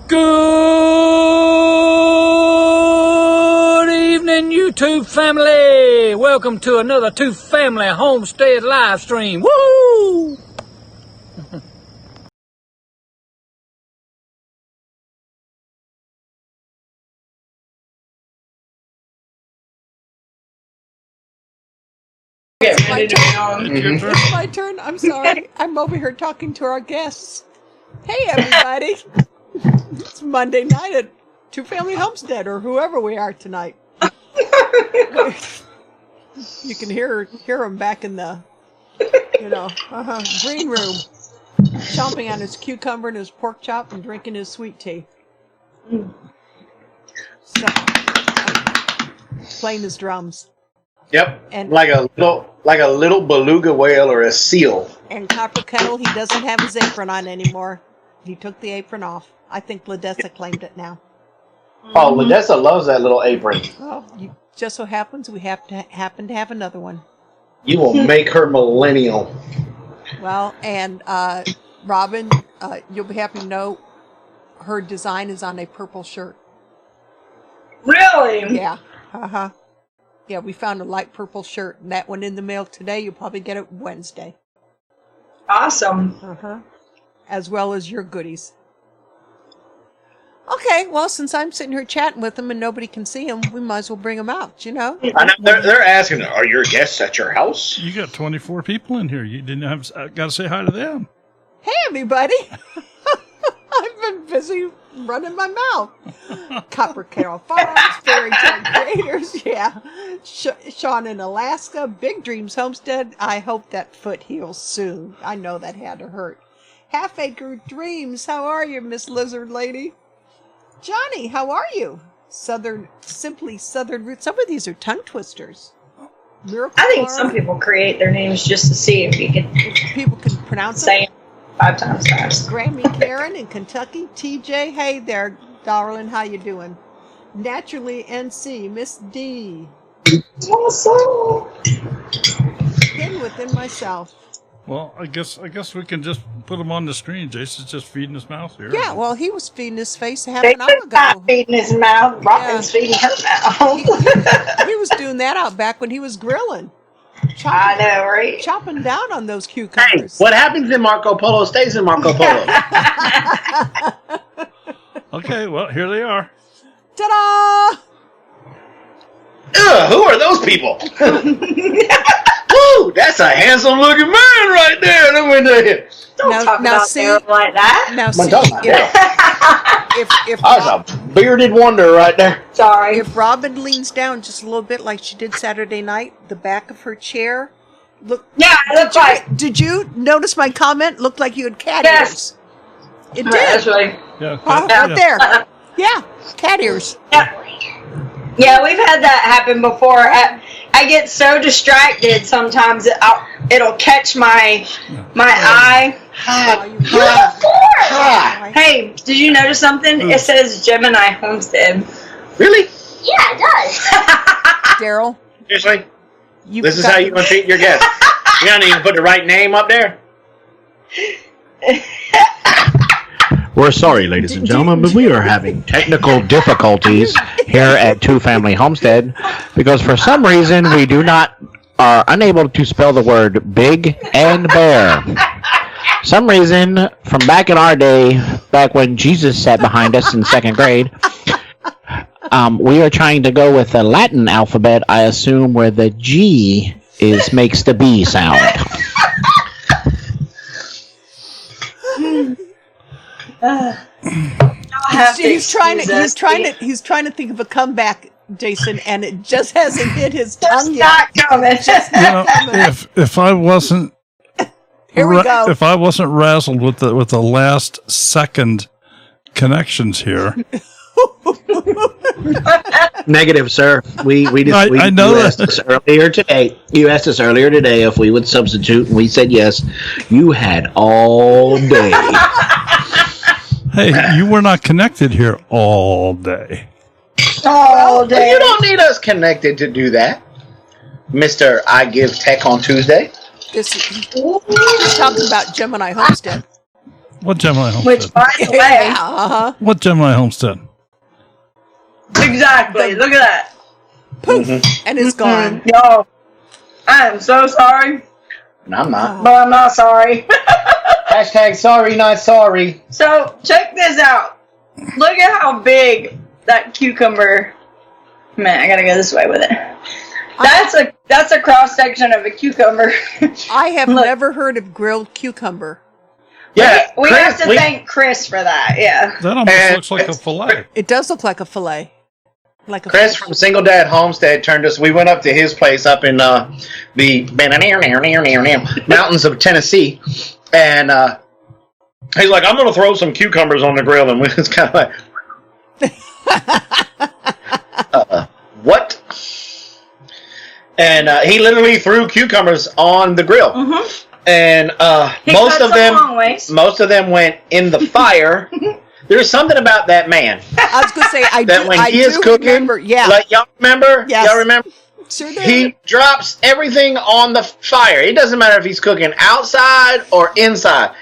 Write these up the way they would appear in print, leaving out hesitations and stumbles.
Good evening, YouTube family. Welcome to another Two Family Homestead live stream. Woo! It's my turn. It's my turn. I'm sorry. I'm over here talking to our guests. Hey, everybody. It's Monday night at Two Family Homestead, or whoever we are tonight. You can hear him back in the, green room, chomping on his cucumber and his pork chop and drinking his sweet tea. So, playing his drums. Yep, And like a little beluga whale or a seal. And Copper Kettle, he doesn't have his apron on anymore. He took the apron off. I think Ladessa claimed it now. Oh, Ladessa loves that little apron. Well, just so happens we happen to have another one. You will make her millennial. Well, and Robin, you'll be happy to know her design is on a purple shirt. Really? Yeah. Uh-huh. Yeah, we found a light purple shirt, and that went in the mail today. You'll probably get it Wednesday. Awesome. Uh-huh. As well as your goodies. Okay, well, since I'm sitting here chatting with them and nobody can see them, we might as well bring them out, I know they're asking, are your guests at your house? You got 24 people in here. You didn't have got to say hi to them. Hey, everybody. I've been busy running my mouth. Copper Carol Farms, Fairy Tale Creators, yeah. Sean in Alaska, Big Dreams Homestead. I hope that foot heals soon. I know that had to hurt. Half Acre Dreams, how are you, Miss Lizard Lady? Johnny, how are you? Simply Southern Roots. Some of these are tongue twisters. Miracle I think Farm. some people create their names just to see if you can People can pronounce say it. them 5 times fast. Grammy Karen in Kentucky. TJ, hey there, darling. How you doing? Naturally NC, Miss D. Awesome. Hidden within myself. Well, I guess we can just put them on the screen. Jason's just feeding his mouth here. Yeah, well, he was feeding his face half They an hour not ago. feeding his mouth. Robin's feeding her mouth. He was doing that out back when he was grilling. I know, right? Chopping down on those Hey, cucumbers. what happens in Marco Polo stays in Marco Polo. Okay, well, here they are. Ta-da! Ugh, who are those people? Woo, that's a handsome looking man right there. Let me tell you. Don't talk about see, Daryl like that. Now I'm see, talking about that. if That's a bearded wonder right there. Sorry. If Robin leans down just a little bit like she did Saturday night, the back of her chair, look. Yeah, it looks like. Did you notice my comment? Looked like you had cat Yes. ears. It did. That's right. Yeah, Huh? yeah. Right there. Yeah, cat ears. Yeah, we've had that happen before. I get so distracted sometimes it'll catch my eye. Hey, did you notice something? It says Gemini Homestead. Really? Yeah, it does. Daryl, Seriously? you This is how you gonna treat your guests. You don't even put the right name up there? We're sorry, ladies and gentlemen, but we are having technical difficulties here at Two Family Homestead because for some reason we are unable to spell the word big and bear. Some reason from back in our day, back when Jesus sat behind us in 2nd grade, we are trying to go with the Latin alphabet, I assume, where the G makes the B sound. he's trying to think of a comeback, Jason, and it just hasn't hit his tongue yet. Not coming. If I wasn't Here we go. if I wasn't razzled with the last second connections here, Negative, sir. I know asked us earlier today. You asked us earlier today if we would substitute, and we said yes. You had all day. hey, you were not connected here all day. All day. You don't need us connected to do that, Mr. I Give Tech on Tuesday. He's talking about Gemini Homestead. What Gemini Which, Homestead? by the way, Yeah. What Gemini Homestead? exactly. Look at that. Poof. And it's gone. Y'all, I am so sorry, And I'm not. but I'm not sorry. Hashtag sorry, not sorry. So, check this out. Look at how big that cucumber. Man, I gotta go this way with it. That's a cross section of a cucumber. I have Look. never heard of grilled cucumber. Yeah, we Chris, have to thank Chris for that. Yeah. That almost And looks like a fillet. It does look like a fillet. Like a Chris fillet. from Single Dad Homestead turned us. We went up to his place up in the mountains of Tennessee, and he's like, "I'm going to throw some cucumbers on the grill," and we was kind of like, "What?" And he literally threw cucumbers on the grill, and He most cuts of them, long ways. most of them went in the fire. There's something about that man I was going to say, that when he is do cooking, remember. Yeah. like y'all remember, Yes. y'all remember. Sure do. He drops everything on the fire. It doesn't matter if he's cooking outside or inside.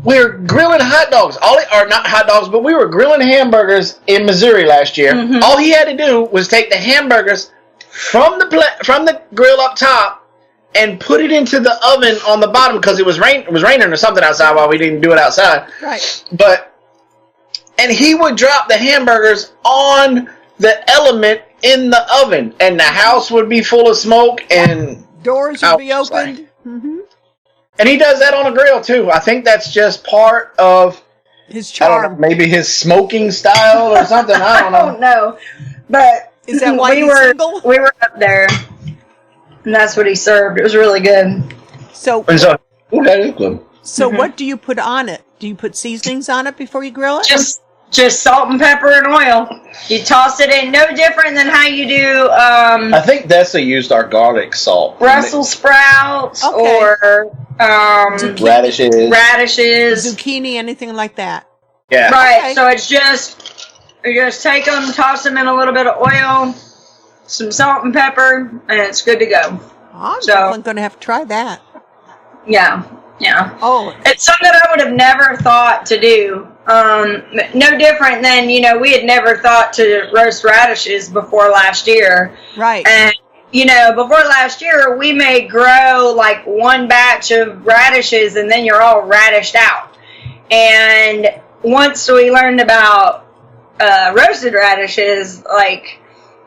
We're grilling hot dogs. Or not hot dogs, but we were grilling hamburgers in Missouri last year. All he had to do was take the hamburgers from the grill up top and put it into the oven on the bottom because it was raining or something outside while we didn't do it outside. Right. And he would drop the hamburgers on the element in the oven, and the house would be full of smoke, and Doors I will be was like- opened. Mm-hmm. and he does that on a grill too. I think that's just part of His I don't know, charm. maybe his smoking style or something. I don't I know. don't know, but Is that why he's single? we were up there, and that's what he served. It was really good. So, And so, ooh, that is good. what do you put on it? Do you put seasonings on it before you grill it? Just salt and pepper and oil. You toss it in, no different than how you do I think Dessa used our garlic salt. Brussels sprouts Okay. or Radishes. radishes. Zucchini, anything like that? Yeah. Right. Okay. So it's you just take them, toss them in a little bit of oil, some salt and pepper, and it's good to go. I'm So- definitely going to have to try that. Yeah. Yeah. Oh, It's something I would have never thought to do. No different than, we had never thought to roast radishes before last year. right. And, before last year, we may grow like one batch of radishes and then you're all radished out. And once we learned about roasted radishes, like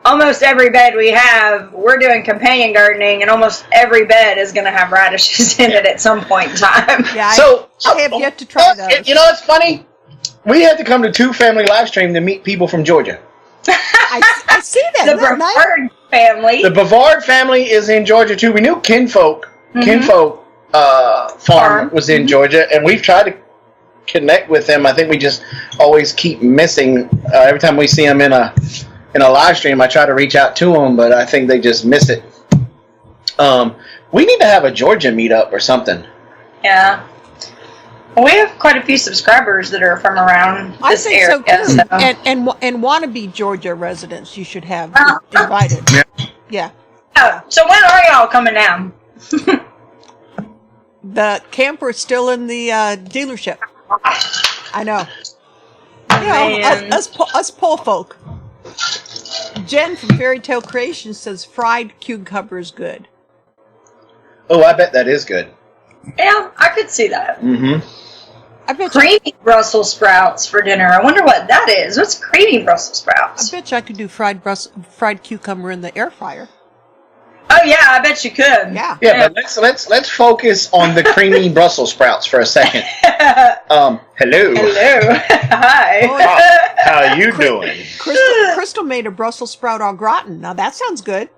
almost every bed we have, we're doing companion gardening, and almost every bed is going to have radishes in it at some point in time. Yeah, So I have yet to try those. You know, it's funny. We had to come to Two Family live stream to meet people from Georgia. I see that. The Isn't that nice? Brevard family. The Bavard family is in Georgia too. We knew Kinfolk farm was in Georgia, and we've tried to connect with them. I think we just always keep missing. Every time we see them in a live stream, I try to reach out to them, but I think they just miss it. We need to have a Georgia meetup or something. Yeah. Well, we have quite a few subscribers that are from around I this think area. so too. So. And wannabe Georgia residents, you should have Uh-huh. invited. Yeah. So when are y'all coming down? The camper is still in the dealership. I know. Man. Us pole folk. Jen from Fairy Tale Creation says fried cucumber is good. Oh, I bet that is good. Yeah, I could see that. Mm-hmm. I bet you, Creamy Brussels sprouts for dinner. I wonder what that is. What's creamy Brussels I sprouts? bet you I could do fried cucumber in the air fryer. Oh yeah, I bet you could. Yeah. Yeah, but let's focus on the creamy Brussels sprouts for a second. Hello. Hello. Hi. Oh, How you doing? Crystal made a Brussels sprout au gratin. Now that sounds good.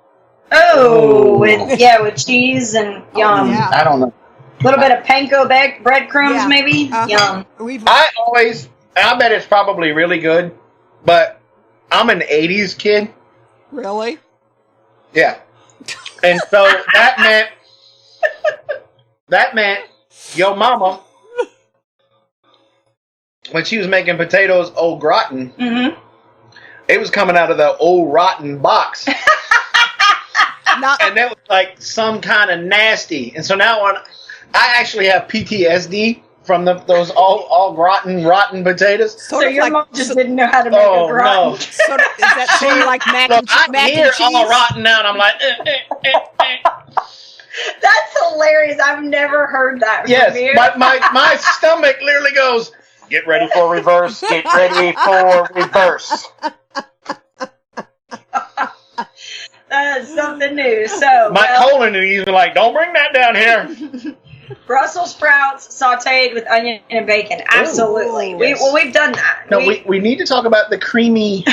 Oh, with cheese and yum. yeah. I don't know. A little bit of panko breadcrumbs, Yeah. maybe. Uh-huh. Yum. I bet it's probably really good, but I'm an 80s kid. Really? Yeah. And so that meant your mama, when she was making potatoes au gratin, Mm-hmm. it was coming out of the old rotten box. Not And that was like some kind of nasty. And so now I actually have PTSD from those all rotten potatoes. Sort So of your like, mom just didn't know how to make Oh, a gratin. no. sort of, is that sort of like mac and, I'm mac here and cheese? all rotten now, and I'm like, That's hilarious. I've never heard that from Yes, you. my stomach literally goes, get ready for reverse, get ready for reverse. That's something new. So, My colon is even like, don't bring that down here. Brussels sprouts sauteed with onion and bacon. Absolutely. Ooh, yes. We've done that. No, we need to talk about the creamy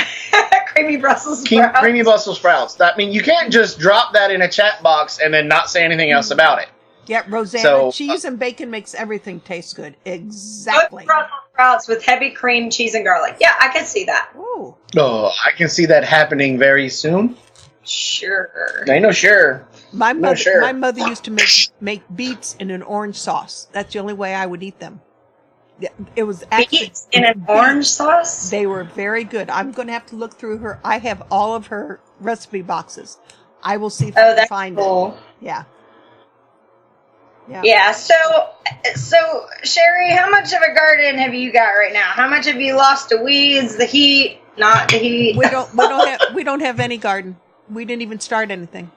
creamy Brussels sprouts. creamy Brussels sprouts. I mean, you can't just drop that in a chat box and then not say anything else about it. Yeah, Rosanna, So, cheese and bacon makes everything taste good. Good Exactly. Brussels sprouts with heavy cream, cheese, and garlic. Yeah, I can see that. Ooh. Oh, I can see that happening very soon. Sure. I know, sure. My No, mother, sure. my mother used to make beets in an orange sauce. That's the only way I would eat them. Yeah, it was actually Beets in an orange sauce? They were very good. I'm going to have to look through her. I have all of her recipe boxes. I will see if I Oh, can that's find cool. it. Yeah. Yeah. Yeah, so Sherry, how much of a garden have you got right now? How much have you lost to weeds, the heat, not the heat? We don't have any garden. We didn't even start anything.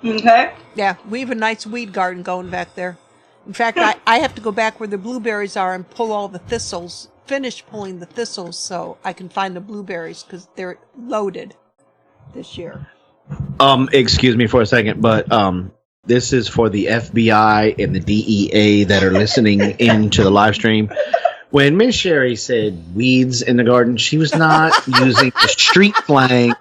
Okay. Yeah, we have a nice weed garden going back there. In fact, I have to go back where the blueberries are and pull all the thistles, finish pulling the thistles so I can find the blueberries because they're loaded this year. Excuse me for a second, but this is for the FBI and the DEA that are listening into the live stream. When Miss Sherry said weeds in the garden, she was not using the street slang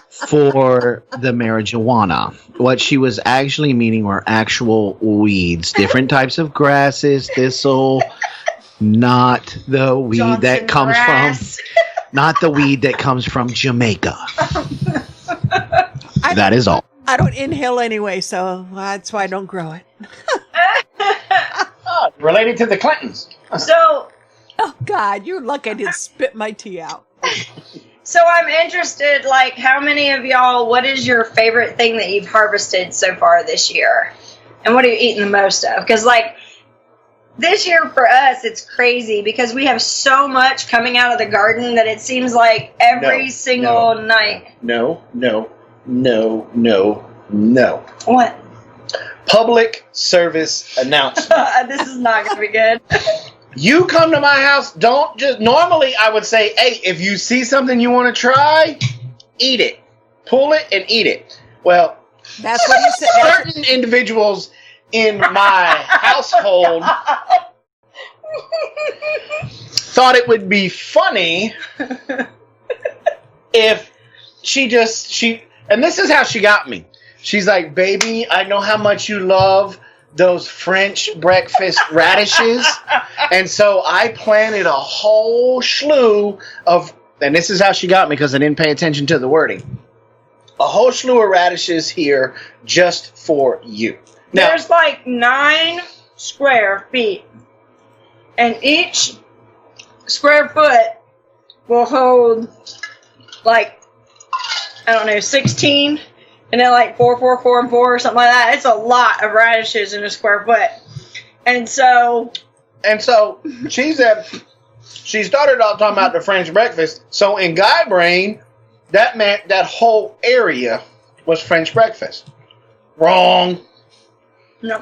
for the marijuana. What she was actually meaning were actual weeds, different types of grasses, thistle, not the weed Johnson that comes grass. from, not the weed that comes from Jamaica. That is all. I don't inhale anyway, so that's why I don't grow it. Related to the Clintons. So Oh, God, you're lucky I didn't spit my tea out. So I'm interested, like, how many of y'all, what is your favorite thing that you've harvested so far this year? And what are you eating the most of? Because, like, this year for us, it's crazy because we have so much coming out of the garden that it seems like every single night. No. What? Public service announcement. This is not going to be good. You come to my house, don't just... Normally, I would say, hey, if you see something you want to try, eat it. Pull it and eat it. Well, That's what you said. certain individuals in my household thought it would be funny if she... And this is how she got me. She's like, baby, I know how much you love those French breakfast radishes. And so I planted a whole slew of, and this is how she got me because I didn't pay attention to the wording, a whole slew of radishes here just for you. Now, There's like 9 square feet, and each square foot will hold like, I don't know, 16, and then like 4, 4, 4, and 4 or something like that. It's a lot of radishes in a square foot. And so she said, she started off talking about the French breakfast. So in Guy brain, that meant that whole area was French breakfast. Wrong. no.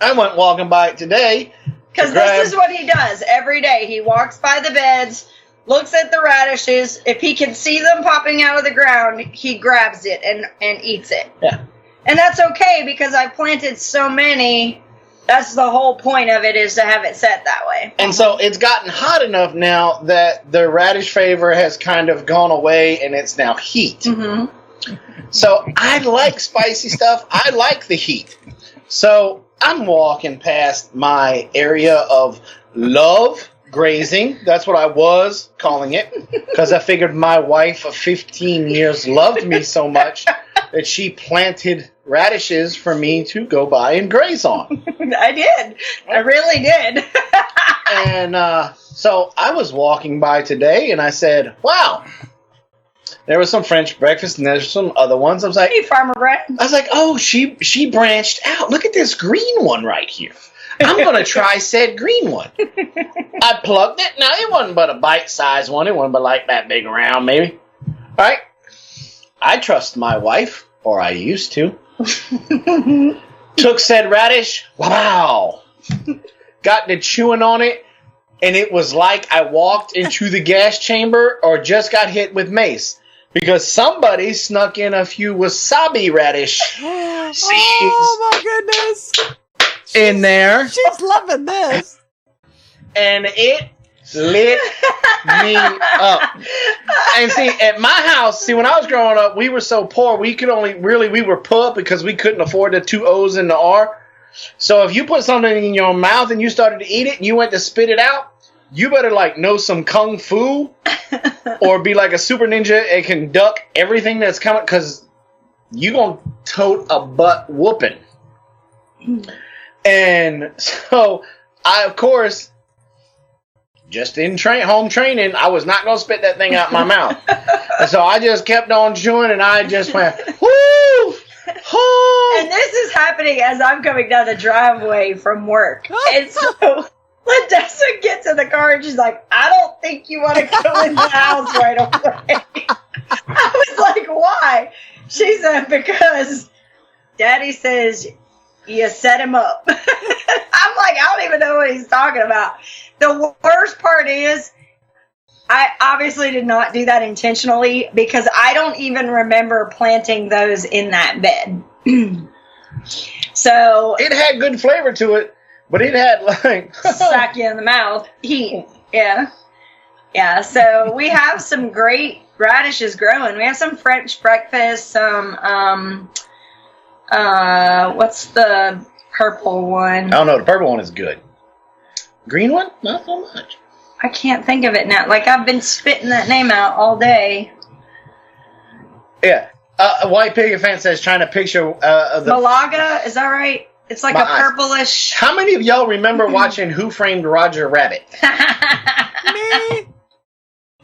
I went walking by it today. Because this is what he does every day. He walks by the beds, looks at the radishes. If he can see them popping out of the ground, he grabs it and eats it. Yeah. And that's okay because I planted so many. That's the whole point of it, is to have it set that way. And so it's gotten hot enough now that the radish flavor has kind of gone away and it's now heat. Mm-hmm. So I like spicy stuff. I like the heat. So I'm walking past my area of love grazing. That's what I was calling it, because I figured my wife of 15 years loved me so much that she planted radishes for me to go by and graze on. I did. I really did. And so I was walking by today and I said, wow, There was some French breakfast, and there's some other ones. I was like, Hey, Farmer Brad. I was like, oh, she branched out. Look at this green one right here. I'm gonna try said green one. I plugged it. Now it wasn't but a bite-sized one. It wasn't but like that big around, maybe. All right. I trust my wife, or I used to. Took said radish. Wow. Got to chewing on it, and it was like I walked into the gas chamber or just got hit with mace. Because somebody snuck in a few wasabi radish seeds Oh my goodness. in there. She's loving this. And it lit me up. And see, at my house, when I was growing up, we were so poor, we were poor because we couldn't afford the 2 O's and the R. So if you put something in your mouth and you started to eat it and you went to spit it out, you better know some kung fu or be like a super ninja and can duck everything that's coming, because you gonna tote a butt whooping. And so I, of course, just in home training, I was not gonna spit that thing out my mouth. And so I just kept on chewing, and I just went, whoo! And this is happening as I'm coming down the driveway from work. And so Ladessa gets in the car and she's like, I don't think you want to go in the house right away. I was like, why? She said, because Daddy says you set him up. I'm like, I don't even know what he's talking about. The worst part is, I obviously did not do that intentionally because I don't even remember planting those in that bed. So it had good flavor to it, but it had sack you in the mouth. Yeah. So we have some great radishes growing. We have some French breakfast, some what's the purple one? I don't know. The purple one is good. Green one, not so much. I can't think of it now. I've been spitting that name out all day. Yeah. A White Picket Fan says trying to picture the Malaga, is that right? It's like a purplish. How many of y'all remember watching Who Framed Roger Rabbit? Me.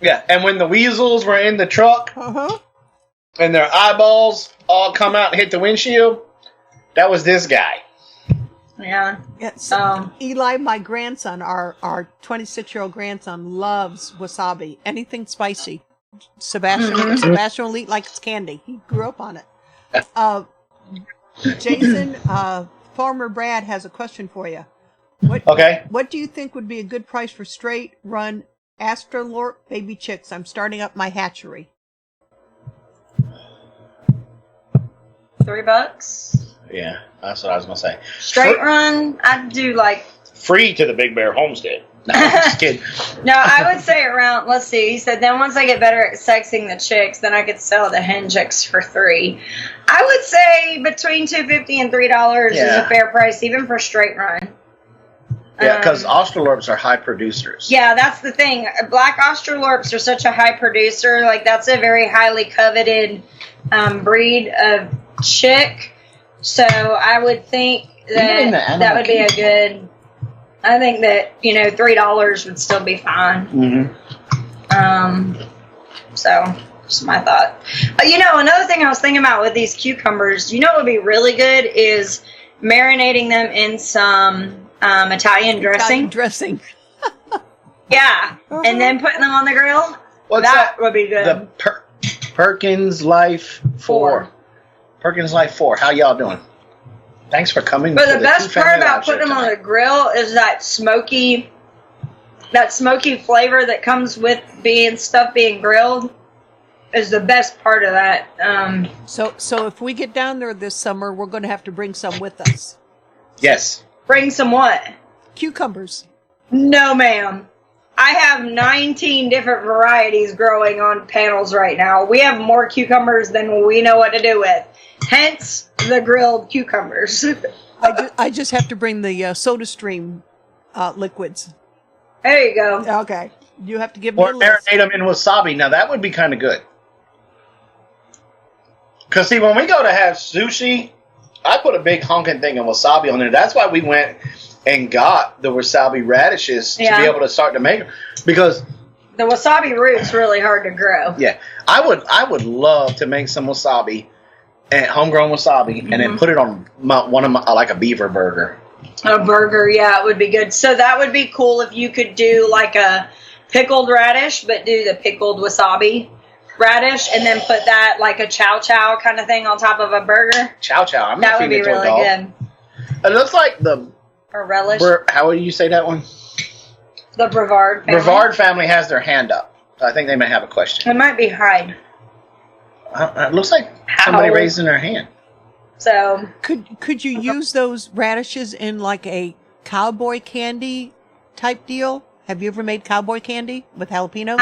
Yeah, and when the weasels were in the truck and their eyeballs all come out and hit the windshield, that was this guy. Yeah. Eli, my grandson, our 26-year-old grandson, loves wasabi. Anything spicy. Sebastian will eat like it's candy. He grew up on it. Jason, Farmer Brad has a question for you. What do you think would be a good price for straight run Astralorp baby chicks? I'm starting up my hatchery. $3. Yeah, that's what I was gonna say. Straight run, I'd do free to the Big Bear Homestead. No, I'm just kidding. No, I would say around. Let's see. He said then once I get better at sexing the chicks, then I could sell the hen chicks for $3. I would say between $2.50 and $3 is a fair price, even for straight run. Yeah, because Australorps are high producers. Yeah, that's the thing. Black Australorps are such a high producer. That's a very highly coveted breed of chick. So I would think that would be a good. I think that $3 would still be fine. So just my thought. Another thing I was thinking about with these cucumbers, what would be really good is marinating them in some Italian dressing. Yeah, and then putting them on the grill. That would be good. The Perkins Life 4. Perkins Life 4. How y'all doing? Thanks for coming. But the best part about putting them on the grill is that smoky flavor that comes with stuff being grilled is the best part of that. So if we get down there this summer, we're going to have to bring some with us. Yes. Bring some what? Cucumbers. No, ma'am. I have 19 different varieties growing on panels right now. We have more cucumbers than we know what to do with. Hence the grilled cucumbers. I just have to bring the SodaStream liquids. There you go. Okay. You have to give me a list. Or marinate them in wasabi. Now, that would be kind of good. Because, see, when we go to have sushi, I put a big honking thing of wasabi on there. That's why we went and got the wasabi radishes to be able to start to make them. Because The wasabi root's really hard to grow. Yeah, I would love to make some wasabi, and homegrown wasabi, and then put it on one of my like a beaver burger. A burger, yeah, it would be good. So that would be cool if you could do like a pickled radish, but do the pickled wasabi radish, and then put that like a chow chow kind of thing on top of a burger. Chow chow. I'm That not would feeding be it to a really dog. good. It looks like the Or relish. how would you say that one? The Brevard family. Brevard family has their hand up. I think they may have a question. It might be Hyde. It looks like somebody raising their hand. So Could you use those radishes in like a cowboy candy type deal? Have you ever made cowboy candy with jalapenos?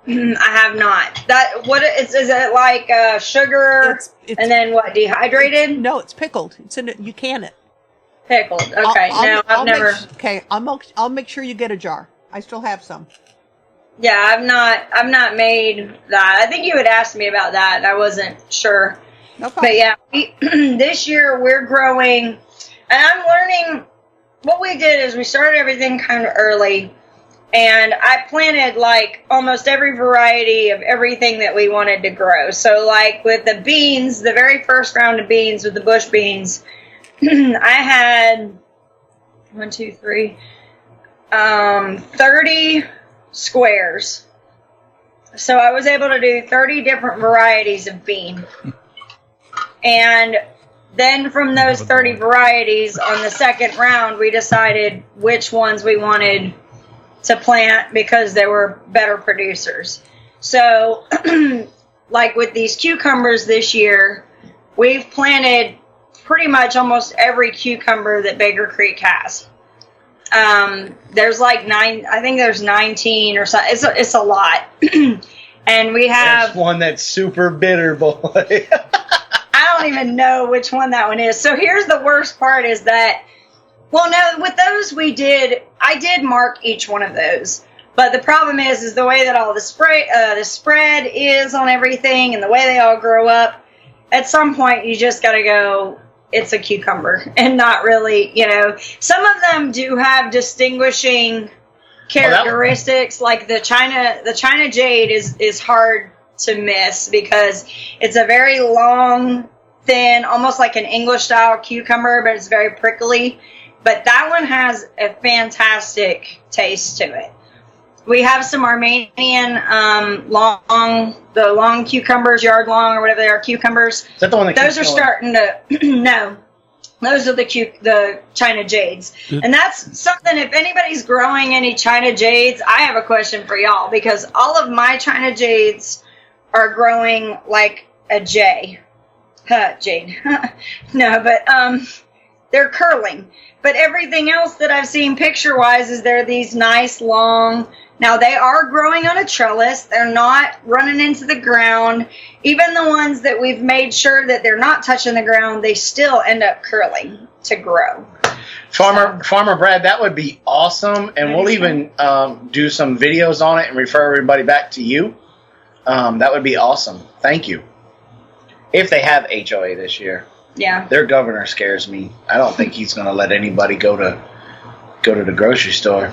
I have not. That what is it like? Sugar It's- and then what? Dehydrated? No, it's pickled. It's in it. You can it. Pickled. Okay. I've never. I'll make sure you get a jar. I still have some. Yeah, I've not made that. I think you had asked me about that, and I wasn't sure. No problem. But yeah, this year we're growing, and I'm learning. What we did is we started everything kind of early, and I planted like almost every variety of everything that we wanted to grow. So like with the beans, the very first round of beans with the bush beans, I had 30 squares. So I was able to do 30 different varieties of bean. And then from those 30 varieties on the second round, we decided which ones we wanted to plant because they were better producers. So like with these cucumbers this year, we've planted pretty much almost every cucumber that Baker Creek has. There's like I think there's 19 or something. It's a lot. And we have There's one that's super bitter, boy. I don't even know which one that one is. So here's the worst part is that, well, no, with those I did mark each one of those. But the problem is the way that all the spread is on everything and the way they all grow up. At some point, you just got to go, it's a cucumber and not really, some of them do have distinguishing characteristics. Like the China jade is hard to miss because it's a very long, thin, almost like an English style cucumber, but it's very prickly. But that one has a fantastic taste to it. We have some Armenian long cucumbers, yard long or whatever they are, cucumbers. Is that the one that Those are keeps going? starting to no. Those are the China jades. And that's something, if anybody's growing any China jades, I have a question for y'all because all of my China jades are growing like a J. Jade. No, but they're curling. But everything else that I've seen picture-wise is they're these nice, long... Now, they are growing on a trellis. They're not running into the ground. Even the ones that we've made sure that they're not touching the ground, they still end up curling to grow. Farmer Brad, that would be awesome. And we'll even do some videos on it and refer everybody back to you. That would be awesome. Thank you. If they have HOA this year. Yeah. Their governor scares me. I don't think he's going to let anybody go to the grocery store.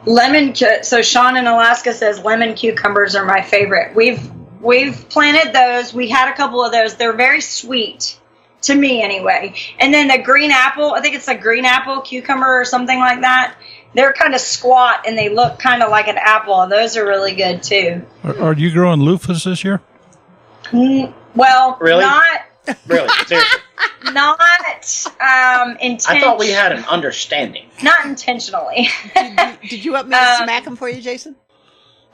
So Sean in Alaska says lemon cucumbers are my favorite. We've planted those. We had a couple of those. They're very sweet to me anyway. And then the green apple, I think it's a green apple cucumber or something like that. They're kind of squat and they look kind of like an apple. Those are really good too. Are you growing loofahs this year? Well, Really? not Really? Seriously? not intentionally. I thought we had an understanding. Not intentionally. Did you want me to smack them for you, Jason?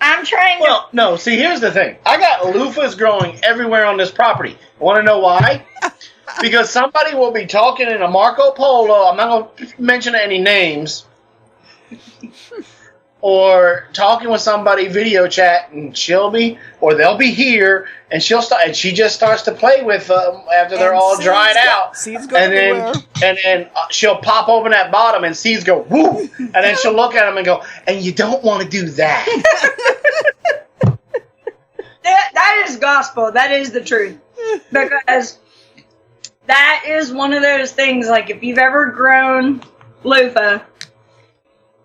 I'm trying to. Well, no. See, here's the thing. I got loofahs growing everywhere on this property. Want to know why? Because somebody will be talking in a Marco Polo. I'm not going to mention any names. Or talking with somebody, video chat, and they'll be here, and she just starts to play with them after they're all dried out. Seeds go and everywhere. then she'll pop open that bottom, and seeds go woo, and then she'll look at them and go, and you don't want to do that. That is gospel. That is the truth. Because that is one of those things, like if you've ever grown loofah,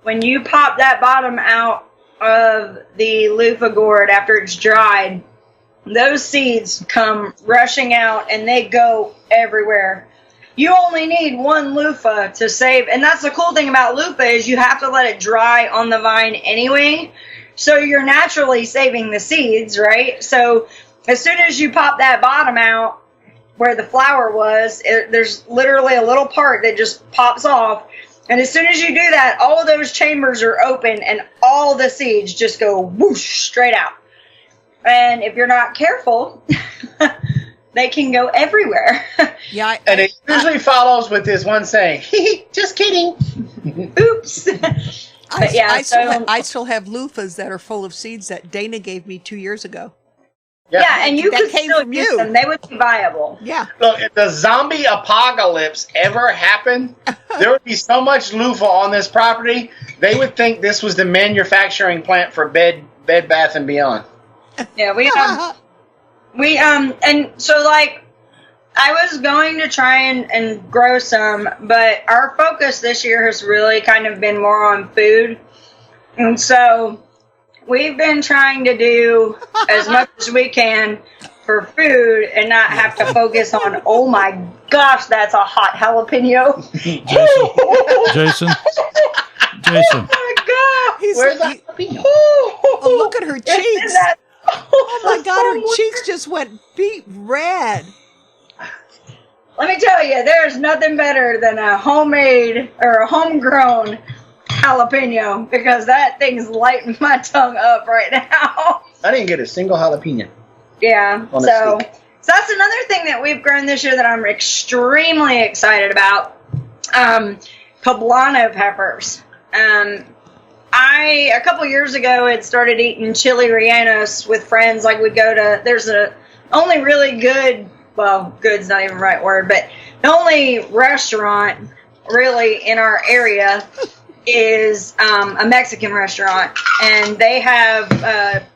when you pop that bottom out of the loofah gourd after it's dried, those seeds come rushing out and they go everywhere. You only need one loofah to save, and that's the cool thing about loofah is you have to let it dry on the vine anyway, so you're naturally saving the seeds, right? So as soon as you pop that bottom out where the flower was, there's literally a little part that just pops off, and as soon as you do that, all of those chambers are open and all the seeds just go whoosh straight out. And if you're not careful, they can go everywhere. Yeah, And it usually follows with this one saying, just kidding. Oops. But yeah, I still have loofahs that are full of seeds that Dana gave me 2 years ago. Yeah, and you That could came still from use you. them. They would be viable. Yeah. Look, if the zombie apocalypse ever happened, there would be so much loofah on this property, they would think this was the manufacturing plant for Bed Bath & Beyond. Yeah, and so like I was going to try and grow some, but our focus this year has really kind of been more on food. And so we've been trying to do as much as we can for food and not have to focus on, oh my gosh, that's a hot jalapeno. Jason. Oh my God. Where's the jalapeno? Oh, look at her cheeks. Oh my God, her so cheeks just went beet red. Let me tell you, there's nothing better than a homemade or a homegrown jalapeno, because that thing's lighting my tongue up right now. I didn't get a single jalapeno. Yeah, On a so stick. that's another thing that we've grown this year that I'm extremely excited about. Poblano peppers. A couple years ago had started eating chili rellenos with friends. Like we'd go to, there's a only really good, well, good's not even the right word, but the only restaurant really in our area is a Mexican restaurant, and they have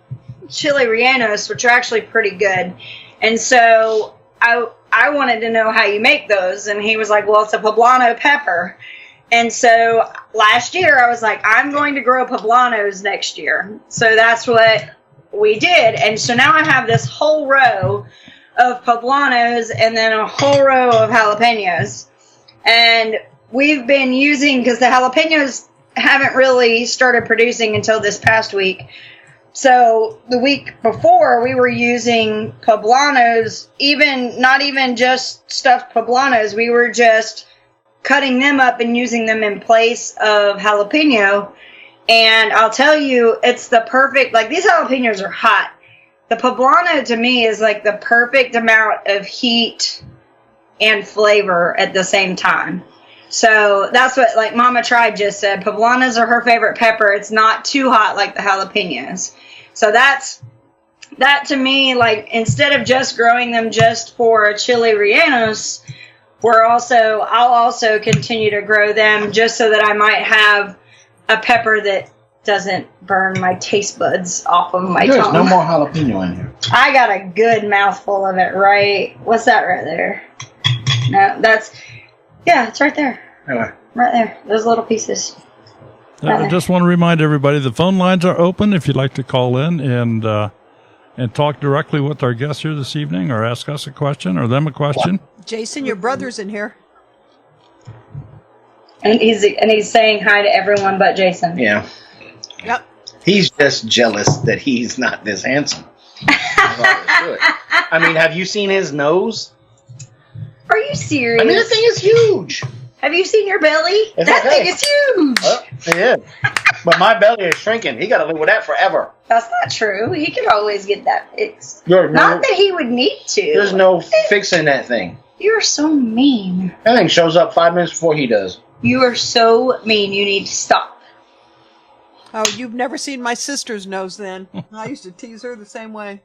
chili rellenos, which are actually pretty good. And so I wanted to know how you make those, and he was like, well, it's a poblano pepper. And so last year I was like, I'm going to grow poblanos next year. So that's what we did. And so now I have this whole row of poblanos and then a whole row of jalapenos. And we've been using, because the jalapenos haven't really started producing until this past week. So the week before we were using poblanos, not even just stuffed poblanos, we were just cutting them up and using them in place of jalapeno. And I'll tell you, it's the perfect, like these jalapenos are hot. The poblano to me is like the perfect amount of heat and flavor at the same time. So that's what, like Mama Tried just said, poblanos are her favorite pepper. It's not too hot like the jalapenos. So that to me, like instead of just growing them just for chili rellenos, I'll also continue to grow them just so that I might have a pepper that doesn't burn my taste buds off of my There's tongue. no more jalapeno in here. I got a good mouthful of it, right? What's that right there? No, it's right there. Anyway. Right there. Those little pieces. I just want to remind everybody the phone lines are open if you'd like to call in and talk directly with our guests here this evening, or ask us a question or them a question. Jason, your brother's in here. And he's saying hi to everyone but Jason. Yeah. Yep. He's just jealous that he's not this handsome. I mean, have you seen his nose? Are you serious? I mean, that thing is huge. Have you seen your belly? It's That okay. thing is huge. Oh, it is. But my belly is shrinking. He got to live with that forever. That's not true. He could always get that fixed. Not Not that he would need to. There's no fixing that thing. You're so mean. That thing shows up 5 minutes before he does. You are so mean. You need to stop. Oh, you've never seen my sister's nose then. I used to tease her the same way.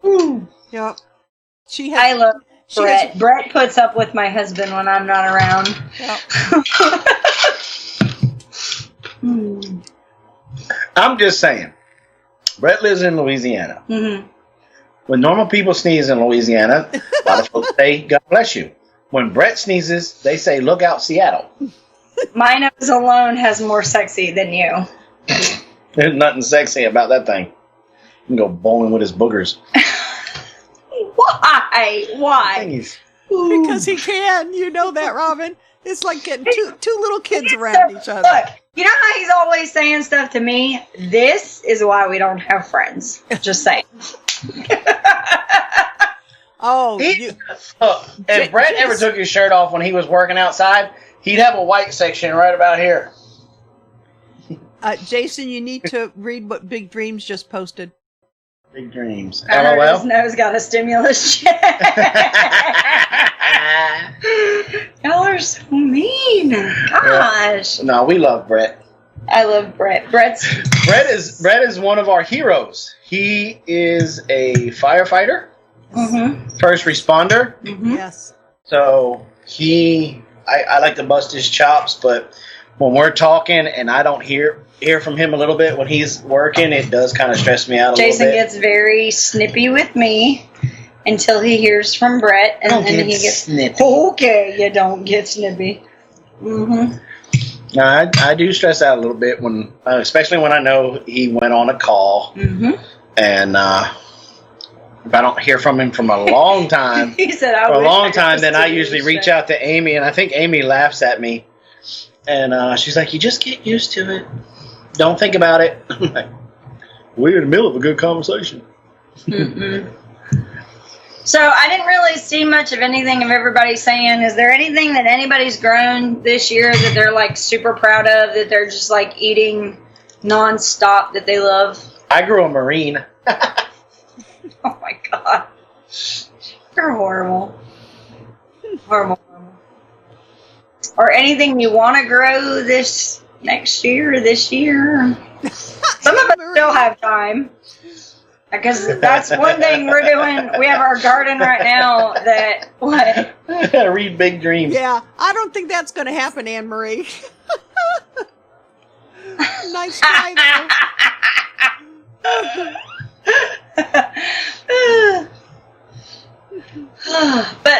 Yep. She had, I love she Brett. has- Brett puts up with my husband when I'm not around. Yep. I'm just saying. Brett lives in Louisiana. Mm-hmm. When normal people sneeze in Louisiana, a lot of folks say, God bless you. When Brett sneezes, they say, look out, Seattle. My nose alone has more sexy than you. There's nothing sexy about that thing. You can go bowling with his boogers. Why? I Why? think he's Because he can. You know that, Robin. It's like getting two little kids around each other. Look, you know how he's always saying stuff to me? This is why we don't have friends. Just saying. Oh, if Brett ever took his shirt off when he was working outside, he'd have a white section right about here. Jason, you need to read what Big Dreams just posted. Big dreams. I heard his LOL. nose got a stimulus check. Y'all are so mean. Gosh. No, we love Brett. I love Brett. Brett is one of our heroes. He is a firefighter, first responder. Yes. So I like to bust his chops, but when we're talking and I don't hear from him a little bit when he's working, it does kind of stress me out a Jason little bit. gets very snippy with me until he hears from Brett, and then he gets snippy. Okay, you don't get snippy. No, I do stress out a little bit when, especially when I know he went on a call, and if I don't hear from him from a long time, He said, for a long time, then I usually reach out to Amy, and I think Amy laughs at me, and she's like, "You just get used to it. Don't think about it." I'm like, we're in the middle of a good conversation. So I didn't really see much of anything of everybody saying. Is there anything that anybody's grown this year that they're like super proud of, that they're just like eating nonstop, that they love? I grew a marine. Oh my God. You're horrible. Horrible. Or anything you want to grow this next year, this year? Some of us still have time. Because that's one thing we're doing. We have our garden right now that, what? I gotta read Big Dreams. Yeah, I don't think that's going to happen, Anne Marie. Nice try, though. But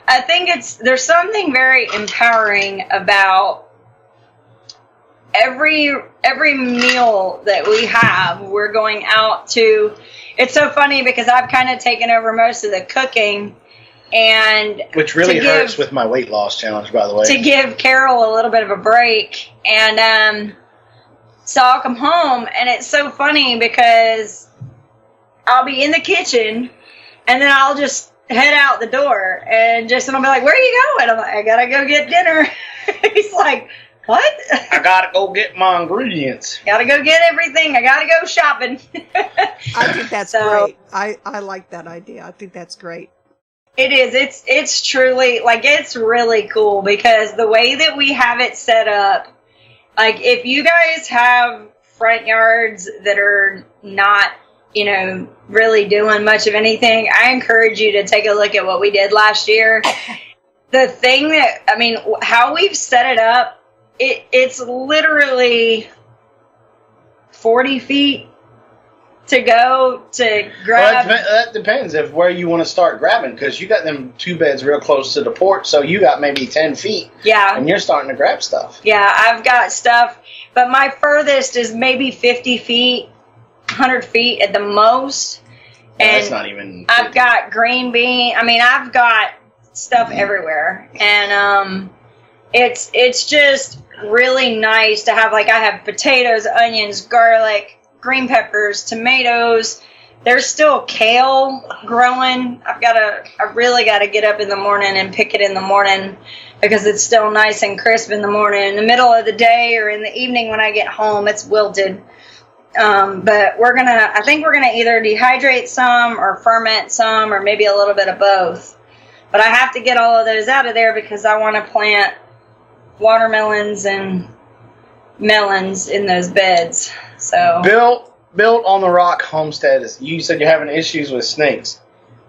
I think there's something very empowering about every meal that we have. We're going out to. It's so funny because I've kind of taken over most of the cooking, and Which really hurts with my weight loss challenge, by the way. to give Carol a little bit of a break. And so I'll come home, and it's so funny because I'll be in the kitchen, and then I'll just head out the door, and Jason will be like, "Where are you going?" I'm like, "I gotta go get dinner." He's like, "What?" I gotta go get my ingredients. Gotta go get everything. I gotta go shopping. I think that's great. I like that idea. I think that's great. It is. It's truly, like, it's really cool because the way that we have it set up, like, if you guys have front yards that are not, really doing much of anything, I encourage you to take a look at what we did last year. The thing that, how we've set it up, it's literally 40 feet to go to grab. Well, that depends of where you want to start grabbing, because you got them two beds real close to the porch, so you got maybe 10 feet. Yeah. And you're starting to grab stuff. Yeah, I've got stuff, but my furthest is maybe 50 feet, 100 feet at the most. Well, And that's not even. I've got green bean. I've got stuff everywhere. And it's just really nice to have, like, I have potatoes, onions, garlic, green peppers, tomatoes. There's still kale growing. I really got to get up in the morning and pick it in the morning because it's still nice and crisp in the morning. In the middle of the day or in the evening when I get home, it's wilted. But I think we're gonna either dehydrate some or ferment some or maybe a little bit of both. But I have to get all of those out of there because I want to plant watermelons and melons in those beds. So Built on the rock homestead. You said you're having issues with snakes.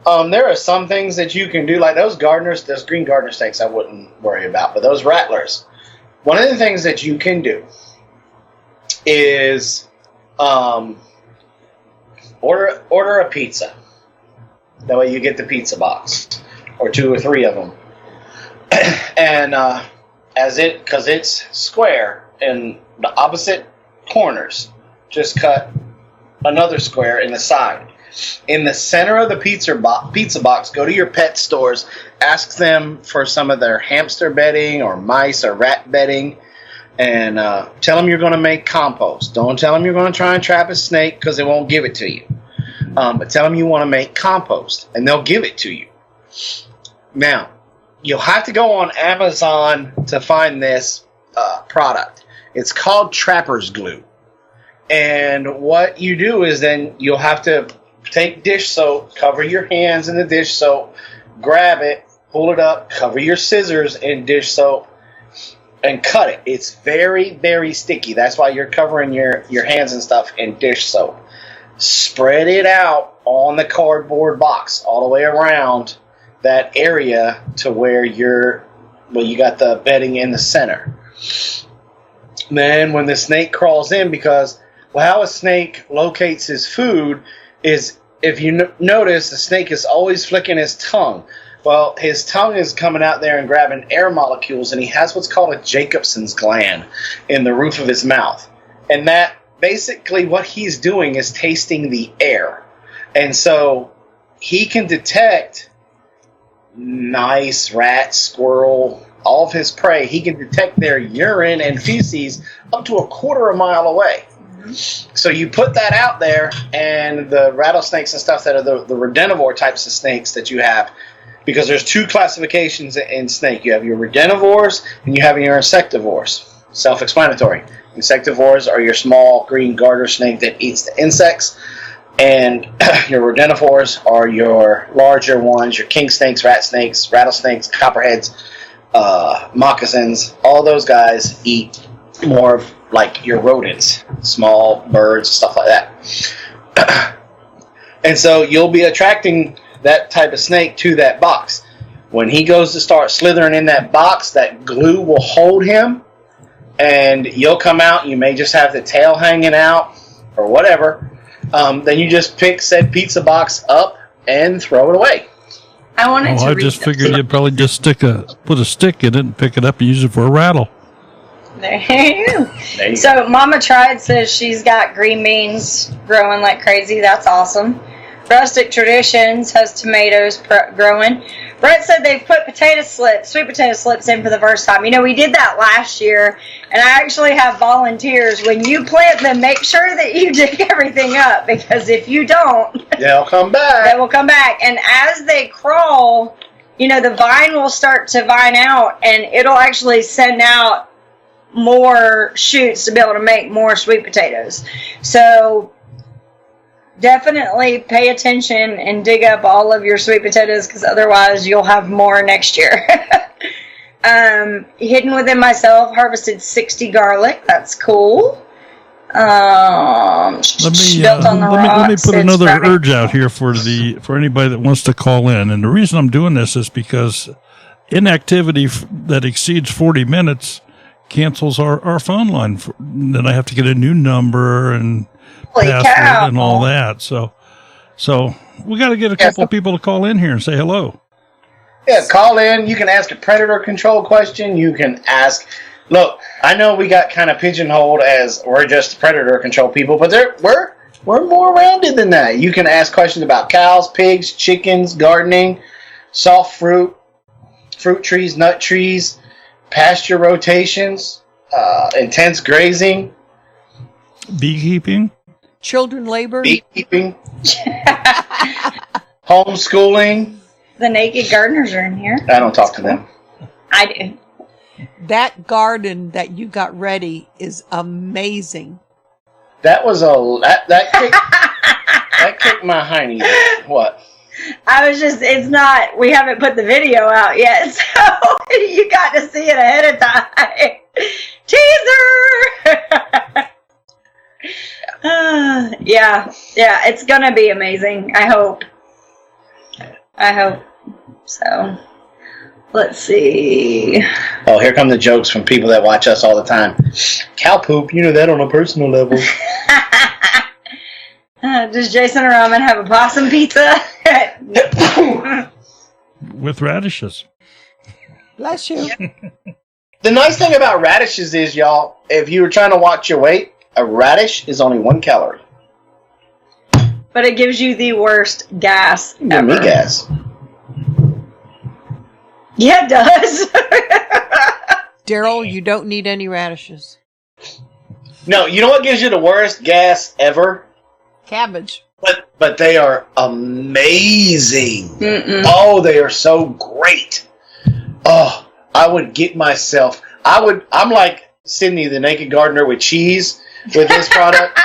There are some things that you can do, like those green gardener snakes I wouldn't worry about, but those rattlers. One of the things that you can do is order a pizza. That way you get the pizza box, or 2 or 3 of them. And because it's square in the opposite corners, just cut another square in the side. In the center of the pizza box, go to your pet stores, ask them for some of their hamster bedding or mice or rat bedding, and tell them you're going to make compost. Don't tell them you're going to try and trap a snake because they won't give it to you. But tell them you want to make compost, and they'll give it to you. Now, you'll have to go on Amazon to find this product. It's called Trapper's Glue. And what you do is then you'll have to take dish soap, cover your hands in the dish soap, grab it, pull it up, cover your scissors in dish soap, and cut it. It's very, very sticky. That's why you're covering your hands and stuff in dish soap. Spread it out on the cardboard box all the way around that area to where you got the bedding in the center. Then when the snake crawls in, because how a snake locates his food is, if you notice, the snake is always flicking his tongue. Well, his tongue is coming out there and grabbing air molecules, and he has what's called a Jacobson's gland in the roof of his mouth. And that basically what he's doing is tasting the air. And so he can detect mice, rats, squirrel, all of his prey. He can detect their urine and feces up to a quarter of a mile away. So you put that out there, and the rattlesnakes and stuff that are the redenivore types of snakes that you have, because there's two classifications in snake. You have your redenivores and you have your insectivores. Self-explanatory. Insectivores are your small green garter snake that eats the insects, and your redenivores are your larger ones, your king snakes, rat snakes, rattlesnakes, copperheads, moccasins. All those guys eat more of like your rodents, small birds, stuff like that. And so you'll be attracting that type of snake to that box. When he goes to start slithering in that box, that glue will hold him, and you'll come out. You may just have the tail hanging out or whatever. Then you just pick said pizza box up and throw it away. I just figured you'd probably just put a stick in it and pick it up and use it for a rattle. There you go. So Mama Tried says she's got green beans growing like crazy. That's awesome. Rustic Traditions has tomatoes growing. Brett said they've put sweet potato slips in for the first time. You know, we did that last year, and I actually have volunteers. When you plant them, make sure that you dig everything up, because if you don't, they'll come back. They will come back. And as they crawl, you know, the vine will start to vine out, and it'll actually send out more shoots to be able to make more sweet potatoes. So definitely pay attention and dig up all of your sweet potatoes, because otherwise you'll have more next year. Hidden Within Myself harvested 60 garlic. That's cool. Let me put another urge out here for anybody that wants to call in. And the reason I'm doing this is because inactivity that exceeds 40 minutes cancels our phone line. Then I have to get a new number and password and all that. So we got to get a couple people to call in here and say hello. Yeah, call in. You can ask a predator control question. You can ask. Look, I know we got kind of pigeonholed as we're just predator control people, but we're more rounded than that. You can ask questions about cows, pigs, chickens, gardening, soft fruit trees, nut trees, pasture rotations, intense grazing, beekeeping, children labor, homeschooling. The naked gardeners are in here. I don't talk to them. I do. That garden that you got ready is amazing. That was that kicked my hiney. What? We haven't put the video out yet, so you got to see it ahead of time. Teaser! Yeah, it's gonna be amazing. I hope. So, let's see. Oh, here come the jokes from people that watch us all the time. Cow poop, you know that on a personal level. Does Jason Ramen have a possum pizza? With radishes. Bless you. The nice thing about radishes is, y'all, if you were trying to watch your weight, A radish is only 1 calorie. But it gives you the worst gas Give ever. me gas. Yeah, it does. Daryl, you don't need any radishes. No, you know what gives you the worst gas ever? Cabbage. But they are amazing. Mm-mm. Oh, they are so great. Oh, I would get myself. I'm like Sydney, the naked gardener with cheese with this product.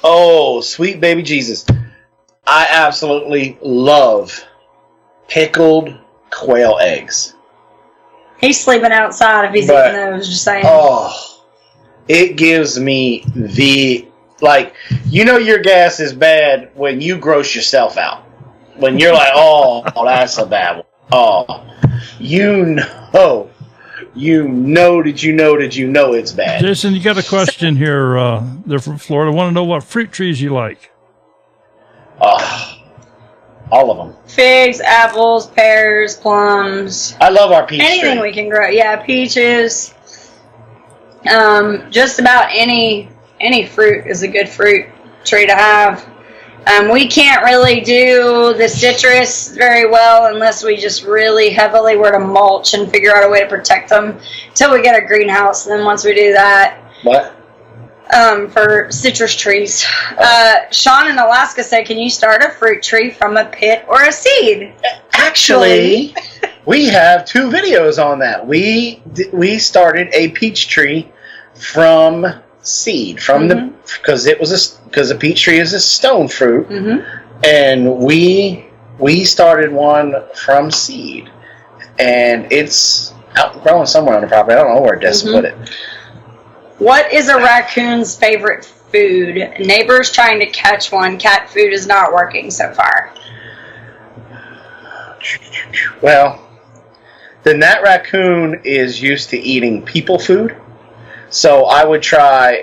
Oh, sweet baby Jesus. I absolutely love pickled quail eggs. He's sleeping outside if he's eating those, just saying. Oh, it gives me the, like, you know your gas is bad when you gross yourself out. When you're like, oh, that's a bad one. Oh, you know it's bad. Jason, you got a question here. They're from Florida. Want to know what fruit trees you like? All of them. Figs, apples, pears, plums. I love our peach Anything tree. we can grow. Yeah, peaches. Just about any fruit is a good fruit tree to have. We can't really do the citrus very well unless we just really heavily were to mulch and figure out a way to protect them until we get a greenhouse. And then once we do that, What? for citrus trees. Sean in Alaska said, can you start a fruit tree from a pit or a seed? Actually, we have 2 videos on that. We started a peach tree from seed, from because a peach tree is a stone fruit, and we started one from seed, and it's out growing somewhere on the property. I don't know where Des put it. What is a raccoon's favorite food? Neighbors trying to catch one. Cat food is not working so far. Well, then that raccoon is used to eating people food. So I would try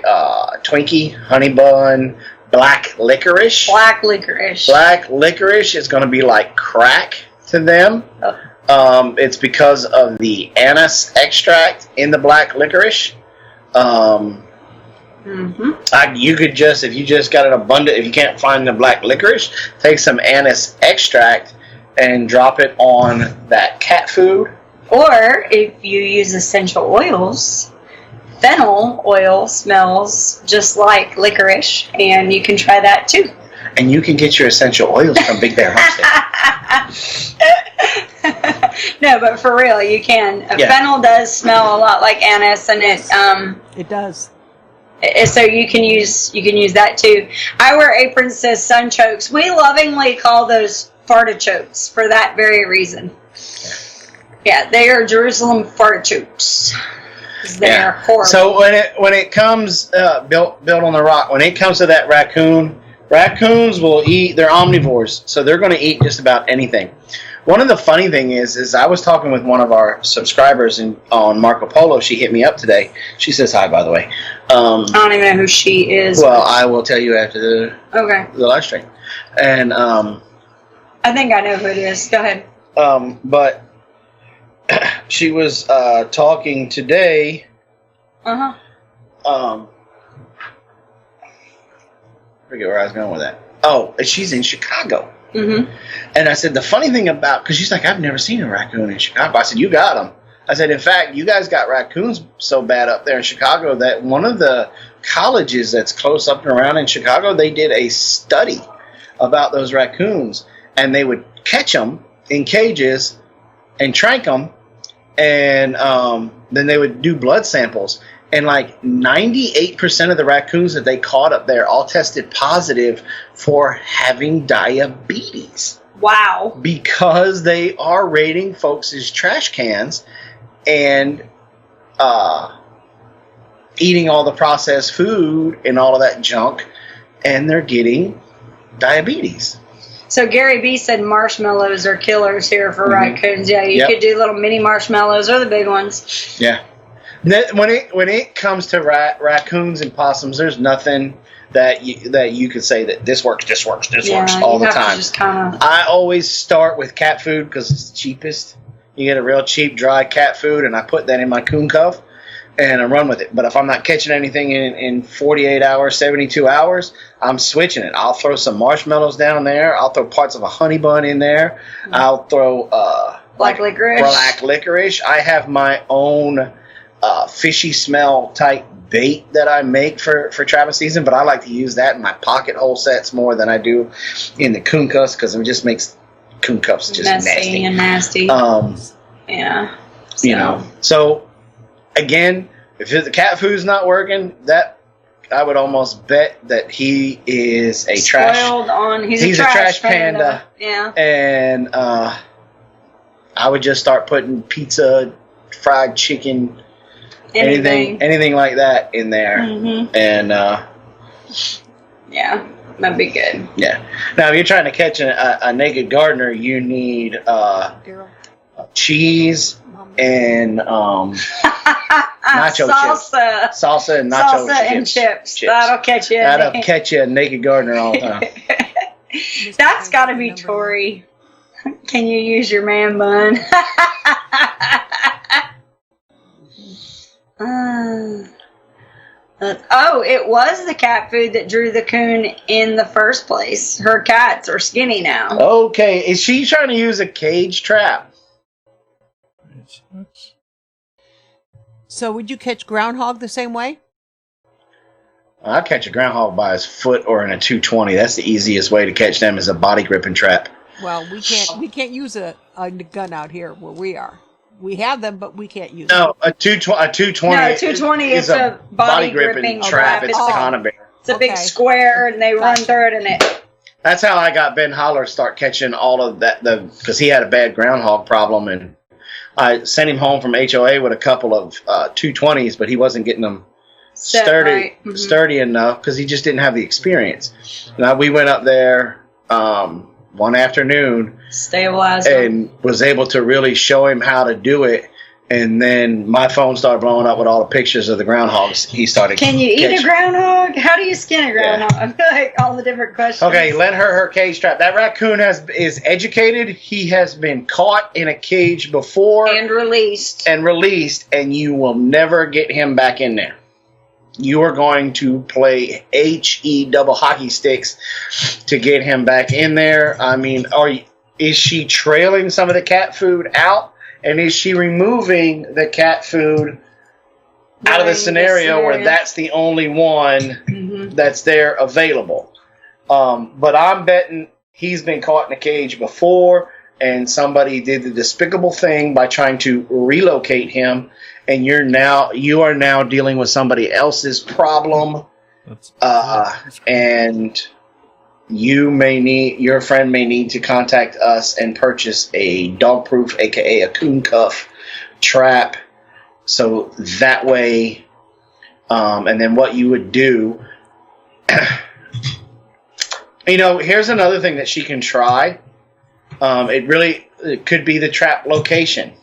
Twinkie, honey bun, black licorice. Black licorice. Black licorice is going to be like crack to them. It's because of the anise extract in the black licorice. You could just, if you just got an abundant, if you can't find the black licorice, take some anise extract and drop it on that cat food. Or if you use essential oils, fennel oil smells just like licorice, and you can try that too. And you can get your essential oils from Big Bear Homestead. No, but for real, you can. Yeah. Fennel does smell a lot like anise, and It does. so you can use that too. I wear aprons, says sun chokes. We lovingly call those fartichokes for that very reason. Yeah, they are Jerusalem fartichokes. They're horrible. So when it comes built on the rock, when it comes to that raccoons will eat. They're omnivores, so they're going to eat just about anything. One of the funny thing is I was talking with one of our subscribers on Marco Polo. She hit me up today. She says hi, by the way. I don't even know who she is. Well, I will tell you after the live stream. And I think I know who it is. Go ahead. But she was talking today. I forget where I was going with that. Oh, she's in Chicago. And I said, the funny thing about, because she's like, I've never seen a raccoon in Chicago. I said, you got them. I said, in fact, you guys got raccoons so bad up there in Chicago that one of the colleges that's close up and around in Chicago, they did a study about those raccoons, and they would catch them in cages and trank them, and then they would do blood samples. And like 98% of the raccoons that they caught up there all tested positive for having diabetes. Wow. Because they are raiding folks' trash cans and eating all the processed food and all of that junk, and they're getting diabetes. So Gary B said marshmallows are killers here for raccoons. Yeah, you could do little mini marshmallows or the big ones. Yeah. When it comes to raccoons and possums, there's nothing that you could say that this works all the time. I always start with cat food because it's the cheapest. You get a real cheap dry cat food, and I put that in my coon cuff, and I run with it. But if I'm not catching anything in 48 hours, 72 hours, I'm switching it. I'll throw some marshmallows down there. I'll throw parts of a honey bun in there. I'll throw black licorice. Black licorice. I have my own fishy smell type bait that I make for trapping season, but I like to use that in my pocket hole sets more than I do in the coon cuffs because it just makes coon cuffs just nasty. And nasty. Yeah. So. You know. So again, if the cat food's not working, that I would almost bet that he is a he's a trash panda. Yeah. And I would just start putting pizza, fried chicken, anything like that in there. And yeah, that'd be good. Yeah. Now, if you're trying to catch a naked gardener, you need cheese and nacho chips. Salsa and nacho chips. That'll catch you. That'll catch you a naked gardener all the time. That's got to be Tori. Can you use your man bun? It was the cat food that drew the coon in the first place. Her cats are skinny now. Okay, is she trying to use a cage trap? So would you catch groundhog the same way? I'll catch a groundhog by his foot or in a 220. That's the easiest way to catch them is a body gripping trap. Well, we can't use a gun out here where we are. We have them, but we can't use them. No, a 220. No, 220 is a body gripping trap. It's a conibear. It's a big square, and they run through it, and it. That's how I got Ben Holler to start catching all of that, because he had a bad groundhog problem, and I sent him home from HOA with a couple of 220s, but he wasn't getting them sturdy enough because he just didn't have the experience. Now we went up there one afternoon, stabilized and was able to really show him how to do it. And then my phone started blowing up with all the pictures of the groundhogs. He started. Can you eat a groundhog? How do you skin a groundhog? I feel like all the different questions. Okay, let her cage trap. That raccoon is educated. He has been caught in a cage before and released, and you will never get him back in there. You are going to play HE double hockey sticks to get him back in there. I mean, is she trailing some of the cat food out? And is she removing the cat food out of the scenario where that's the only one that's there available? But I'm betting he's been caught in a cage before, and somebody did the despicable thing by trying to relocate him, and you are now dealing with somebody else's problem. And your friend may need to contact us and purchase a dog proof, aka a coon cuff trap. So that way, and then what you would do, here's another thing that she can try. It could be the trap location.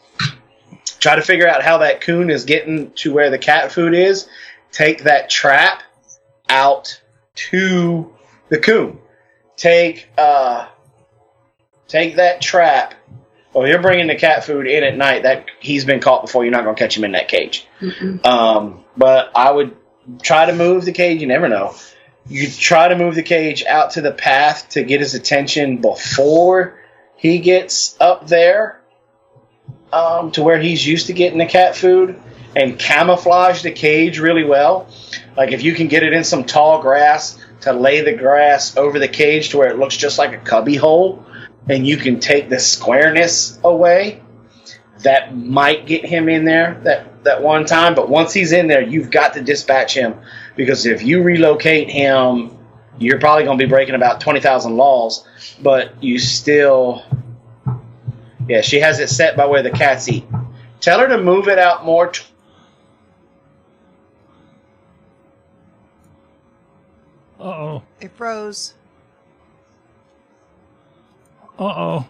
Try to figure out how that coon is getting to where the cat food is. Take that trap out to the coon. Take that trap. Well, you're bringing the cat food in at night. That he's been caught before. You're not going to catch him in that cage. But I would try to move the cage. You never know. You try to move the cage out to the path to get his attention before he gets up there to where he's used to getting the cat food, and camouflage the cage really well. Like if you can get it in some tall grass, to lay the grass over the cage to where it looks just like a cubby hole, and you can take the squareness away, that might get him in there that one time. But once he's in there, you've got to dispatch him, because if you relocate him, you're probably going to be breaking about 20,000 laws, but you still... Yeah, she has it set by where the cats eat. Tell her to move it out more... Uh-oh. It froze. Uh-oh.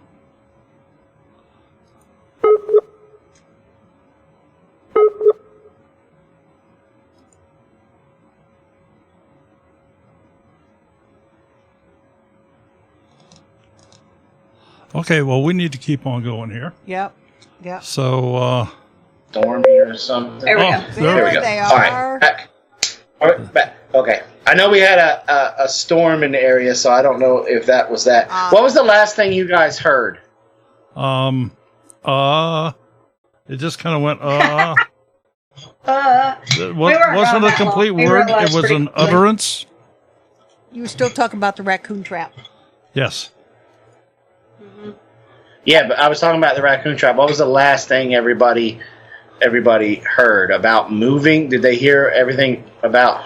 Okay, well, we need to keep on going here. Yep. So, storm here or something. There we go. There we go. they All right, are. back. All right, back. Okay. I know we had a storm in the area, so I don't know if that was that. What was the last thing you guys heard? It just kind of went, It We weren't wasn't gone a that complete long. We word. realized It was pretty an quickly. utterance. You were still talking about the raccoon trap. Yes. Yeah, but I was talking about the raccoon trap. What was the last thing everybody heard about moving? Did they hear everything about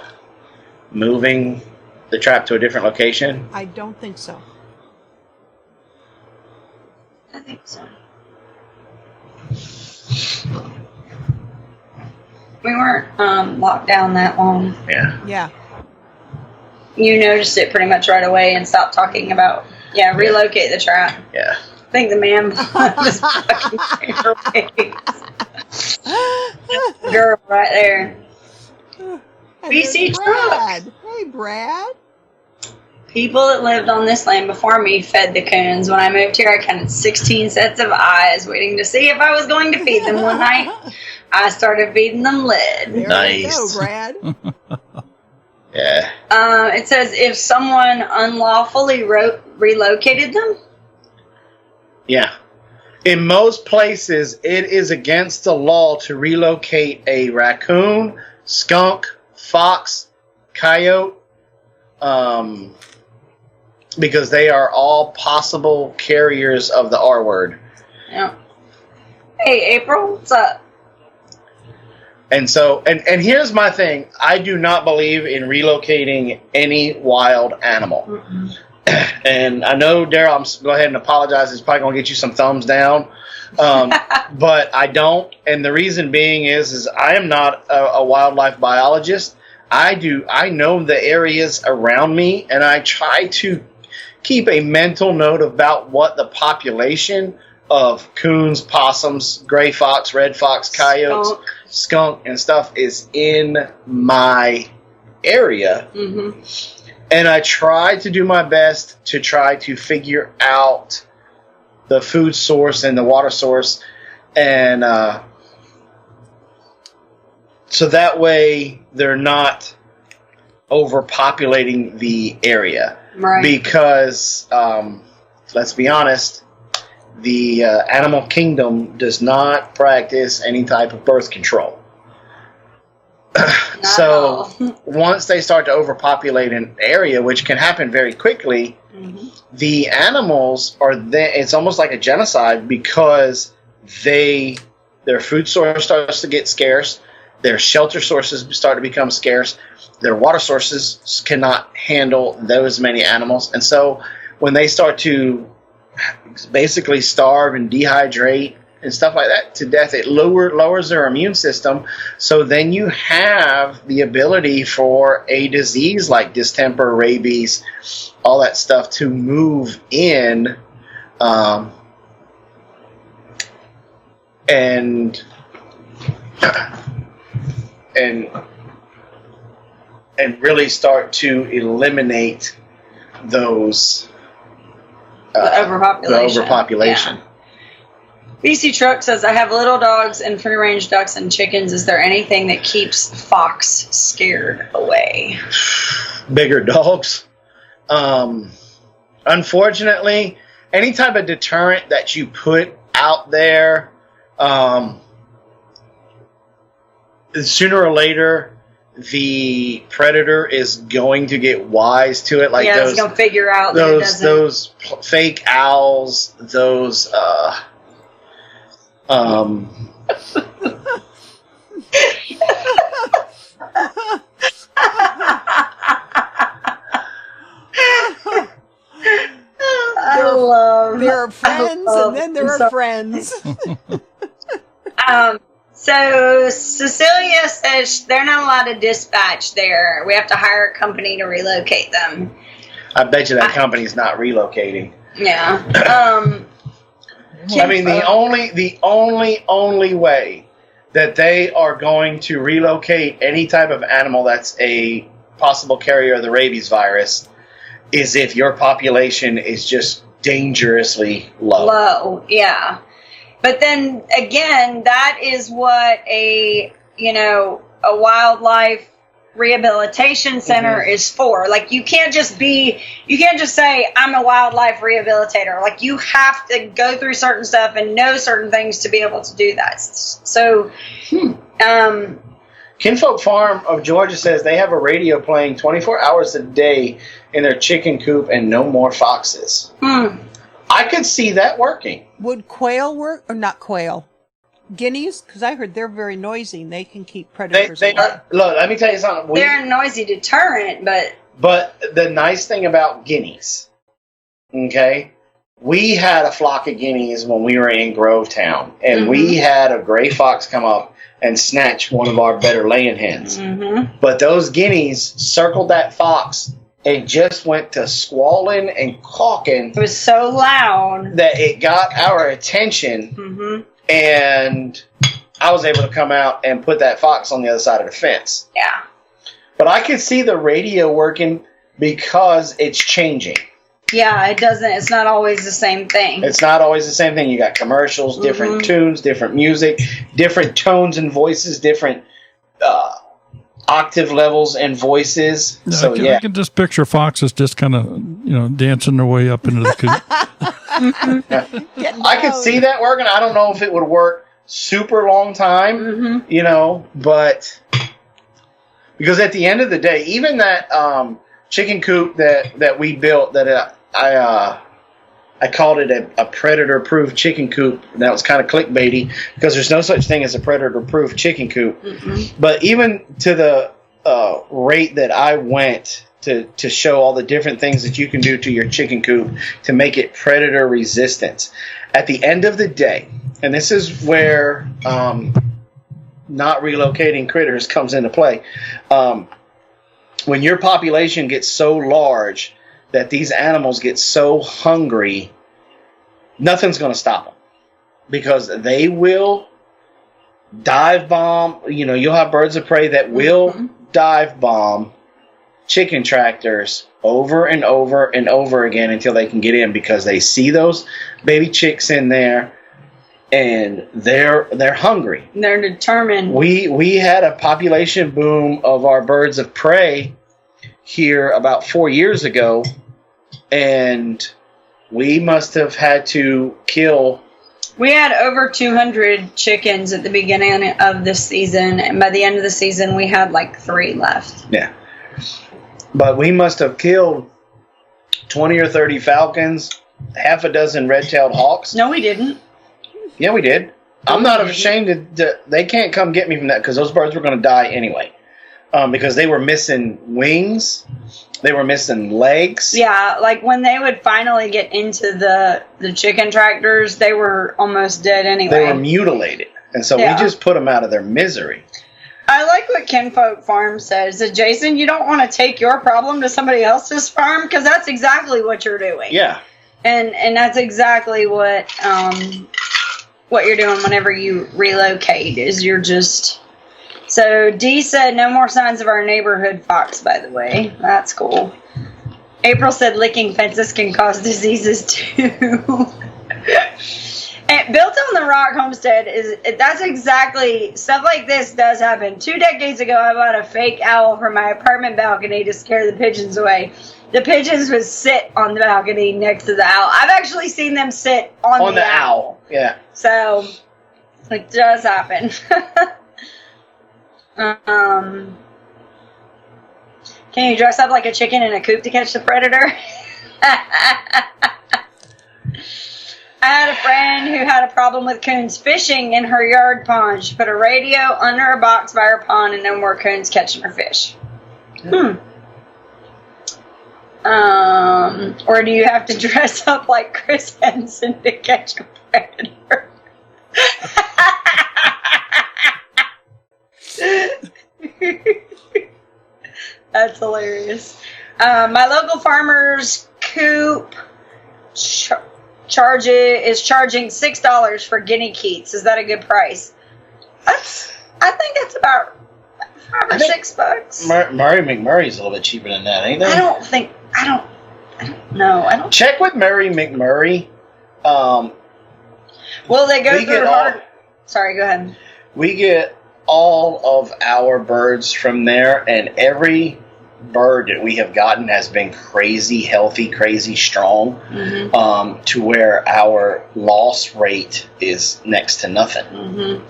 moving the trap to a different location? I don't think so. I think so. We weren't locked down that long. Yeah. Yeah. You noticed it pretty much right away and stopped talking about, relocate the trap. Yeah. I think the man was fucking girl right there. And BC there's truck. Brad. Hey, Brad. People that lived on this land before me fed the coons. When I moved here, I counted 16 sets of eyes waiting to see if I was going to feed them one night. I started feeding them lead. There Nice. you go, Brad. Yeah. It says if someone unlawfully relocated them. Yeah. In most places, it is against the law to relocate a raccoon, skunk, fox, coyote, because they are all possible carriers of the R word. Yeah. Hey, April, what's up? And so, and here's my thing. I do not believe in relocating any wild animal. Mm-mm. And I know, Daryl, I'm go ahead and apologize. It's probably going to get you some thumbs down. But I don't. And the reason being is I am not a wildlife biologist. I know the areas around me, and I try to keep a mental note about what the population of coons, possums, gray fox, red fox, coyotes, skunk and stuff is in my area. Mm-hmm. And I try to do my best to try to figure out the food source and the water source. And so that way they're not overpopulating the area. Right. Because, let's be honest, the animal kingdom does not practice any type of birth control. So once they start to overpopulate an area, which can happen very quickly, Mm-hmm. the animals are then, it's almost like a genocide because their food source starts to get scarce, their shelter sources start to become scarce, their water sources cannot handle those many animals, and so when they start to basically starve and dehydrate and stuff like that to death, it lowers their immune system. So then you have the ability for a disease like distemper, rabies, all that stuff to move in, and really start to eliminate those the overpopulation. Yeah. BC Truck says, I have little dogs and free-range ducks and chickens. Is there anything that keeps fox scared away? Bigger dogs. Unfortunately, any type of deterrent that you put out there, sooner or later, the predator is going to get wise to it. Like it's going to figure out that it doesn't. Those fake owls, those There are friends, and then there are friends. So Cecilia says they're not allowed to dispatch there. We have to hire a company to relocate them. I bet you that company's not relocating. Yeah. I mean, the only way that they are going to relocate any type of animal that's a possible carrier of the rabies virus is if your population is just dangerously low. Yeah. But then again, that is what a wildlife rehabilitation center is for. Like, you can't just say, I'm a wildlife rehabilitator. Like, you have to go through certain stuff and know certain things to be able to do that. So, Kinfolk Farm of Georgia says they have a radio playing 24 hours a day in their chicken coop and no more foxes. I could see that working. Would quail work, or not quail? Guineas? Because I heard they're very noisy and they can keep predators They away. are, look, let me tell you something. They're a noisy deterrent, But the nice thing about guineas, okay, we had a flock of guineas when we were in Grovetown, and we had a gray fox come up and snatch one of our better laying hens. But those guineas circled that fox and just went to squalling and caulking. it was so loud that it got our attention, and I was able to come out and put that fox on the other side of the fence. Yeah. But I could see the radio working because it's changing. Yeah, it's not always the same thing. It's not always the same thing. You got commercials, different tunes, different music, different tones and voices, different octave levels and voices. So I can just picture foxes just kind of, dancing their way up into the coop. I could see that working. I don't know if it would work super long time, but because at the end of the day, even that chicken coop that we built, that I called it a predator-proof chicken coop. That was kind of clickbaity because there's no such thing as a predator-proof chicken coop. But even to the rate that I went to show all the different things that you can do to your chicken coop to make it predator resistant. At the end of the day, and this is where not relocating critters comes into play. When your population gets so large that these animals get so hungry, nothing's going to stop them, because they will dive bomb. You'll have birds of prey that will dive bomb chicken tractors over and over and over again until they can get in, because they see those baby chicks in there and they're hungry. They're determined. We had a population boom of our birds of prey here about 4 years ago, and we must have had to kill. We had over 200 chickens at the beginning of this season, and by the end of the season, we had like 3 left. Yeah. But we must have killed 20 or 30 falcons, half a dozen red-tailed hawks. No, we didn't. Yeah, we did. I'm not ashamed they can't come get me from that, because those birds were going to die anyway. Because they were missing wings. They were missing legs. Yeah, like when they would finally get into the chicken tractors, they were almost dead anyway. They were mutilated. And so we just put them out of their misery. I like what Kinfolk Farm says. That, Jason, you don't want to take your problem to somebody else's farm, because that's exactly what you're doing. Yeah. And that's exactly what you're doing whenever you relocate, is you're just... So Dee said no more signs of our neighborhood fox, by the way. That's cool. April said licking fences can cause diseases too. And Built on the Rock Homestead that's exactly, stuff like this does happen. 2 decades ago, I bought a fake owl for my apartment balcony to scare the pigeons away. The pigeons would sit on the balcony next to the owl. I've actually seen them sit on the owl. Yeah. So it does happen. Can you dress up like a chicken in a coop to catch the predator? I had a friend who had a problem with coons fishing in her yard pond. She put a radio under a box by her pond, and no more coons catching her fish. Or do you have to dress up like Chris Henson to catch a predator? That's hilarious. My local farmer's coop is charging $6 for guinea keats. Is that a good price? I think it's about $5 or $6. Murray McMurray's a little bit cheaper than that, ain't they? I don't know. Check with Murray McMurray. Well, they go through hard. Sorry, go ahead. We get all of our birds from there, and every bird that we have gotten has been crazy healthy, crazy strong, to where our loss rate is next to nothing.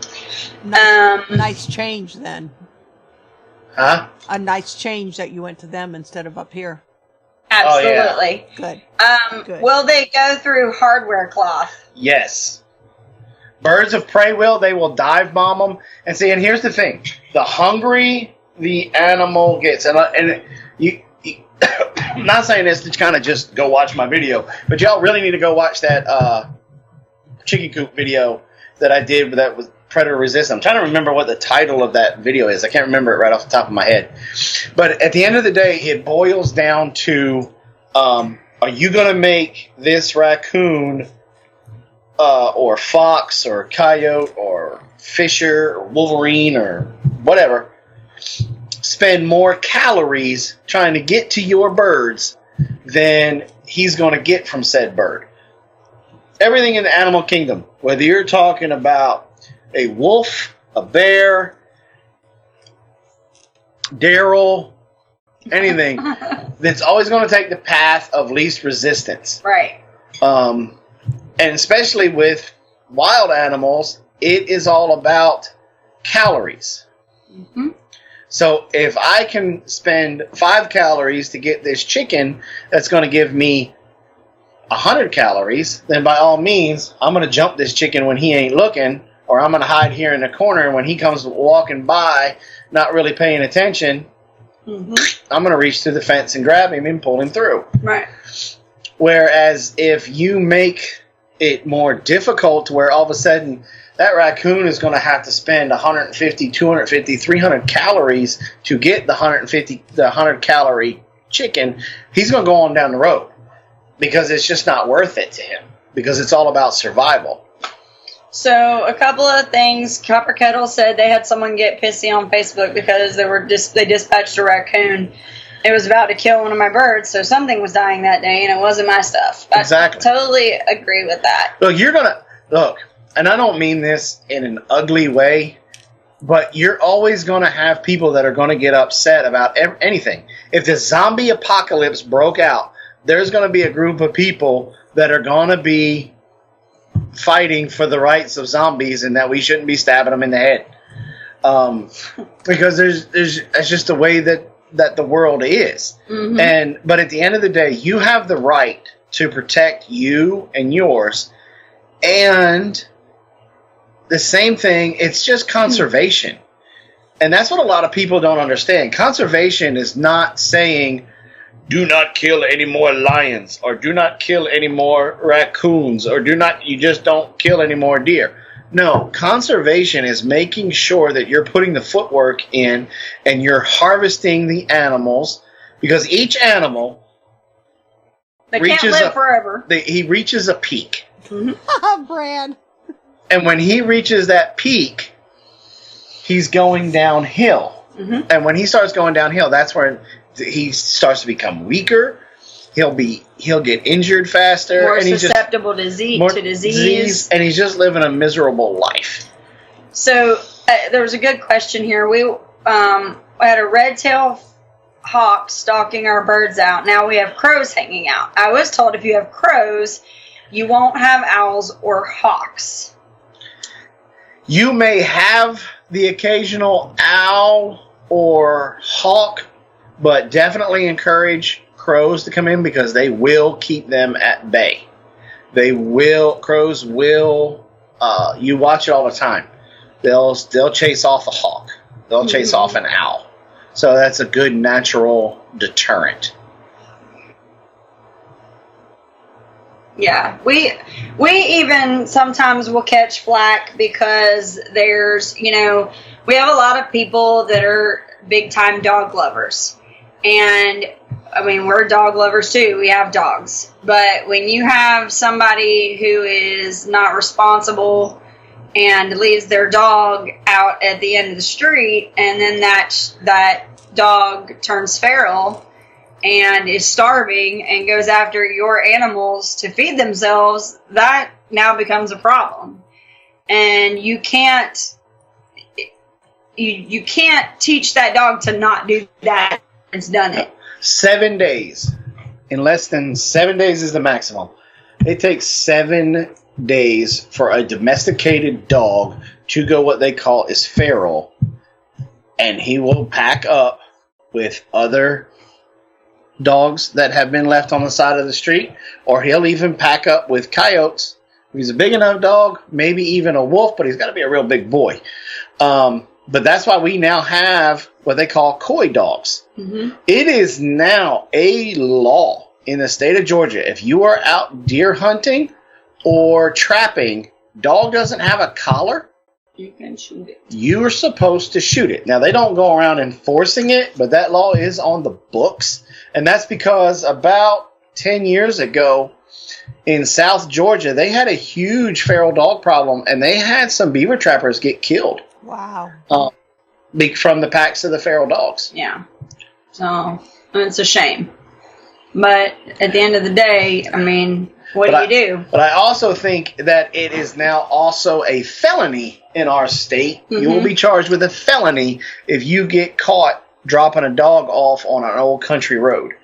Nice change then. Huh? A nice change that you went to them instead of up here. Absolutely. Oh, yeah. Good. Good. Will they go through hardware cloth? Yes. Birds of prey they will dive bomb them. And see, and here's the thing. The hungry the animal gets, and you I'm not saying this to kind of just go watch my video, but y'all really need to go watch that chicken coop video that I did that was predator resistant. I'm trying to remember what the title of that video is. I can't remember it right off the top of my head. But at the end of the day, it boils down to, are you going to make this raccoon or fox or coyote or fisher or wolverine or whatever spend more calories trying to get to your birds than he's going to get from said bird? Everything in the animal kingdom, whether you're talking about a wolf, a bear, Daryl, anything, that's always going to take the path of least resistance. Right. And especially with wild animals, it is all about calories. Mm-hmm. So if I can spend 5 calories to get this chicken that's going to give me 100 calories, then by all means, I'm going to jump this chicken when he ain't looking, or I'm going to hide here in the corner, and when he comes walking by, not really paying attention, I'm going to reach through the fence and grab him and pull him through. Right. Whereas if you make it more difficult to where all of a sudden that raccoon is going to have to spend 150, 250, 300 calories to get the 100 calorie chicken, he's going to go on down the road because it's just not worth it to him because it's all about survival. So a couple of things. Copper Kettle said they had someone get pissy on Facebook because they dispatched a raccoon. It was about to kill one of my birds, so something was dying that day, and it wasn't my stuff. Exactly. I totally agree with that. Look, and I don't mean this in an ugly way, but you're always going to have people that are going to get upset about anything. If the zombie apocalypse broke out, there's going to be a group of people that are going to be fighting for the rights of zombies and that we shouldn't be stabbing them in the head. Because it's just the way that the world is. But at the end of the day, you have the right to protect you and yours. And the same thing, it's just conservation. And that's what a lot of people don't understand. Conservation is not saying, do not kill any more lions, or do not kill any more raccoons, or you just don't kill any more deer. No, conservation is making sure that you're putting the footwork in and you're harvesting the animals, because each animal can't live forever. He reaches a peak. Brad. And when he reaches that peak, he's going downhill. And when he starts going downhill, that's when he starts to become weaker. He'll get injured faster, more and susceptible to disease, and he's just living a miserable life. So there was a good question here. We had a red-tailed hawk stalking our birds out. Now we have crows hanging out. I was told if you have crows, you won't have owls or hawks. You may have the occasional owl or hawk, but definitely encourage crows to come in because they will keep them at bay. Crows will, you watch it all the time. They'll chase off a hawk. They'll chase off an owl. So that's a good natural deterrent. Yeah, we even sometimes will catch flack because there's, we have a lot of people that are big time dog lovers. And I mean, we're dog lovers too. We have dogs. But when you have somebody who is not responsible and leaves their dog out at the end of the street, and then that dog turns feral and is starving and goes after your animals to feed themselves, that now becomes a problem. and you can't teach that dog to not do that. It's done it. 7 days. In less than 7 days is the maximum. It takes 7 days for a domesticated dog to go what they call is feral, and he will pack up with other dogs that have been left on the side of the street, or he'll even pack up with coyotes. If he's a big enough dog, maybe even a wolf, but he's got to be a real big boy. But that's why we now have what they call coy dogs. Mm-hmm. It is now a law in the state of Georgia. If you are out deer hunting or trapping, dog doesn't have a collar, you can shoot it. You are supposed to shoot it. Now, they don't go around enforcing it, but that law is on the books. And that's because about 10 years ago in South Georgia, they had a huge feral dog problem, and they had some beaver trappers get killed. Wow. From the packs of the feral dogs. Yeah. So, it's a shame. But at the end of the day, I mean, what do you do? But I also think that it is now also a felony in our state. Mm-hmm. You will be charged with a felony if you get caught dropping a dog off on an old country road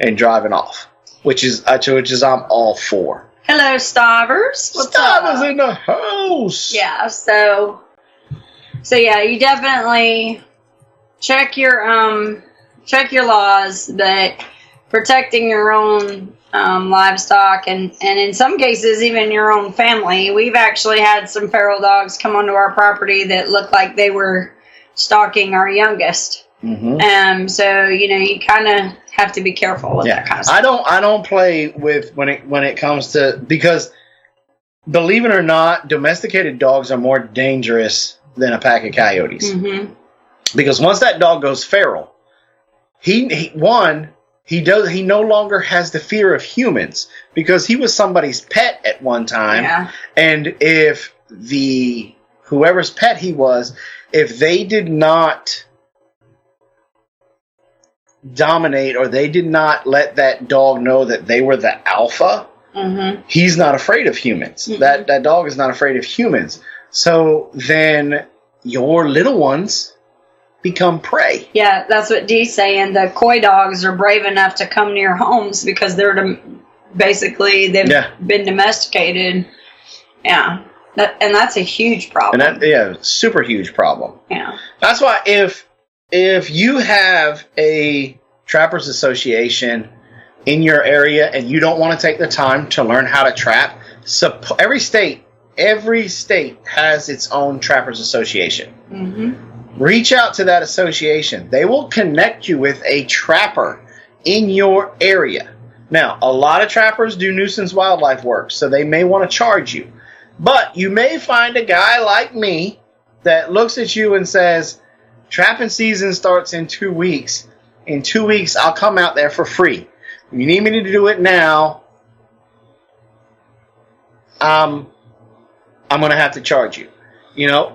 and driving off, which is I'm all for. Hello, Stivers. What's Stivers in the house. Yeah, so yeah, you definitely check your laws, but protecting your own livestock and in some cases even your own family. We've actually had some feral dogs come onto our property that looked like they were stalking our youngest. Mm-hmm. So you kind of have to be careful with that kind of stuff. I don't play with when it comes to, because believe it or not, domesticated dogs are more dangerous than a pack of coyotes. Mm-hmm. Because once that dog goes feral, he no longer has the fear of humans, because he was somebody's pet at one time. Yeah. And if whoever's pet he was, if they did not dominate, or they did not let that dog know that they were the alpha, mm-hmm. he's not afraid of humans. Mm-hmm. That dog is not afraid of humans. So then your little ones become prey. Yeah, that's what Dee's saying. The coy dogs are brave enough to come near homes because they've been domesticated. Yeah, that's a huge problem. Super huge problem. Yeah, that's why if you have a trappers association in your area and you don't want to take the time to learn how to trap, every state has its own trappers association. Mm-hmm. Reach out to that association. They will connect you with a trapper in your area. Now, a lot of trappers do nuisance wildlife work, so they may want to charge you. But you may find a guy like me that looks at you and says, trapping season starts in 2 weeks. In 2 weeks, I'll come out there for free. If you need me to do it now, I'm going to have to charge you.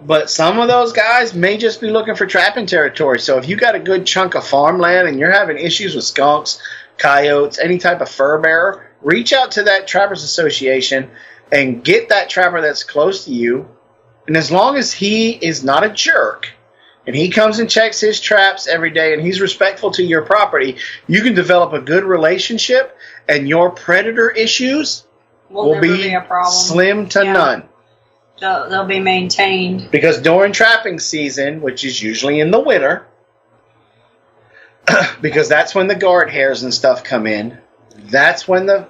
But some of those guys may just be looking for trapping territory. So if you got a good chunk of farmland and you're having issues with skunks, coyotes, any type of fur bearer, reach out to that trappers association and get that trapper that's close to you. And as long as he is not a jerk and he comes and checks his traps every day and he's respectful to your property, you can develop a good relationship, and your predator issues will be slim to none. They'll be maintained. Because during trapping season, which is usually in the winter, because that's when the guard hairs and stuff come in, that's when the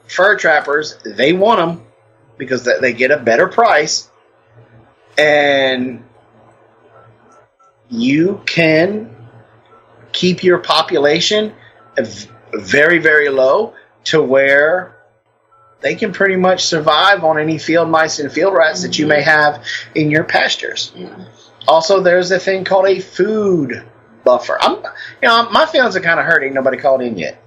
fur trappers, they want them because they get a better price, and you can keep your population very, very low to where they can pretty much survive on any field mice and field rats that you may have in your pastures. Yeah. Also, there's a thing called a food buffer. My feelings are kind of hurting. Nobody called in yet.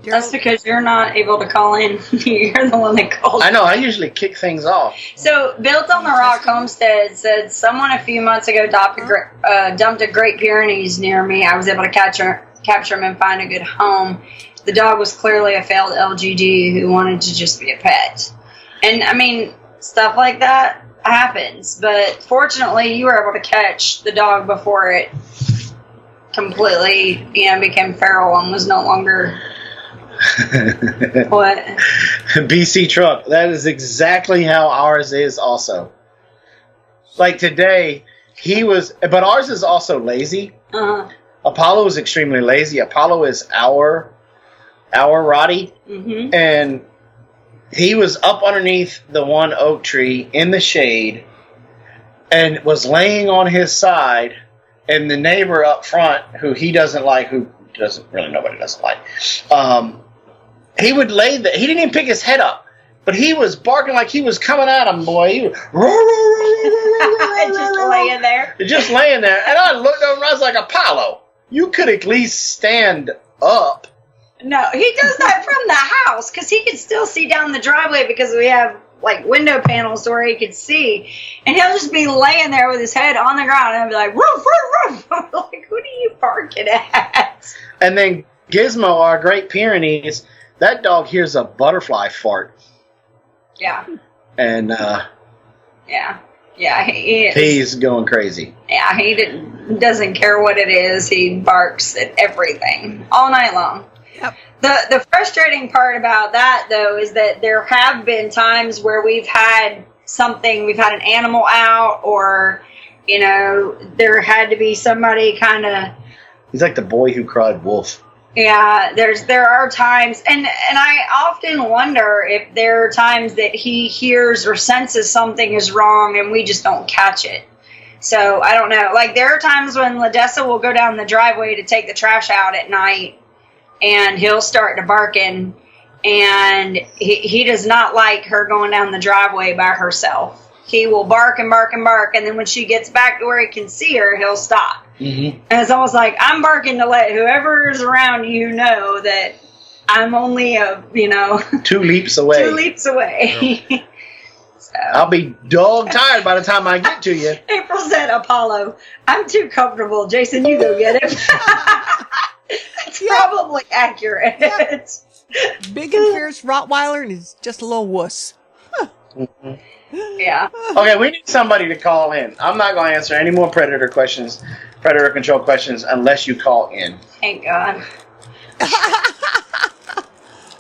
That's because you're not able to call in. You're the one that called. I know. I usually kick things off. So, Built on the Rock Homestead said someone a few months ago dumped a Great Pyrenees near me. I was able to capture him and find a good home. The dog was clearly a failed LGD who wanted to just be a pet. And, stuff like that happens. But fortunately, you were able to catch the dog before it completely, became feral and was no longer. What? BC truck. That is exactly how ours is also. Like today, but ours is also lazy. Uh-huh. Apollo is extremely lazy. Apollo is our Roddy. Mm-hmm. And he was up underneath the one oak tree in the shade and was laying on his side, and the neighbor up front, who doesn't really nobody doesn't like, he would lay there. He didn't even pick his head up, but he was barking like he was coming at him, boy. He was Just laying there. Just laying there. And I looked over and I was like, Apollo, you could at least stand up. No, he does that from the house because he can still see down the driveway because we have like window panels where he could see, and he'll just be laying there with his head on the ground and I'll be like, roof, roof, roof. I'm like, who are you barking at? And then Gizmo, our Great Pyrenees, that dog hears a butterfly fart. Yeah. And he is. He's going crazy. Yeah, he doesn't care what it is. He barks at everything all night long. Yep. The frustrating part about that, though, is that there have been times where we've had an animal out, or, there had to be somebody kind of. He's like the boy who cried wolf. Yeah, there are times, and I often wonder if there are times that he hears or senses something is wrong and we just don't catch it. So, I don't know. Like, there are times when Ladessa will go down the driveway to take the trash out at night, and he'll start to barking, and he does not like her going down the driveway by herself. He will bark and bark and bark, and then when she gets back to where he can see her, he'll stop. Mm-hmm. And it's almost like, I'm barking to let whoever is around you know that I'm only 2 leaps away. 2 leaps away. Yeah. So. I'll be dog tired by the time I get to you. April said, Apollo, I'm too comfortable. Jason, you go get it. That's probably accurate. Yep. Big and fierce Rottweiler, and he's just a little wuss. Huh. Mm-hmm. Yeah. Okay, we need somebody to call in. I'm not going to answer any more predator control questions, unless you call in. Thank God.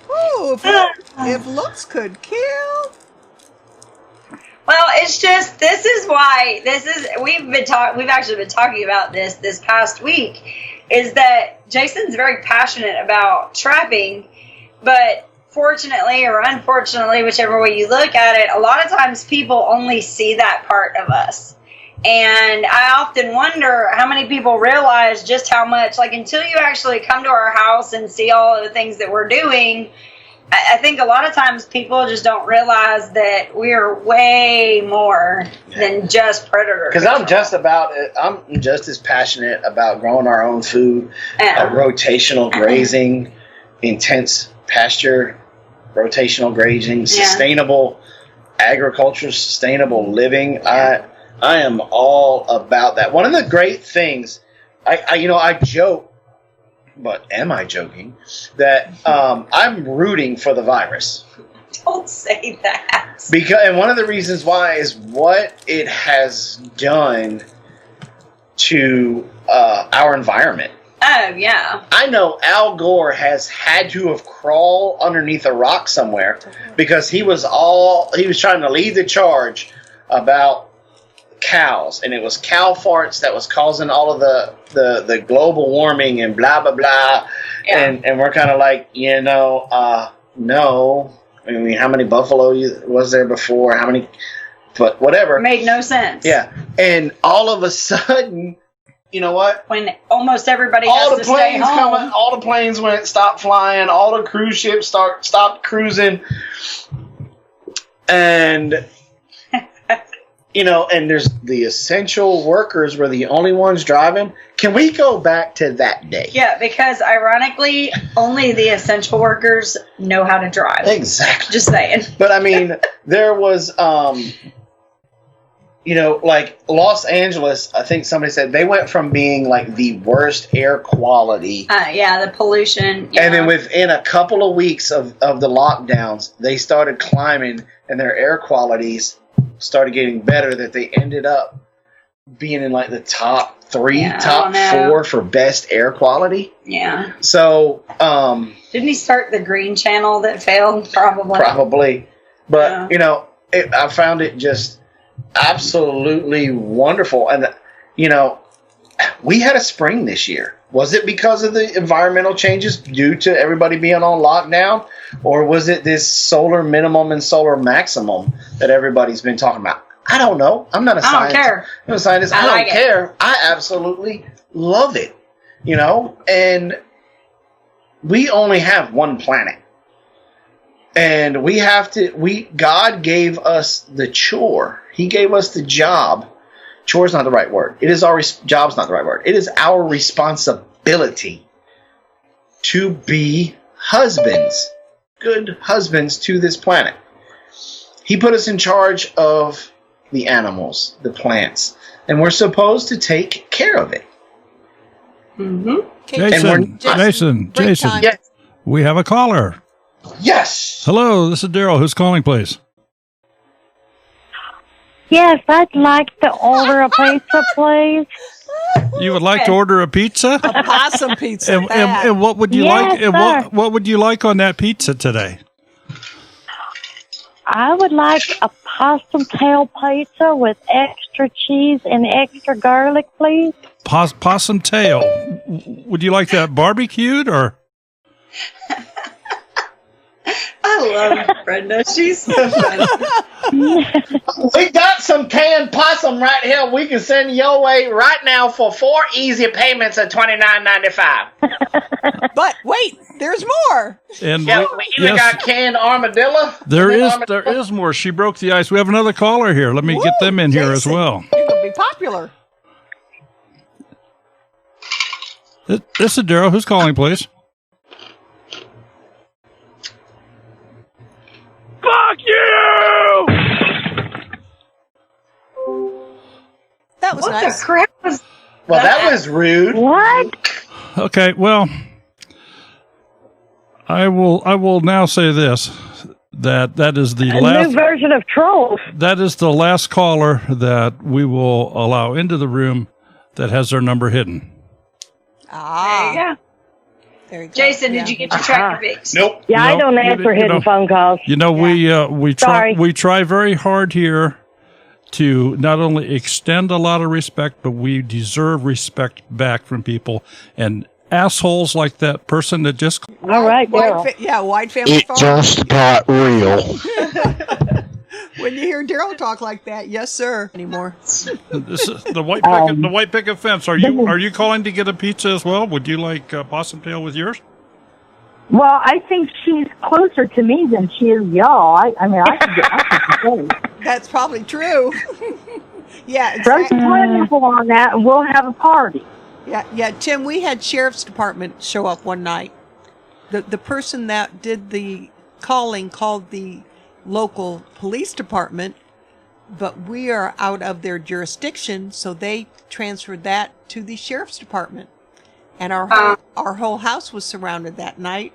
Ooh, if looks could kill. Well, it's just, we've actually been talking about this past week, is that Jason's very passionate about trapping, but fortunately or unfortunately, whichever way you look at it, a lot of times people only see that part of us. And I often wonder how many people realize just how much, like, until you actually come to our house and see all of the things that we're doing, I think a lot of times people just don't realize that we're way more than just predators. Because I'm just as passionate about growing our own food, rotational grazing, intense pasture, rotational grazing, sustainable agriculture, sustainable living. I am all about that. One of the great things, I joke, but am I joking, that I'm rooting for the virus. Don't say that. And one of the reasons why is what it has done to our environment. Oh, yeah. I know Al Gore has had to have crawled underneath a rock somewhere because he was trying to lead the charge about cows, and it was cow farts that was causing all of the global warming and blah blah blah. Yeah. And we're kind of like, no. I mean, how many buffalo was there before? How many? But whatever. Made no sense. Yeah. And all of a sudden, you know what? When almost everybody has to stay home. All the planes stopped flying. All the cruise ships stopped cruising. And and there's the essential workers were the only ones driving. Can we go back to that day? Yeah, because ironically, only the essential workers know how to drive. Exactly. Just saying. But I mean, there was, like Los Angeles, I think somebody said they went from being like the worst air quality. The pollution. Yeah. And then within a couple of weeks of the lockdowns, they started climbing and their air qualities started getting better that they ended up being in like the top 3, Yeah, top 4 for best air quality. Yeah. So, didn't he start the Green Channel that failed? Probably. But, I found it just absolutely wonderful. And, we had a spring this year. Was it because of the environmental changes due to everybody being on lockdown? Or was it this solar minimum and solar maximum that everybody's been talking about? I don't know. I'm not a scientist. Care. I'm not a scientist. I don't care. I absolutely love it. And we only have one planet. And God gave us the chore. He gave us the job. Chore is not the right word. Job's not the right word. It is our responsibility to be husbands, good husbands to this planet. He put us in charge of the animals, the plants, and we're supposed to take care of it. Mm-hmm. Jason, Yes. We have a caller. Yes. Hello, this is Daryl. Who's calling, please? Yes, I'd like to order a pizza, please. You would like to order a pizza? A possum pizza. And what would you like? And what would you like on that pizza today? I would like a possum tail pizza with extra cheese and extra garlic, please. Possum tail. Would you like that barbecued or? I love Brenda. She's so funny. We got some canned possum right here. We can send your way right now for 4 easy payments of $29.95. But wait, there's more. And we even got canned armadillo. There is more. She broke the ice. We have another caller here. Let me get them in here as well. You're gonna be popular. This is Daryl. Who's calling, please? Fuck you! That was What nice. the crap was Well, that was rude. What? Okay, well, I will now say this: that is the last new version of trolls. That is the last caller that we will allow into the room that has their number hidden. Ah, There you go. there you go. Jason, did you get your tractor fixed? Nope. Yeah, I don't answer hidden phone calls. We Sorry. try very hard here to not only extend a lot of respect, but we deserve respect back from people. And assholes like that person that just All right, Daryl. White family It farm. just got real. When you hear Daryl talk like that, yes, sir. Anymore. this is the white picket fence. Are you calling to get a pizza as well? Would you like possum tail with yours? Well, I think she's closer to me than she is y'all. I could That's probably true. Yeah, throw exactly. some pineapple on that, and we'll have a party. Yeah, Tim, we had sheriff's department show up one night. The person that did the calling called the local police department, but we are out of their jurisdiction, so they transferred that to the sheriff's department. And our whole house was surrounded that night.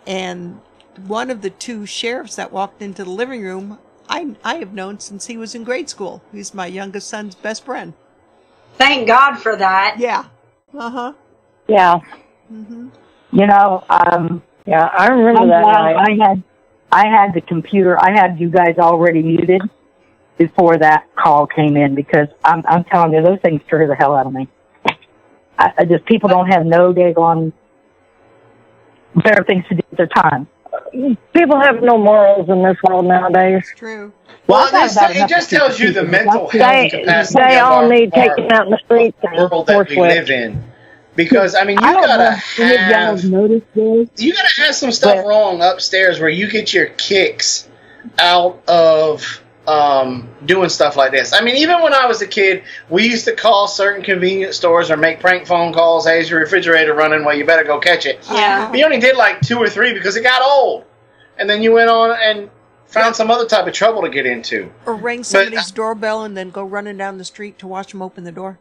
And one of the 2 sheriffs that walked into the living room, I have known since he was in grade school. He's my youngest son's best friend. Thank God for that. Yeah. Uh-huh. Yeah. Mm-hmm. You know, Yeah, I remember that night. I had the computer. I had you guys already muted before that call came in because I'm telling you, those things scare the hell out of me. I just people don't have no daggone better things to do with their time. People have no morals in this world nowadays. It's true. Well, I've had about it enough just to tells keep you the people. mental health They capacity of all our, need taken out in the streets and world that we forced. live in. Because I mean, I don't know if any of y'all have noticed this. have some stuff But- wrong upstairs where you get your kicks out of doing stuff like this. I mean, even when I was a kid, we used to call certain convenience stores or make prank phone calls. Hey, is your refrigerator running? Well, you better go catch it. Yeah. We only did like 2 or 3 because it got old, and then you went on and found some other type of trouble to get into. Or ring somebody's doorbell and then go running down the street to watch them open the door.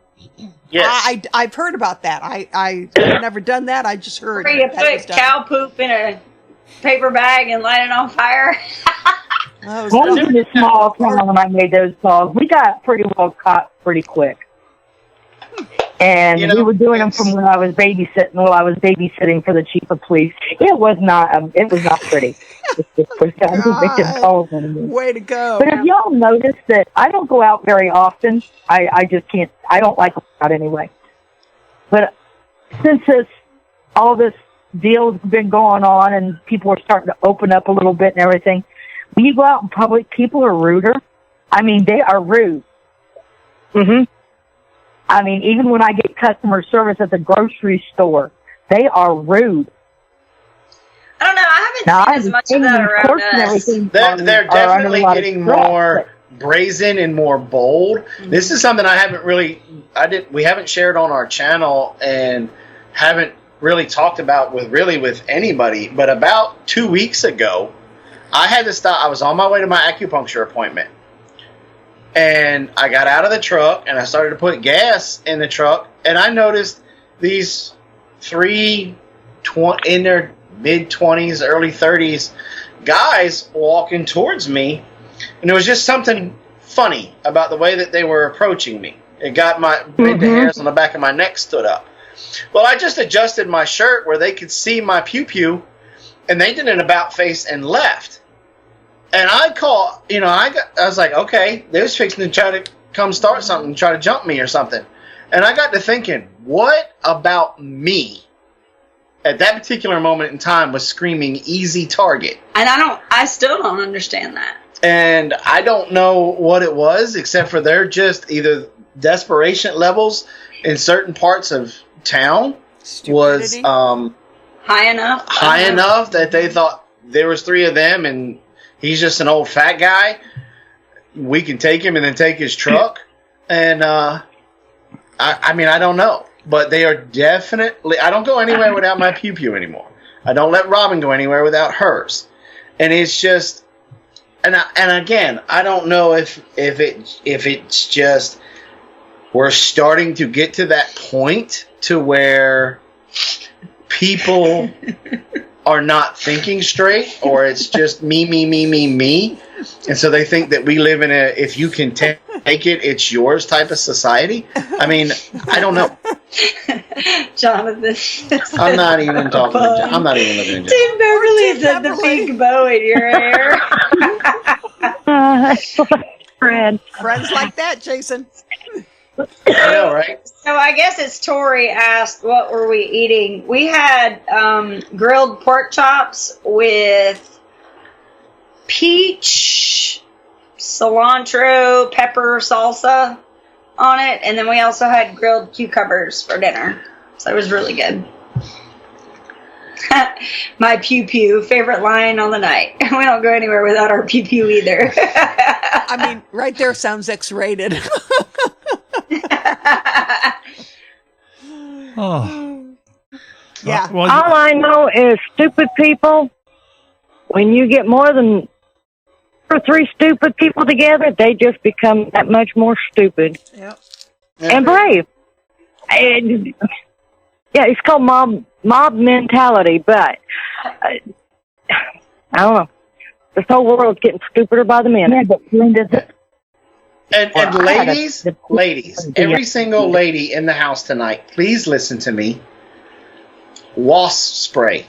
Yes. I've heard about that. I've never done that. I just heard Where you that was put done. cow poop in a paper bag and light it on fire. I was I was in a small town when I made those calls. We got pretty well caught pretty quick. And we were doing them from when I was babysitting. While I was babysitting for the chief of police, it was not pretty. Making calls anymore. Way to go! But have y'all noticed that I don't go out very often? I just can't. I don't like going out anyway. But since all this deal's been going on and people are starting to open up a little bit and everything, when you go out in public, people are ruder. I mean, they are rude. Mm-hmm. I mean, even when I get customer service at the grocery store, they are rude. I don't know. I haven't seen as much of that around us. They're definitely getting more brazen and more bold. Mm-hmm. This is something we haven't shared on our channel and haven't really talked about with anybody. But about 2 weeks ago, I had to stop. I was on my way to my acupuncture appointment. And I got out of the truck and I started to put gas in the truck, and I noticed these three in their mid-20s, early 30s guys walking towards me, and there was just something funny about the way that they were approaching me. It made the hairs on the back of my neck stood up. Well, I just adjusted my shirt where they could see my pew-pew, and they did an about face and left. And I was like, okay, they was fixing to try to come start something, try to jump me or something. And I got to thinking, what about me at that particular moment in time was screaming easy target? And I still don't understand that. And I don't know what it was, except for they're just either desperation levels in certain parts of town was high enough that they thought there was three of them and he's just an old fat guy. We can take him and then take his truck. And, I don't know. But they are definitely... I don't go anywhere without my pew-pew anymore. I don't let Robin go anywhere without hers. And it's just... And again, I don't know if it's just... We're starting to get to that point to where people... are not thinking straight, or it's just me. And so they think that we live in if you can take it, it's yours type of society. I mean, I don't know. Jonathan. I'm not even talking to John. I'm not even looking at John. Tim Beverly said the pink bow in your hair. Friends like that, Jason. I know, right? So I guess it's Tori asked, what were we eating? We had grilled pork chops with peach, cilantro, pepper salsa on it. And then we also had grilled cucumbers for dinner. So it was really good. My pew-pew, favorite line on the night. We don't go anywhere without our pew-pew either. I mean, right there sounds X-rated. Yeah. All I know is stupid people, when you get more than 2 or 3 stupid people together, they just become that much more stupid. Yep. And brave. And, yeah, it's called mob mentality, but I don't know. This whole world's getting stupider by the minute. Yeah, but Linda... And ladies, every single lady in the house tonight, please listen to me. Wasp spray.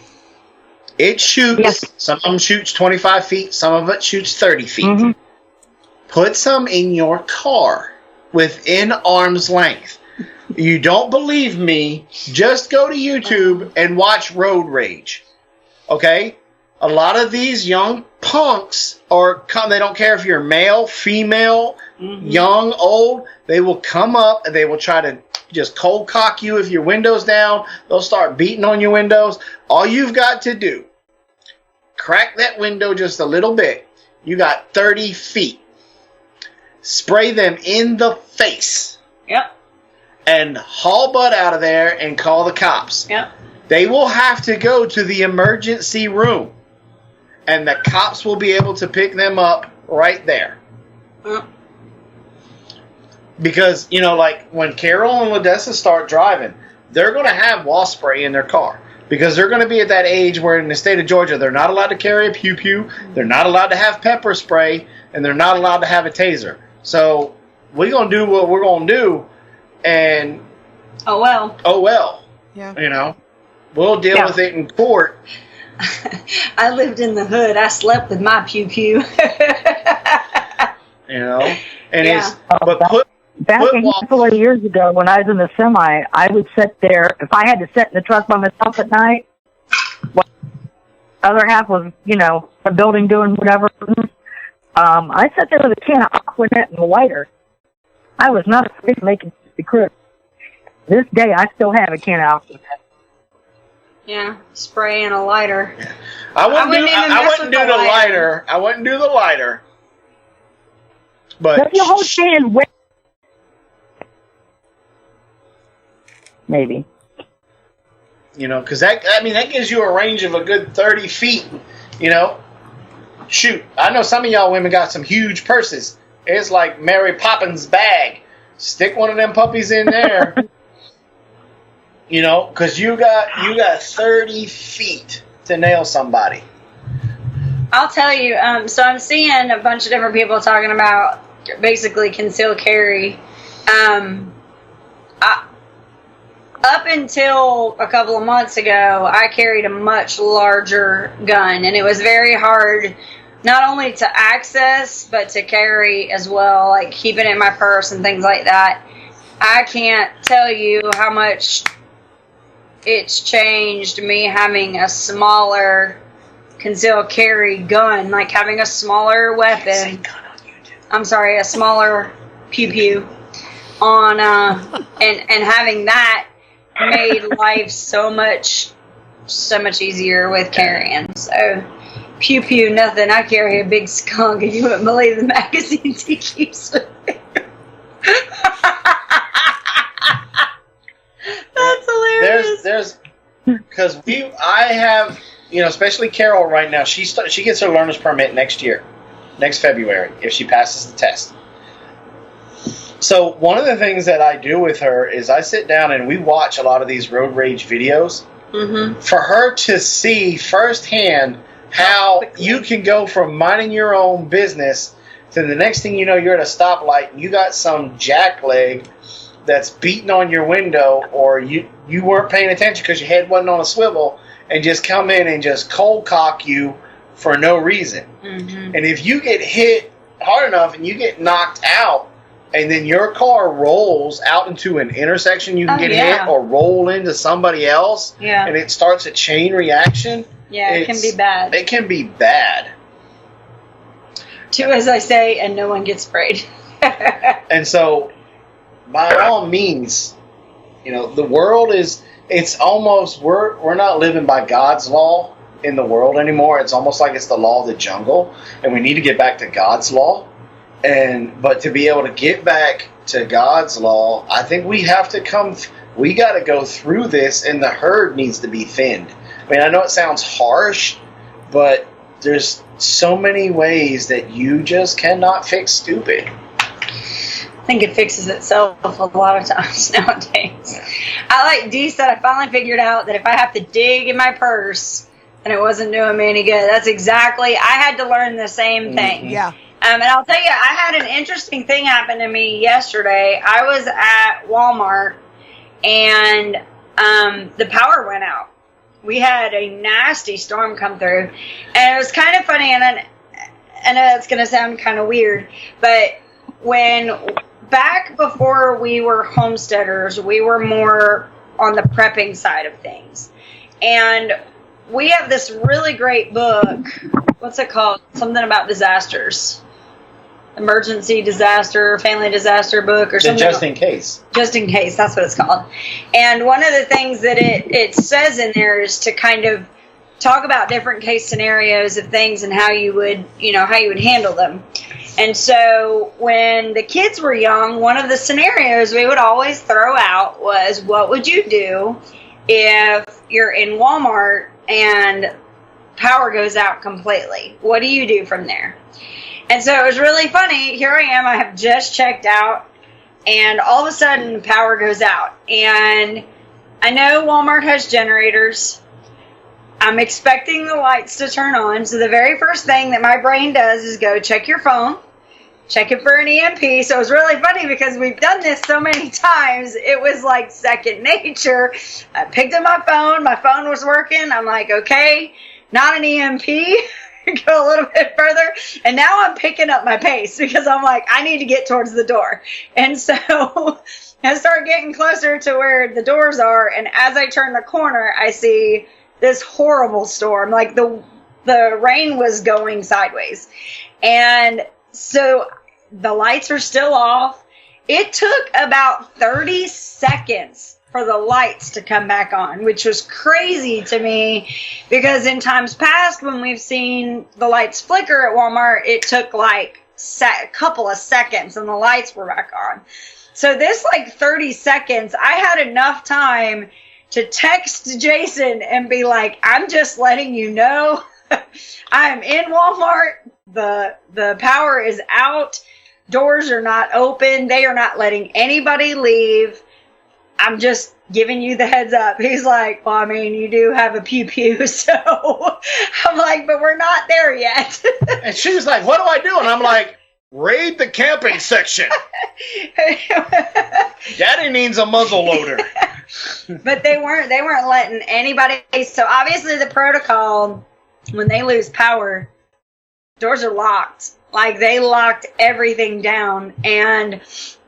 It shoots, yes. Some of them shoots 25 feet, some of it shoots 30 feet. Mm-hmm. Put some in your car within arm's length. You don't believe me, just go to YouTube and watch Road Rage. Okay? A lot of these young punks they don't care if you're male, female, young, old, they will come up and they will try to just cold cock you if your window's down. They'll start beating on your windows. All you've got to do, crack that window just a little bit. You got 30 feet. Spray them in the face. Yep. And haul butt out of there and call the cops. Yep. They will have to go to the emergency room. And the cops will be able to pick them up right there. Because, like when Carol and Ladessa start driving, they're going to have wasp spray in their car. because they're going to be at that age where in the state of Georgia, they're not allowed to carry a pew-pew, they're not allowed to have pepper spray, and they're not allowed to have a taser. So we're going to do what we're going to do, and oh well. Yeah. You know, we'll deal with it in court. I lived in the hood. I slept with my pew-pew. You know, and Yeah. Back a couple of years ago when I was in the semi, I would sit there. If I had to sit in the truck by myself at night, while the other half was, you know, the building doing whatever. I sat there with a can of Aquanet and a lighter. I was not afraid to make it the crib. This day, I still have a can of Aquanet. Yeah, spray and a lighter. I wouldn't do the lighter. I wouldn't do the lighter. But Does your whole can wet? Maybe. You know, because that gives you a range of a good 30 feet. You know, shoot, I know some of y'all women got some huge purses. It's like Mary Poppins' bag. Stick one of them puppies in there. You know, because you got 30 feet to nail somebody. I'll tell you. So I'm seeing a bunch of different people talking about basically concealed carry. Up until a couple of months ago, I carried a much larger gun, and it was very hard not only to access, but to carry as well, like keeping it in my purse and things like that. I can't tell you how much it's changed me having a smaller concealed carry gun, like having a smaller weapon. I'm sorry, a smaller pew-pew on, and having that made life so much easier with carrying. So pew pew nothing. I carry a big skunk, and you wouldn't believe the magazines he keeps with me. That's hilarious. There's because I have, you know, especially Carol right now. She gets her learner's permit next February, if she passes the test. So one of the things that I do with her is I sit down and we watch a lot of these road rage videos for her to see firsthand how you can go from minding your own business to the next thing you know, you're at a stoplight and you got some jackleg that's beating on your window, or you weren't paying attention because your head wasn't on a swivel, and just come in and just cold cock you for no reason. And if you get hit hard enough and you get knocked out, and then your car rolls out into an intersection, you can get hit or roll into somebody else, and it starts a chain reaction. Yeah, it can be bad. It can be bad. Too, as I say, and no one gets sprayed. And so, by all means, you know, the world is, it's almost, we're not living by God's law in the world anymore. It's almost like it's the law of the jungle, and we need to get back to God's law. But to be able to get back to God's law, I think we have to we got to go through this, and the herd needs to be thinned. I mean, I know it sounds harsh, but there's so many ways that you just cannot fix stupid. I think it fixes itself a lot of times nowadays. Like Dee said, I finally figured out that if I have to dig in my purse, then it wasn't doing me any good. That's exactly, I had to learn the same thing. Yeah. And I'll tell you, I had an interesting thing happen to me yesterday. I was at Walmart, and the power went out. We had a nasty storm come through, and it was kind of funny, and I know it's going to sound kind of weird, but back before we were homesteaders, we were more on the prepping side of things. And we have this really great book. What's it called? Something about disasters. Emergency disaster, family disaster book or something. Just in case. Just in case, that's what it's called. And one of the things that it says in there is to kind of talk about different case scenarios of things and how you would handle them. And so when the kids were young, one of the scenarios we would always throw out was, what would you do if you're in Walmart and power goes out completely? What do you do from there? And so it was really funny. Here I am. I have just checked out, and all of a sudden, power goes out. And I know Walmart has generators, I'm expecting the lights to turn on. So the very first thing that my brain does is go check your phone, check it for an EMP. So it was really funny because we've done this so many times. It was like second nature. I picked up my phone was working. I'm like, okay, not an EMP. Go a little bit further. And now I'm picking up my pace because I'm like, I need to get towards the door. And so I start getting closer to where the doors are. And as I turn the corner, I see this horrible storm. Like the rain was going sideways. And so the lights are still off. It took about 30 seconds for the lights to come back on, which was crazy to me because in times past when we've seen the lights flicker at Walmart, it took like a couple of seconds and the lights were back on. So this like 30 seconds, I had enough time to text Jason and be like, I'm just letting you know I'm in Walmart. The power is out. Doors are not open. They are not letting anybody leave. I'm just giving you the heads up. He's like, well, I mean, you do have a pew-pew. So I'm like, but we're not there yet. And she was like, what do I do? And I'm like, raid the camping section. Daddy needs a muzzle loader. But they weren't letting anybody. So obviously the protocol, when they lose power, doors are locked. Like they locked everything down, and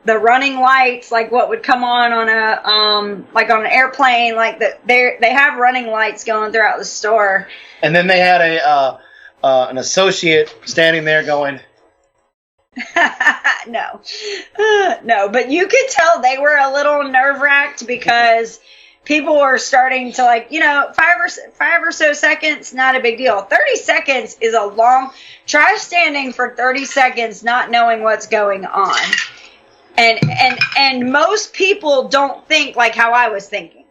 the running lights, like what would come on a like on an airplane, like they have running lights going throughout the store. And then they had an associate standing there going, no, but you could tell they were a little nerve-wracked because people were starting to, like, you know, five or so seconds, not a big deal. 30 seconds is a long. Try standing for 30 seconds not knowing what's going on. And most people don't think like how I was thinking.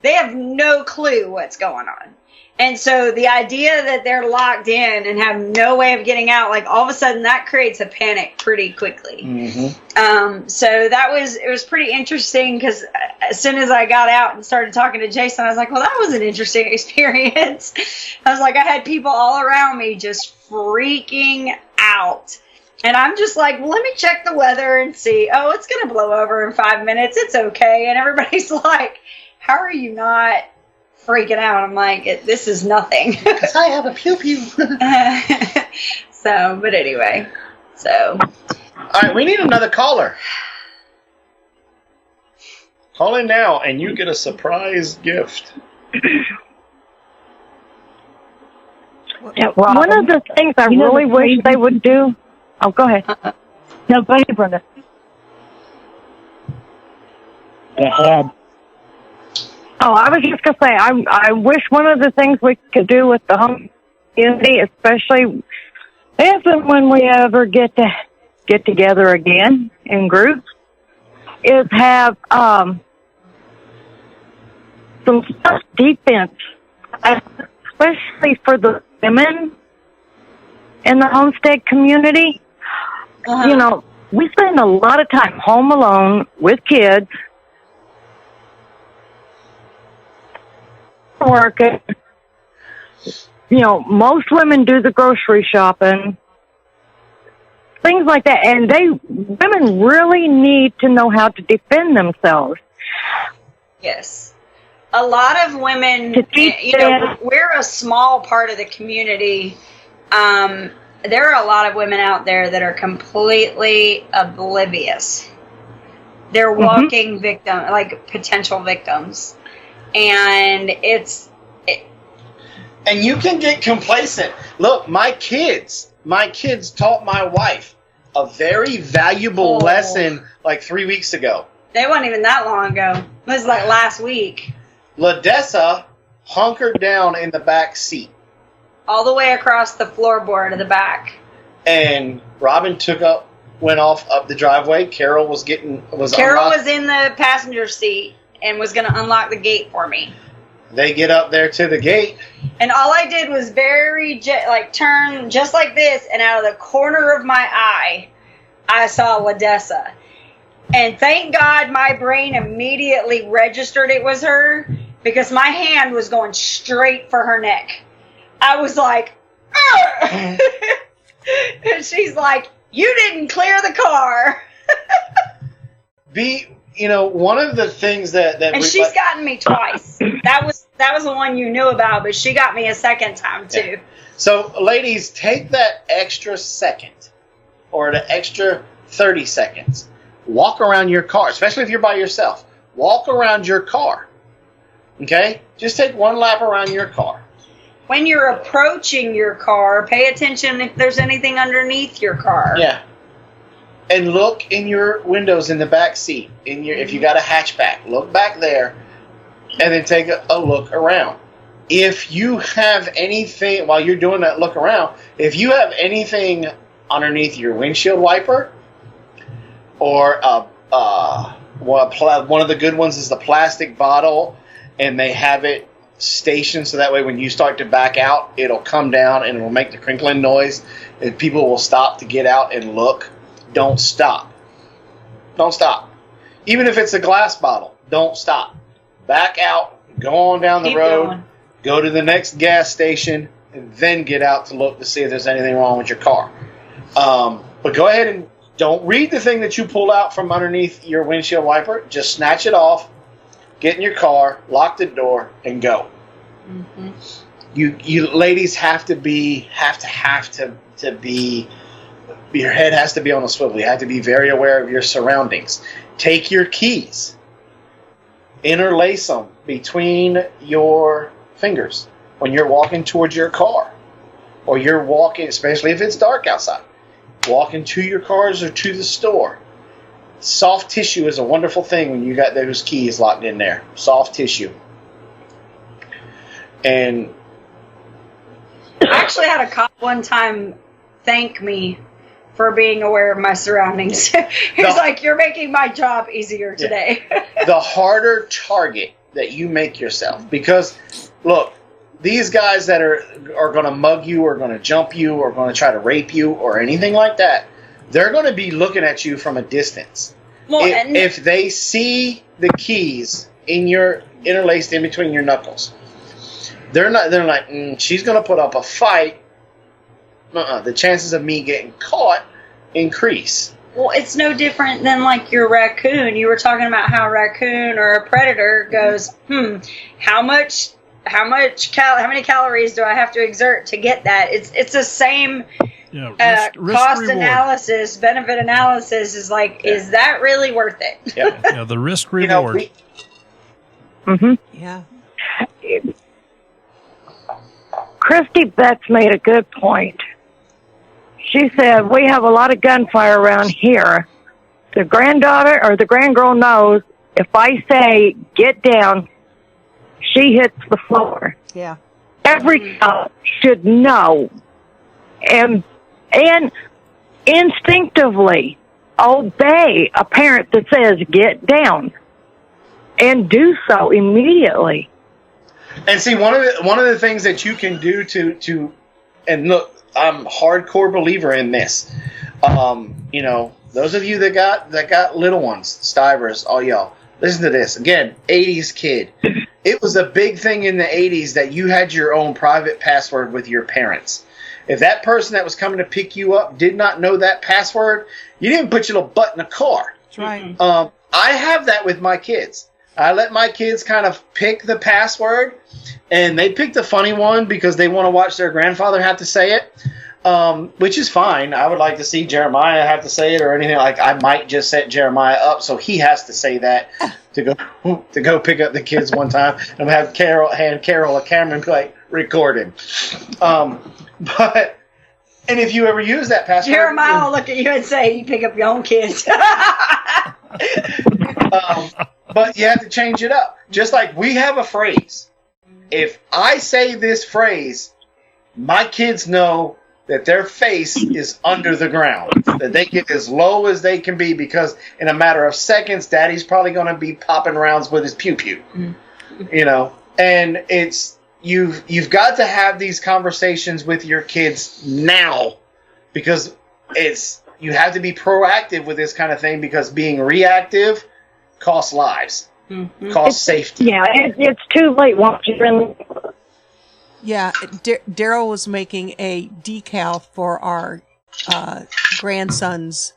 They have no clue what's going on. And so the idea that they're locked in and have no way of getting out, like all of a sudden that creates a panic pretty quickly. Mm-hmm. So it was pretty interesting because as soon as I got out and started talking to Jason, I was like, well, that was an interesting experience. I was like, I had people all around me just freaking out. And I'm just like, well, let me check the weather and see. Oh, it's going to blow over in 5 minutes. It's okay. And everybody's like, how are you not freaking out? I'm like, this is nothing. Because I have a pew-pew. So, but anyway. So. All right, we need another caller. Call in now, and you get a surprise gift. Yeah, one of the things I really wish they would do. Oh, go ahead. No, go ahead, Brenda. Go ahead. Oh, I was just going to say, I wish one of the things we could do with the home community, especially if and when we ever get together again in groups, is have some defense, especially for the women in the Homestead community. Uh-huh. You know, we spend a lot of time home alone with kids, working. You know, most women do the grocery shopping, things like that, and women really need to know how to defend themselves. Yes. A lot of women, you know, we're a small part of the community. There are a lot of women out there that are completely oblivious. They're walking like potential victims. And and you can get complacent. Look, my kids taught my wife a very valuable lesson like 3 weeks ago. They weren't even that long ago. It was like last week. LaDessa hunkered down in the back seat. All the way across the floorboard of the back. And Robin went off up the driveway. Carol was in the passenger seat and was going to unlock the gate for me. They get up there to the gate. And all I did was turn just like this, and out of the corner of my eye, I saw LaDessa. And thank God my brain immediately registered it was her. because my hand was going straight for her neck. I was like, "Arr!" And she's like, "You didn't clear the car." One of the things that and she's gotten me twice. That was the one you knew about, but she got me a second time too. Yeah. So, ladies, take that extra second or the extra 30 seconds. Walk around your car, especially if you're by yourself. Walk around your car. Okay? Just take one lap around your car. When you're approaching your car, pay attention if there's anything underneath your car. Yeah. And look in your windows in the back seat. If you got a hatchback, look back there and then take a look around. If you have anything, while you're doing that look around, if you have anything underneath your windshield wiper, or one of the good ones is the plastic bottle, and they have it stationed so that way when you start to back out, it'll come down and it'll make the crinkling noise, and people will stop to get out and look. Don't stop. Don't stop. Even if it's a glass bottle, don't stop. Back out, go on down the road. Going. Go to the next gas station, and then get out to look to see if there's anything wrong with your car. But go ahead and don't read the thing that you pulled out from underneath your windshield wiper. Just snatch it off, get in your car, lock the door, and go. Mm-hmm. You ladies have to be. Your head has to be on a swivel. You have to be very aware of your surroundings. Take your keys, interlace them between your fingers when you're walking towards your car, or you're walking, especially if it's dark outside, walking to your cars or to the store. Soft tissue is a wonderful thing when you got those keys locked in there. Soft tissue. And I actually had a cop one time thank me for being aware of my surroundings. He's like, "You're making my job easier today." Yeah. The harder target that you make yourself, because look, these guys that are going to mug you or going to jump you or going to try to rape you or anything like that, they're going to be looking at you from a distance. Well, if they see the keys interlaced in between your knuckles, they're like, she's going to put up a fight. The chances of me getting caught increase. Well, it's no different than like your raccoon. You were talking about how a raccoon or a predator goes, how many calories do I have to exert to get that? It's the same risk cost reward. Analysis, benefit analysis is like, is that really worth it? Yeah, the risk reward. Yeah. Christy Betts made a good point. She said, we have a lot of gunfire around here. The granddaughter or the grandgirl knows if I say, get down, she hits the floor. Yeah. Every child should know and instinctively obey a parent that says, get down, and do so immediately. And see, one of the things that you can do to and look, I'm a hardcore believer in this. Those of you that got little ones, Stivers, all y'all, listen to this. Again, 80s kid. It was a big thing in the 80s that you had your own private password with your parents. If that person that was coming to pick you up did not know that password, you didn't put your little butt in a car. That's right. I have that with my kids. I let my kids kind of pick the password, and they picked a funny one because they want to watch their grandfather have to say it, which is fine. I would like to see Jeremiah have to say it or anything. Like, I might just set Jeremiah up so he has to say that to go pick up the kids one time, and hand Carol a camera and like record him. And if you ever use that password, Jeremiah will look at you and say, "You pick up your own kids." But you have to change it up. Just like we have a phrase. If I say this phrase, my kids know that their face is under the ground, that they get as low as they can be, because in a matter of seconds, Daddy's probably going to be popping rounds with his pew-pew. And it's you've got to have these conversations with your kids now, because you have to be proactive with this kind of thing, because being reactive costs lives. Cost safety. Yeah, it's too late once you're in. Yeah, Daryl was making a decal for our grandson's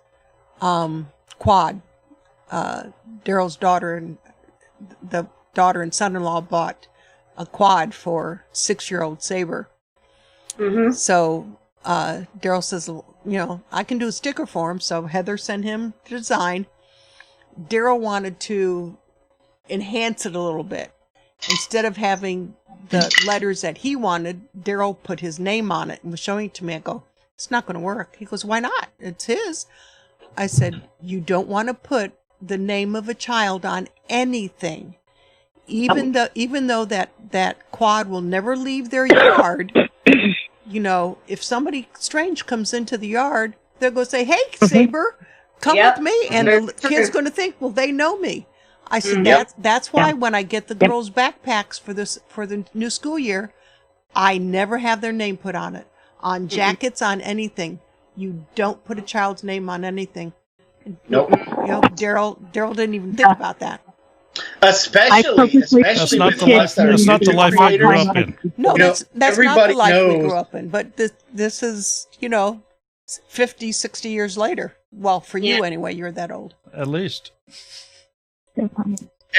quad. Daryl's daughter and son-in-law bought a quad for 6-year-old Saber. So Daryl says, I can do a sticker for him. So Heather sent him the design. Daryl wanted to enhance it a little bit. Instead of having the letters that he wanted, Daryl put his name on it and was showing it to me. I go, it's not going to work. He goes, why not? It's his. I said, you don't want to put the name of a child on anything. Even though that quad will never leave their yard, if somebody strange comes into the yard, they'll go say, hey, Saber, come with me. And the kid's going to think, well, they know me. I said, that's why when I get the girls' backpacks for the new school year, I never have their name put on it. On jackets, on anything. You don't put a child's name on anything. Nope. Daryl didn't even think about that. Especially that's not the life I grew up in. No, that's not the life we grew up in. But this is 50, 60 years later. Well, for you anyway, you're that old. At least.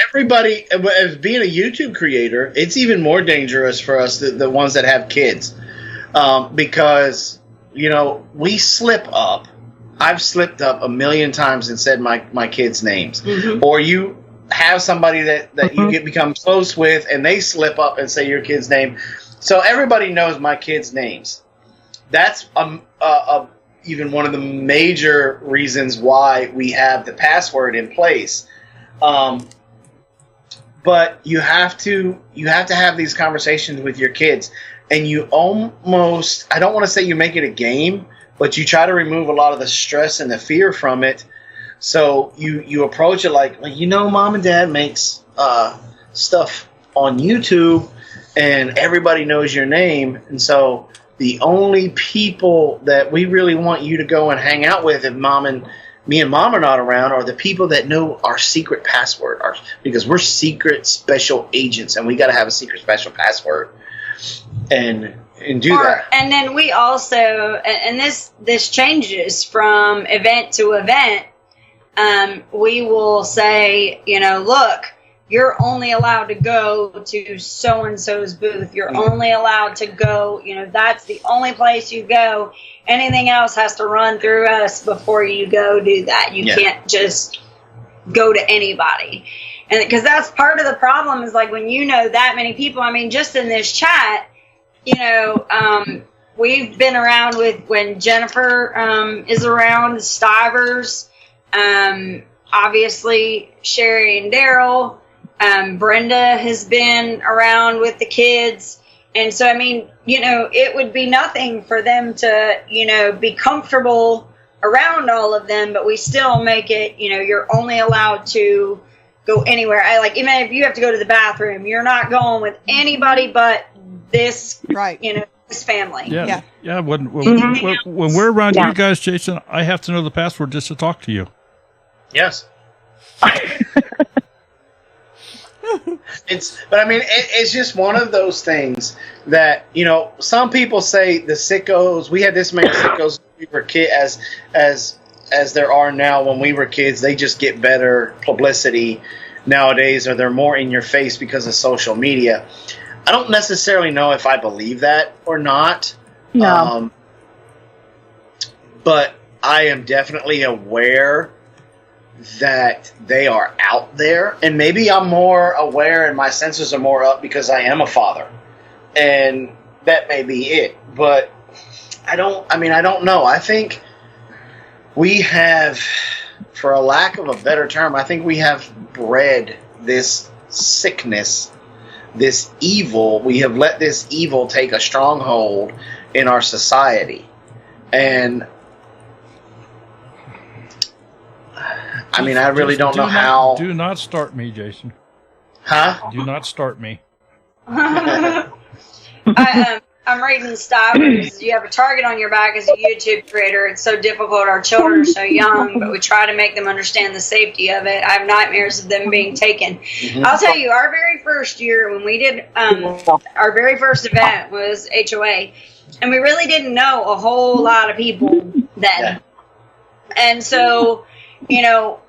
Everybody, as being a YouTube creator, it's even more dangerous for us, the ones that have kids, because we slip up. I've slipped up a million times and said my kids' names, or you have somebody that you become close with, and they slip up and say your kid's name. So everybody knows my kids' names. That's even one of the major reasons why we have the password in place. But you have to have these conversations with your kids, and you almost, I don't want to say you make it a game, but you try to remove a lot of the stress and the fear from it. So you approach it like mom and dad makes stuff on YouTube, and everybody knows your name, and so the only people that we really want you to go and hang out with if me and mom are not around are the people that know our secret password, because we're secret special agents, and we got to have a secret special password and do that. And then we also, and this changes from event to event. We will say, look, you're only allowed to go to so-and-so's booth. You're only allowed to go, that's the only place you go. Anything else has to run through us before you go do that. You can't just go to anybody. And because that's part of the problem is like when that many people, just in this chat, we've been around with when Jennifer is around, Stivers, obviously Sherry and Daryl. Brenda has been around with the kids. And so, it would be nothing for them to, be comfortable around all of them, but we still make it, you're only allowed to go anywhere. Even if you have to go to the bathroom, you're not going with anybody but this, this family. Yeah. When we're around you guys, Jason, I have to know the password just to talk to you. Yes. It's just one of those things that some people say the sickos. We had this many sickos when we were kids, as there are now when we were kids. They just get better publicity nowadays, or they're more in your face because of social media. I don't necessarily know if I believe that or not. No. But I am definitely aware that they are out there, and maybe I'm more aware and my senses are more up because I am a father, and that may be it. But I don't know. I think we have, for a lack of a better term, I think we have bred this sickness, this evil. We have let this evil take a stronghold in our society, and I really don't know how. Do not start me, Jason. Huh? Do not start me. I'm reading Stivers. You have a target on your back as a YouTube creator. It's so difficult. Our children are so young, but we try to make them understand the safety of it. I have nightmares of them being taken. I'll tell you, our very first year when we did our very first event was HOA, and we really didn't know a whole lot of people then. Yeah. And so, you know,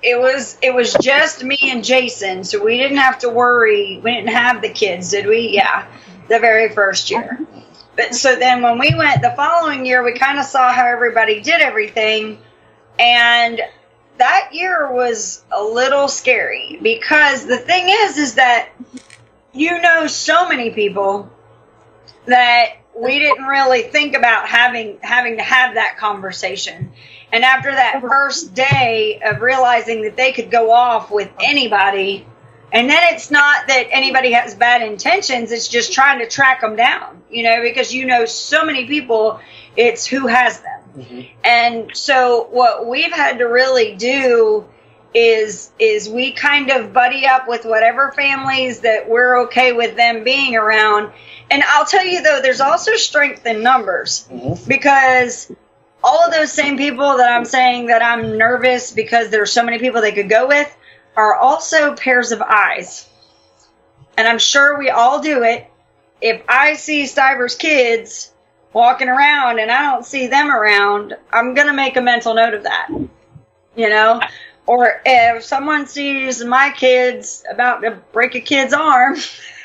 it was just me and Jason, so we didn't have to worry. We didn't have the kids, did we? Yeah. The very first year. But so then when we went the following year, we kind of saw how everybody did everything. And that year was a little scary because the thing is that you know so many people that we didn't really think about having to have that conversation. And after that first day of realizing that they could go off with anybody, and then it's not that anybody has bad intentions, it's just trying to track them down, you know, because you know so many people, it's who has them. Mm-hmm. And so what we've had to really do is we kind of buddy up with whatever families that we're okay with them being around. And I'll tell you, though, there's also strength in numbers, because all of those same people that I'm saying that I'm nervous because there's so many people they could go with are also pairs of eyes. And I'm sure we all do it. If I see Stivers' kids walking around and I don't see them around, I'm going to make a mental note of that, you know? Or if someone sees my kids about to break a kid's arm,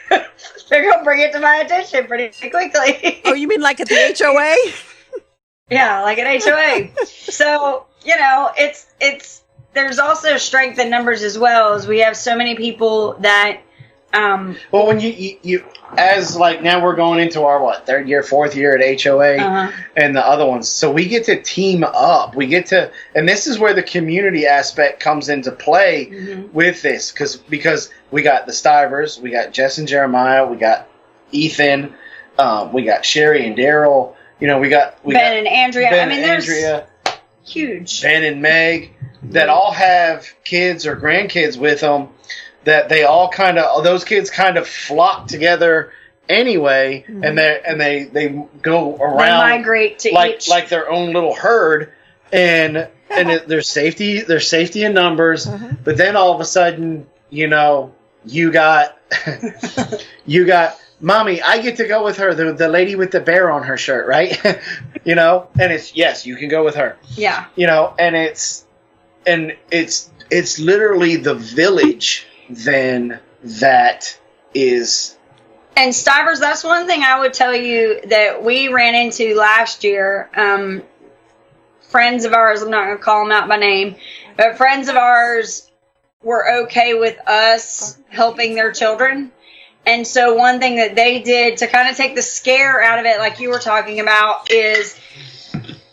they're going to bring it to my attention pretty quickly. Oh, you mean like at the HOA? Yeah, like at HOA. So, you know, it's there's also strength in numbers as well, as we have so many people that well, when you as like now we're going into our third year, fourth year at HOA and the other ones, so we get to team up. We get to, and this is where the community aspect comes into play with this, because we got the Stivers, we got Jess and Jeremiah, we got Ethan, we got Sherry and Daryl. You know, we got Ben and Andrea. Ben I mean, and Andrea, huge. Ben and Meg that all have kids or grandkids with them. That they all those kids kind of flock together anyway, and they go around. They migrate to like their own little herd, and there's safety in numbers. But then all of a sudden, you know, you got mommy. I get to go with her, the lady with the bear on her shirt, right? You know, and it's yes, you can go with her. Yeah. You know, and it's literally the village. Then that is. And Stivers, that's one thing I would tell you that we ran into last year. Friends of ours, I'm not going to call them out by name, but friends of ours were okay with us helping their children. And so one thing that they did to kind of take the scare out of it, like you were talking about, is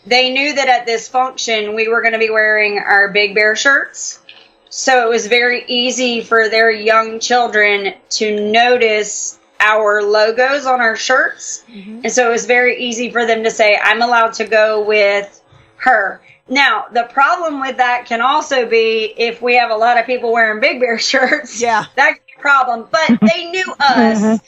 they knew that at this function we were going to be wearing our Big Bear shirts. So it was very easy for their young children to notice our logos on our shirts. And so it was very easy for them to say, I'm allowed to go with her. Now, the problem with that can also be if we have a lot of people wearing Big Bear shirts. Yeah. That could be a problem. But they knew us.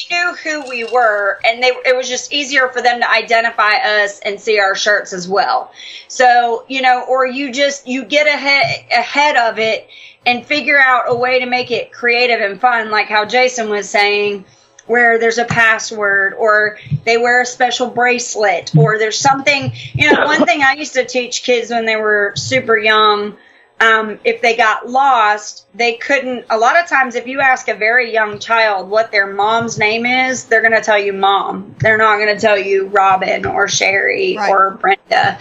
They knew who we were, and it was just easier for them to identify us and see our shirts as well. So, you know, or you get ahead of it and figure out a way to make it creative and fun, like how Jason was saying, where there's a password, or they wear a special bracelet, or there's something. You know, one thing I used to teach kids when they were super young, if they got lost, they couldn't. A lot of times, if you ask a very young child what their mom's name is, they're going to tell you mom. They're not going to tell you Robin or Sherry or Brenda.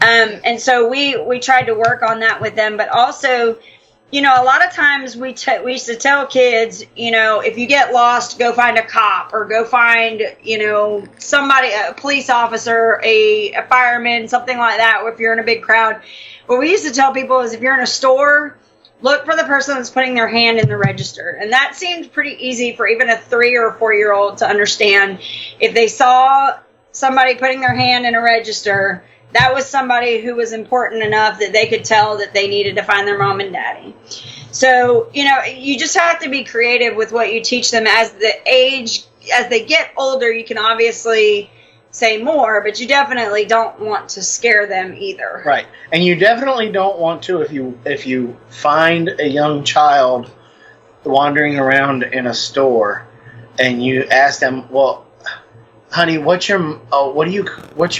And so we tried to work on that with them, but also, you know, a lot of times we used to tell kids, you know, if you get lost, go find a cop or go find, you know, somebody, a police officer, a fireman, something like that, or if you're in a big crowd. What we used to tell people is if you're in a store, look for the person that's putting their hand in the register. And that seemed pretty easy for even a 3 or 4 year old to understand. If they saw somebody putting their hand in a register, that was somebody who was important enough that they could tell that they needed to find their mom and daddy. So, you know, you just have to be creative with what you teach them as the age as they get older, you can obviously say more, but you definitely don't want to scare them either. Right. And you definitely don't want to, if you find a young child wandering around in a store and you ask them, well, honey, what's your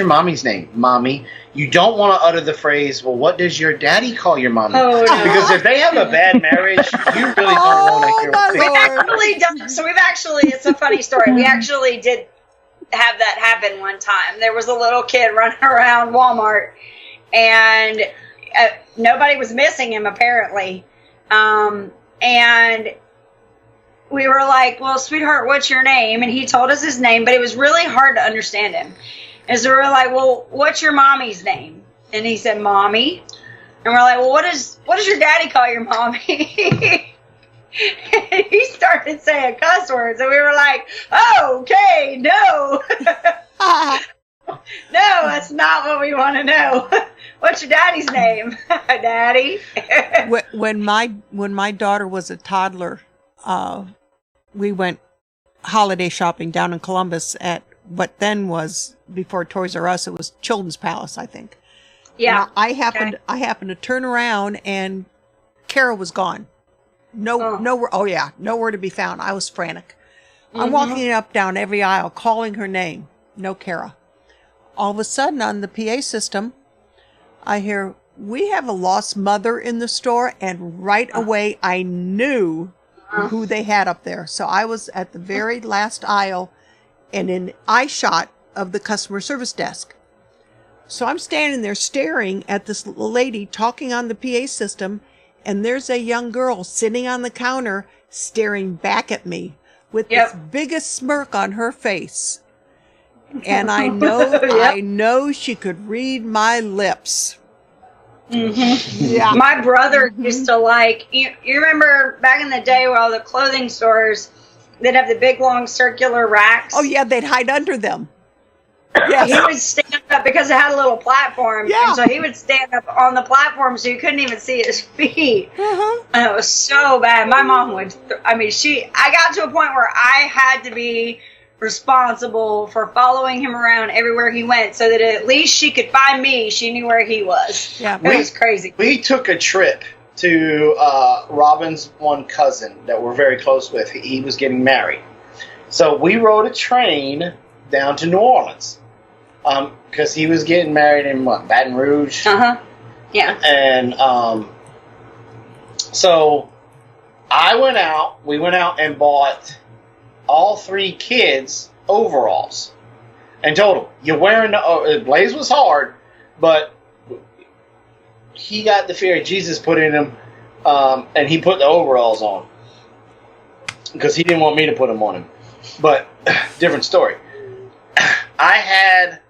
mommy's name? Mommy. You don't want to utter the phrase, well, what does your daddy call your mommy? Oh, no. Because if they have a bad marriage, you really don't want to hear it. It's a funny story. We actually did have that happen one time. There was a little kid running around Walmart, and nobody was missing him, apparently. And we were like, well, sweetheart, what's your name? And he told us his name, but it was really hard to understand him. And so we were like, well, what's your mommy's name? And he said, Mommy. And we're like, well, what does your daddy call your mommy? And he started saying cuss words, and we were like, oh, okay, no. No, that's not what we want to know. What's your daddy's name? Daddy. When my daughter was a toddler, we went holiday shopping down in Columbus at what then was, before Toys R Us, it was Children's Palace, I think. Yeah. And I happened to turn around, and Kara was gone. Nowhere. Oh yeah, nowhere to be found. I was frantic. I'm walking up down every aisle, calling her name. No Kara. All of a sudden, on the PA system, I hear, we have a lost mother in the store, and right away I knew who they had up there. So I was at the very last aisle and in eye shot of the customer service desk. So I'm standing there staring at this little lady talking on the PA system, and there's a young girl sitting on the counter staring back at me with this biggest smirk on her face. And I know she could read my lips. Yeah. My brother used to like, you remember back in the day where all the clothing stores, they'd have the big long circular racks? Oh yeah, they'd hide under them. Yeah, he would stand up because it had a little platform. Yeah. And so he would stand up on the platform so you couldn't even see his feet. And it was so bad. My mom would, I got to a point where I had to be responsible for following him around everywhere he went so that at least she could find me. She knew where he was. Yeah. It was crazy. We took a trip to Robin's one cousin that we're very close with. He was getting married. So we rode a train down to New Orleans. Because he was getting married in Baton Rouge. Yeah. And so we went out and bought all three kids overalls and told them, you're wearing Blaze was hard, but he got the fear of Jesus put in him, and he put the overalls on because he didn't want me to put them on him. But different story. I had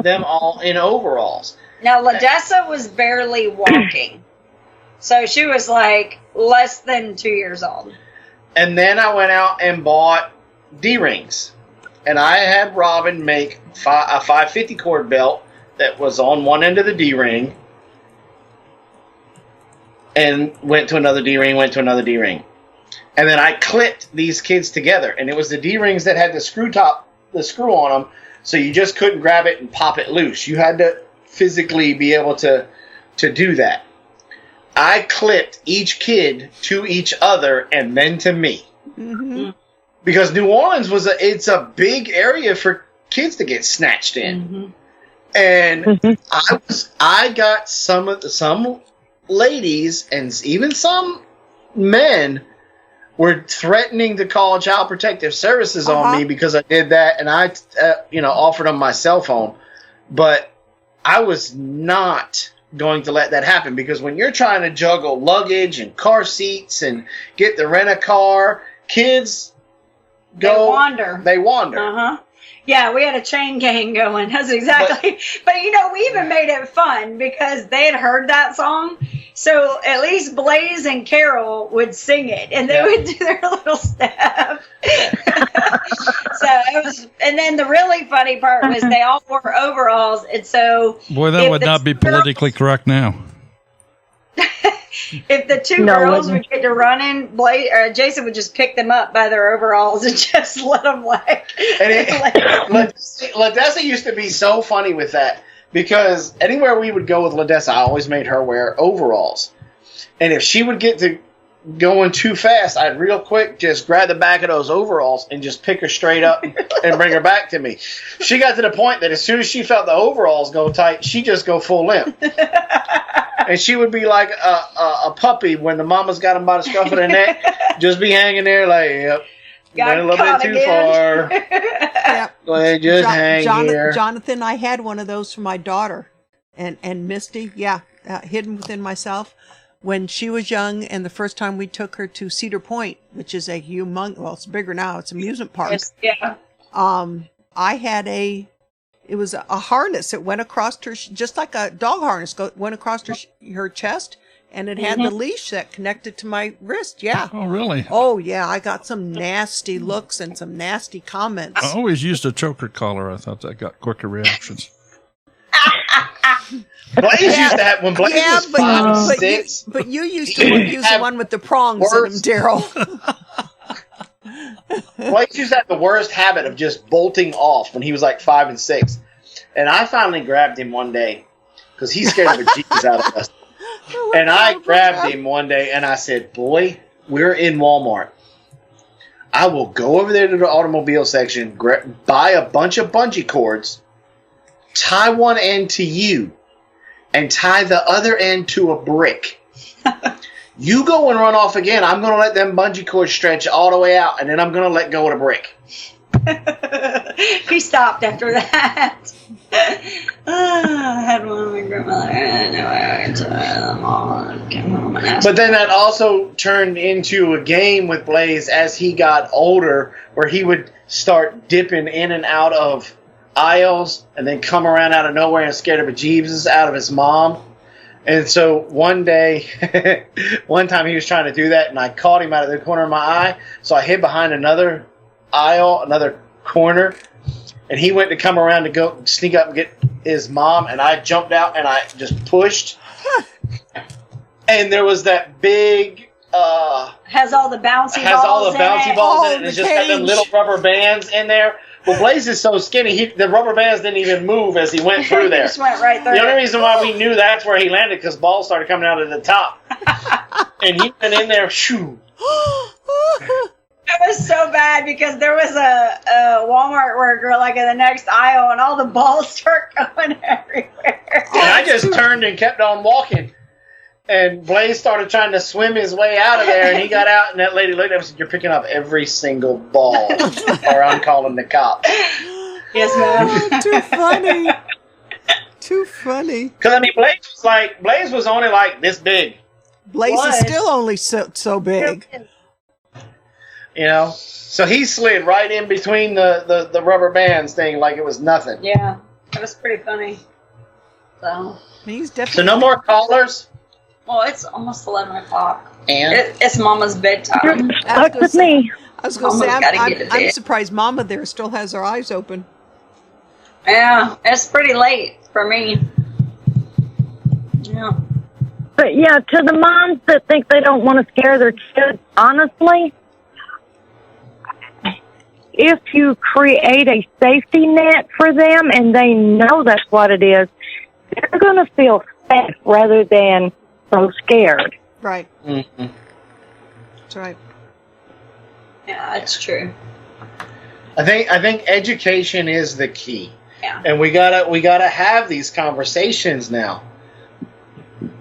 them all in overalls. Now, Ladessa was barely walking. So she was like less than 2 years old. And then I went out and bought D-rings. And I had Robin make a 550 cord belt that was on one end of the D-ring. And went to another D-ring, went to another D-ring. And then I clipped these kids together. And it was the D-rings that had the screw on them. So you just couldn't grab it and pop it loose. You had to physically be able to do that. I clipped each kid to each other and then to me. Because New Orleans it's a big area for kids to get snatched in. And I got some ladies and even some men were threatening to call Child Protective Services on me because I did that, and I, offered them my cell phone. But I was not going to let that happen because when you're trying to juggle luggage and car seats and get the rent-a-car, kids They wander. Yeah, we had a chain gang going. That's exactly. But we even made it fun because they had heard that song. So at least Blaze and Carol would sing it, and they would do their little step. So it was, and then the really funny part was they all wore overalls, and so boy, that would not be politically correct now. if the two No, girls wouldn't. would get to running, Jason would just pick them up by their overalls and just let them Ladessa used to be so funny with that because anywhere we would go with Ladessa, I always made her wear overalls. And if she would get to going too fast, I'd real quick just grab the back of those overalls and just pick her straight up and bring her back to me. She got to the point that as soon as she felt the overalls go tight, she'd just go full limp. And she would be like a puppy when the mama's got him by the scruff of the neck, just be hanging there like, yep, went a little bit too far. Yep. Go ahead, just hang here. Jonathan, I had one of those for my daughter, and Misty, hidden within myself. When she was young, and the first time we took her to Cedar Point, which is a well, it's bigger now. It's an amusement park. Yes, yeah. I had it was a harness that went across her, just like a dog harness, went across her chest, and it had the leash that connected to my wrist. Yeah. Oh, really? Oh, yeah. I got some nasty looks and some nasty comments. I always used a choker collar. I thought that got quicker reactions. Blaze used to have, when Blaze was 5 and 6. But you used to use the one with the prongs in them, Daryl. Blaze used to have the worst habit of just bolting off when he was like 5 and 6. And I finally grabbed him one day because he scared the bejesus out of us. And I grabbed him one day and I said, boy, we're in Walmart. I will go over there to the automobile section, buy a bunch of bungee cords, tie one end to you, and tie the other end to a brick. You go and run off again. I'm going to let them bungee cords stretch all the way out, and then I'm going to let go of the brick. He stopped after that. I had one with my grandmother. But then that also turned into a game with Blaze as he got older, where he would start dipping in and out of aisles and then come around out of nowhere and scare the bejesus out of his mom. And so one day, one time he was trying to do that, and I caught him out of the corner of my eye. So I hid behind another aisle, another corner, and he went to come around to go sneak up and get his mom, and I jumped out and I just pushed. And there was that big has all the bouncy balls in it, and it's just got them little rubber bands in there. Well, Blaze is so skinny, the rubber bands didn't even move as he went through there. Just went right through. The only reason why we knew that's where he landed because balls started coming out of the top. And he went in there, shoo. It was so bad because there was a Walmart worker like in the next aisle, and all the balls start going everywhere. And I just turned and kept on walking. And Blaze started trying to swim his way out of there, and he got out, and that lady looked at him and said, "You're picking up every single ball, or I'm calling the cops." Yes, ma'am. Oh, too funny. Too funny. Because, I mean, Blaze was only like this big. Blaze is still only so big. You know? So he slid right in between the rubber bands thing like it was nothing. Yeah, it was pretty funny. So He's definitely. So no more callers? Well, it's almost 11 o'clock. And? It's Mama's bedtime. Stuck with me. I was going to say, Mama's gotta get to I'm bed. surprised Mama there still has her eyes open. Yeah, it's pretty late for me. Yeah. But yeah, to the moms that think they don't want to scare their kids, honestly, if you create a safety net for them and they know that's what it is, they're going to feel safe rather than so scared. Right. Mm-hmm. That's right. Yeah, that's true. I think education is the key. Yeah. And we gotta have these conversations now.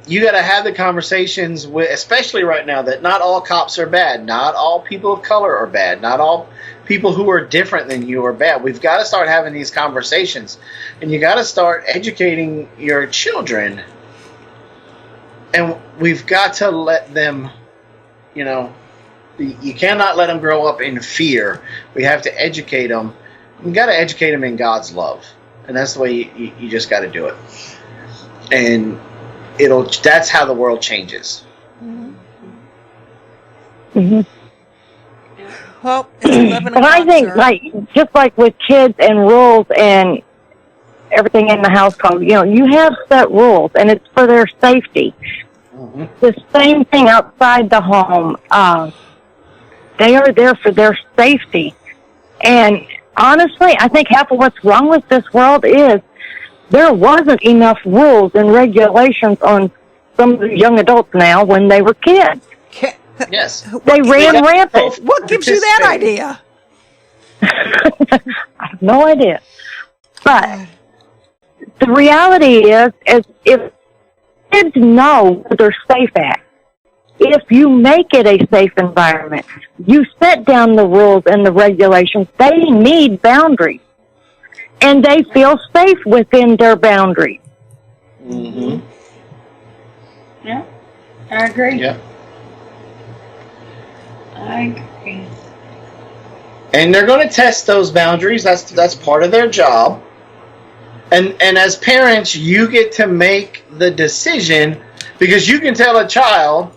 You gotta have the conversations with, especially right now, that not all cops are bad, not all people of color are bad, not all people who are different than you are bad. We've got to start having these conversations, and you got to start educating your children. And we've got to let them, you cannot let them grow up in fear. We have to educate them. We got to educate them in God's love, and that's the way you just got to do it. And that's how the world changes. Mm-hmm. Well, it's 11 But o'clock, I think, just like with kids and rules and everything in the household, you have set rules, and it's for their safety. The same thing outside the home. They are there for their safety. And honestly, I think half of what's wrong with this world is there wasn't enough rules and regulations on some of the young adults now when they were kids. Yes. They ran rampant. What gives you that idea? I have no idea. But the reality is if kids know where they're safe at, if you make it a safe environment, you set down the rules and the regulations, they need boundaries. And they feel safe within their boundaries. Mm-hmm. Yeah, I agree. Yeah. I agree. And they're going to test those boundaries. That's part of their job. And as parents, you get to make the decision, because you can tell a child,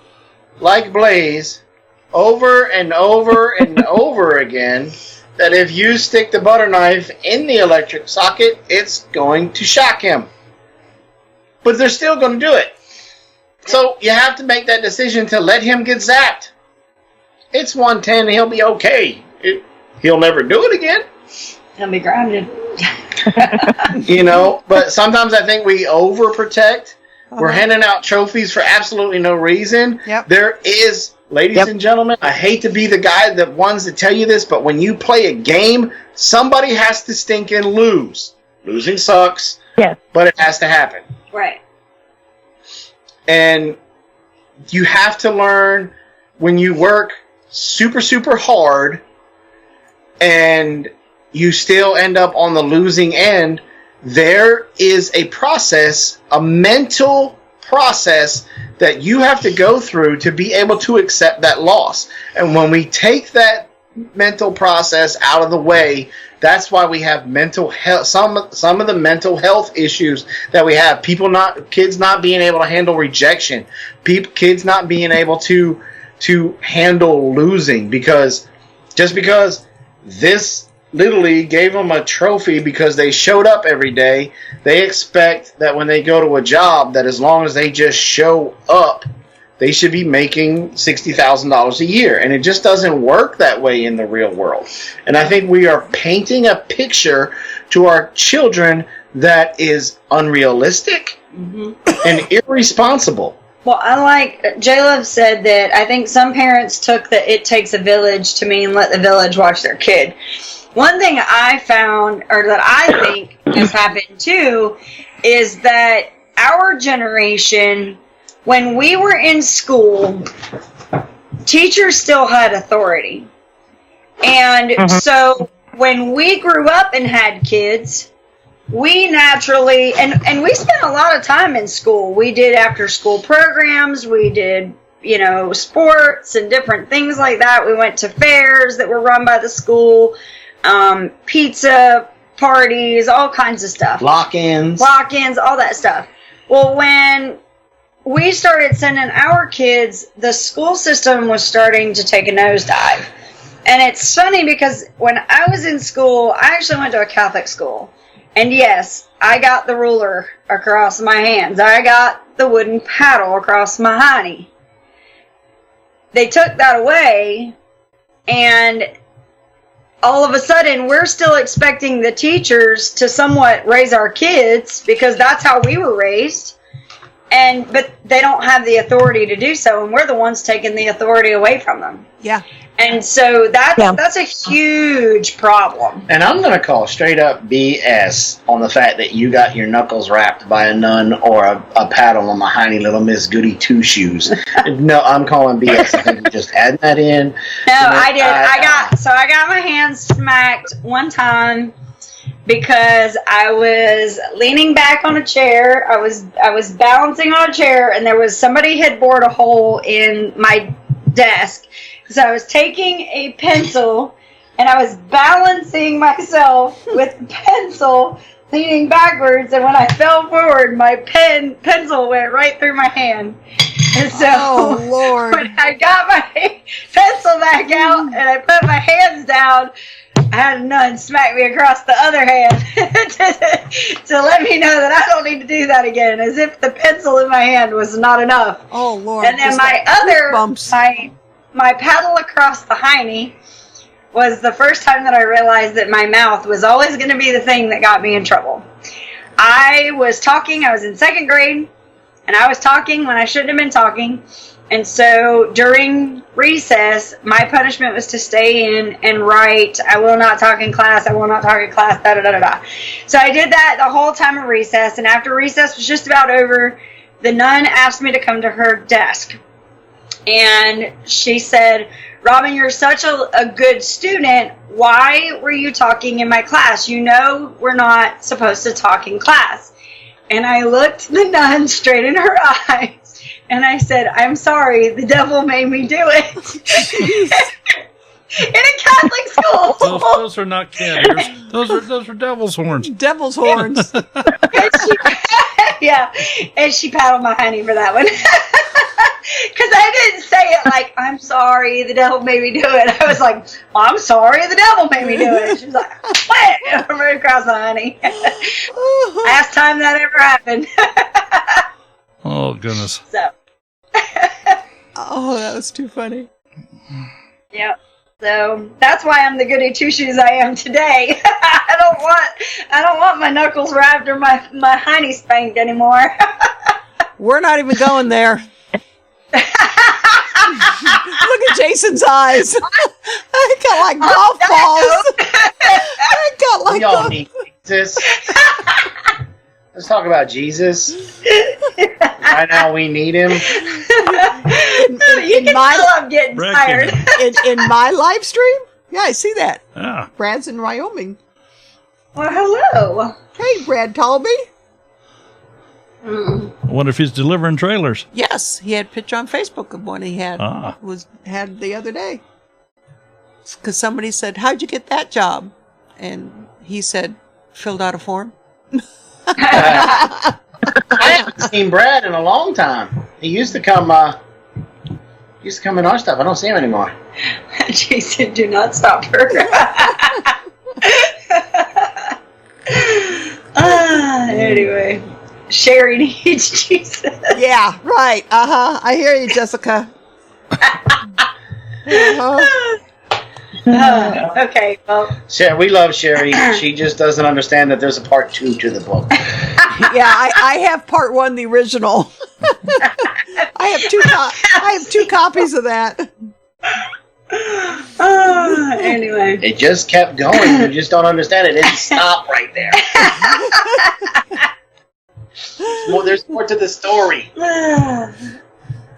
like Blaze, over and over and over again, that if you stick the butter knife in the electric socket, it's going to shock him. But they're still going to do it. So you have to make that decision to let him get zapped. It's 110, he'll be okay. He'll never do it again. He'll be grounded. But sometimes I think we overprotect. We're handing out trophies for absolutely no reason. Yep. There is, ladies and gentlemen, I hate to be the guy that wants to tell you this, but when you play a game, somebody has to stinking lose. Losing sucks, but it has to happen. Right. And you have to learn, when you work super, super hard and you still end up on the losing end, there is a process, a mental process that you have to go through to be able to accept that loss. And when we take that mental process out of the way, that's why we have mental health. Some of the mental health issues that we have. Kids not being able to handle rejection. Kids not being able to handle losing, because this Little League gave them a trophy because they showed up every day, they expect that when they go to a job, that as long as they just show up, they should be making $60,000 a year. And it just doesn't work that way in the real world. And I think we are painting a picture to our children that is unrealistic and irresponsible. Well, I like, J-Love said that I think some parents took the "it takes a village" to mean let the village watch their kid. One thing I found, or that I think has happened too, is that our generation, when we were in school, teachers still had authority. And so when we grew up and had kids, we naturally, and we spent a lot of time in school. We did after school programs, we did, sports and different things like that. We went to fairs that were run by the school, pizza parties, all kinds of stuff. Lock-ins, all that stuff. Well, when we started sending our kids, the school system was starting to take a nosedive. And it's funny because when I was in school, I actually went to a Catholic school. And yes, I got the ruler across my hands. I got the wooden paddle across my hiney. They took that away, and all of a sudden, we're still expecting the teachers to somewhat raise our kids because that's how we were raised. But they don't have the authority to do so, and we're the ones taking the authority away from them. Yeah. And so that's a huge problem. And I'm going to call straight up BS on the fact that you got your knuckles wrapped by a nun or a paddle on my hiney little Miss Goody Two Shoes. No, I'm calling BS. I think you just adding that in. No, I did. I got my hands smacked one time because I was leaning back on a chair. I was balancing on a chair, and there was somebody had bored a hole in my desk. So I was taking a pencil, and I was balancing myself with the pencil, leaning backwards, and when I fell forward, my pencil went right through my hand. And so when I got my pencil back out and I put my hands down, I had a nun smack me across the other hand to to let me know that I don't need to do that again, as if the pencil in my hand was not enough. Oh, Lord. And then just my like other, goosebumps. my paddle across the hiney was the first time that I realized that my mouth was always going to be the thing that got me in trouble. I was talking, I was in second grade, and I was talking when I shouldn't have been talking. And so during recess, my punishment was to stay in and write, I will not talk in class, I will not talk in class, da da da da da. So I did that the whole time of recess, and after recess was just about over, the nun asked me to come to her desk. And she said, Robin, you're such a good student. Why were you talking in my class? You know we're not supposed to talk in class. And I looked the nun straight in her eyes. And I said, I'm sorry, the devil made me do it. In a Catholic school. Those are not cat ears. Those are devil's horns. Devil's horns. And she paddled my honey for that one. Because I didn't say it like, I'm sorry, the devil made me do it. I was like, I'm sorry, the devil made me do it. She was like, what? Right across the honey. Last time that ever happened. Oh, goodness. So. Oh, that was too funny. Yep. So that's why I'm the goody two shoes I am today. I don't want my knuckles wrapped or my hiney spanked anymore. We're not even going there. Look at Jason's eyes. I got like golf balls. I got like We all need Jesus. Let's talk about Jesus. Right now we need him. You can tell I'm getting tired. in my live stream? Yeah, I see that. Yeah. Brad's in Wyoming. Well, hello. Hey, Brad Talby. I wonder if he's delivering trailers. Yes, he had a picture on Facebook of one he had Ah. had the other day. Because somebody said, "How'd you get that job?" And he said, "Filled out a form." I haven't seen Brad in a long time. He used to come. In our stuff. I don't see him anymore. Jason, do not stop her. Anyway, Sherry needs Jesus. Yeah, right. I hear you, Jessica. Okay, well. Sherry, we love Sherry. She just doesn't understand that there's a part 2 to the book. Yeah, I have part 1, the original. I have two copies of that. Anyway. It just kept going. You just don't understand it. It didn't stop right there. There's more to the story.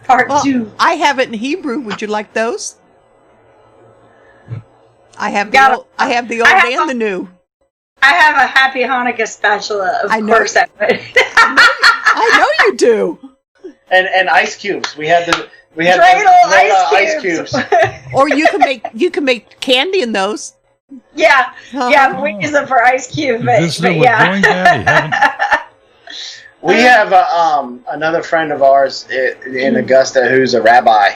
Part 2. I have it in Hebrew. Would you like those? I have the old and the new. I have a Happy Hanukkah spatula, of course I would. I know you do. And ice cubes. We had the Dreidel ice cubes. Or you can make candy in those. Yeah, but we use them for ice cubes. But yeah. We have another friend of ours in Augusta who's a rabbi.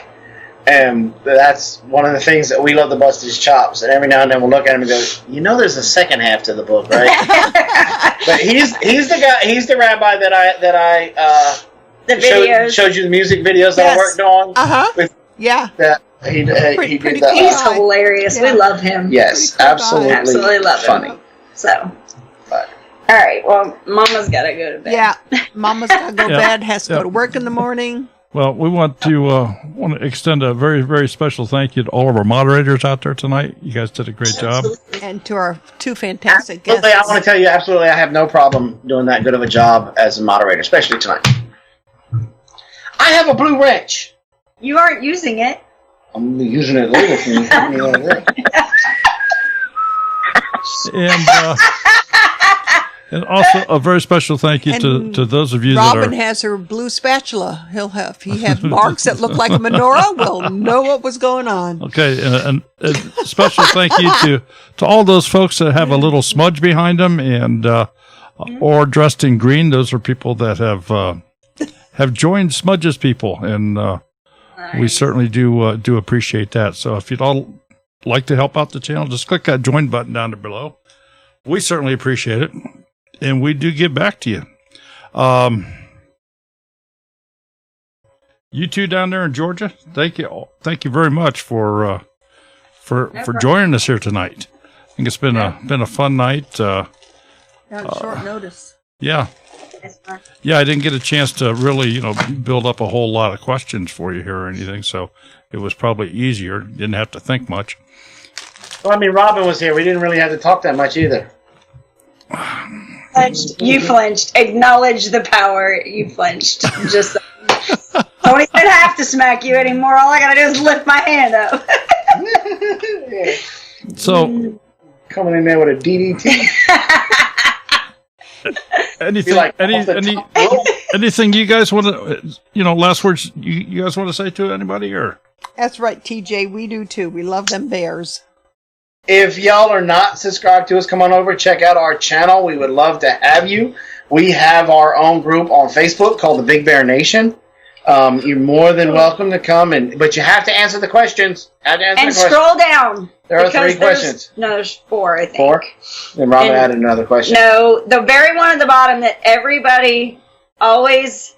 And that's one of the things that we love to bust his chops. And every now and then we'll look at him and go, there's a second half to the book, right? But he's the guy. He's the rabbi that I showed you the music videos that I worked on. Yeah. He did that. He's hilarious. Yeah. We love him. Yes, absolutely love funny. Him. So. All right. Well, Mama's got to go to bed. Yeah, Mama's got to go to bed. Has to go to work in the morning. Well, we want to extend a very, very special thank you to all of our moderators out there tonight. You guys did a great job. And to our two fantastic guests. I want to tell you, absolutely, I have no problem doing that good of a job as a moderator, especially tonight. I have a blue wrench. You aren't using it. I'm using it later for you. And also a very special thank you to those of you Robin has her blue spatula. He has marks that look like a menorah. We'll know what was going on. Okay, and a special thank you to all those folks that have a little smudge behind them and or dressed in green. Those are people that have joined Smudge's people, and we certainly do appreciate that. So if you'd all like to help out the channel, just click that join button down there below. We certainly appreciate it. and we do get back to you. You two down there in Georgia, thank you very much for joining us here tonight. I think it's been a fun night. Short notice. Yeah. Yeah, I didn't get a chance to really, build up a whole lot of questions for you here or anything, so it was probably easier. Didn't have to think much. Well, I mean, Robin was here. We didn't really have to talk that much either. You flinched. Acknowledge the power. You flinched. Just don't even have to smack you anymore. All I gotta do is lift my hand up. So coming in there with a DDT. Anything you guys want to, last words you guys want to say to anybody or? That's right, TJ. We do too. We love them bears. If y'all are not subscribed to us, come on over, check out our channel. We would love to have you. We have our own group on Facebook called the Big Bear Nation. You're more than welcome to come, but you have to answer the questions. Scroll down. There are 3 questions. No, there's 4, I think. 4? Then Robin added another question. No, the very one at the bottom that everybody always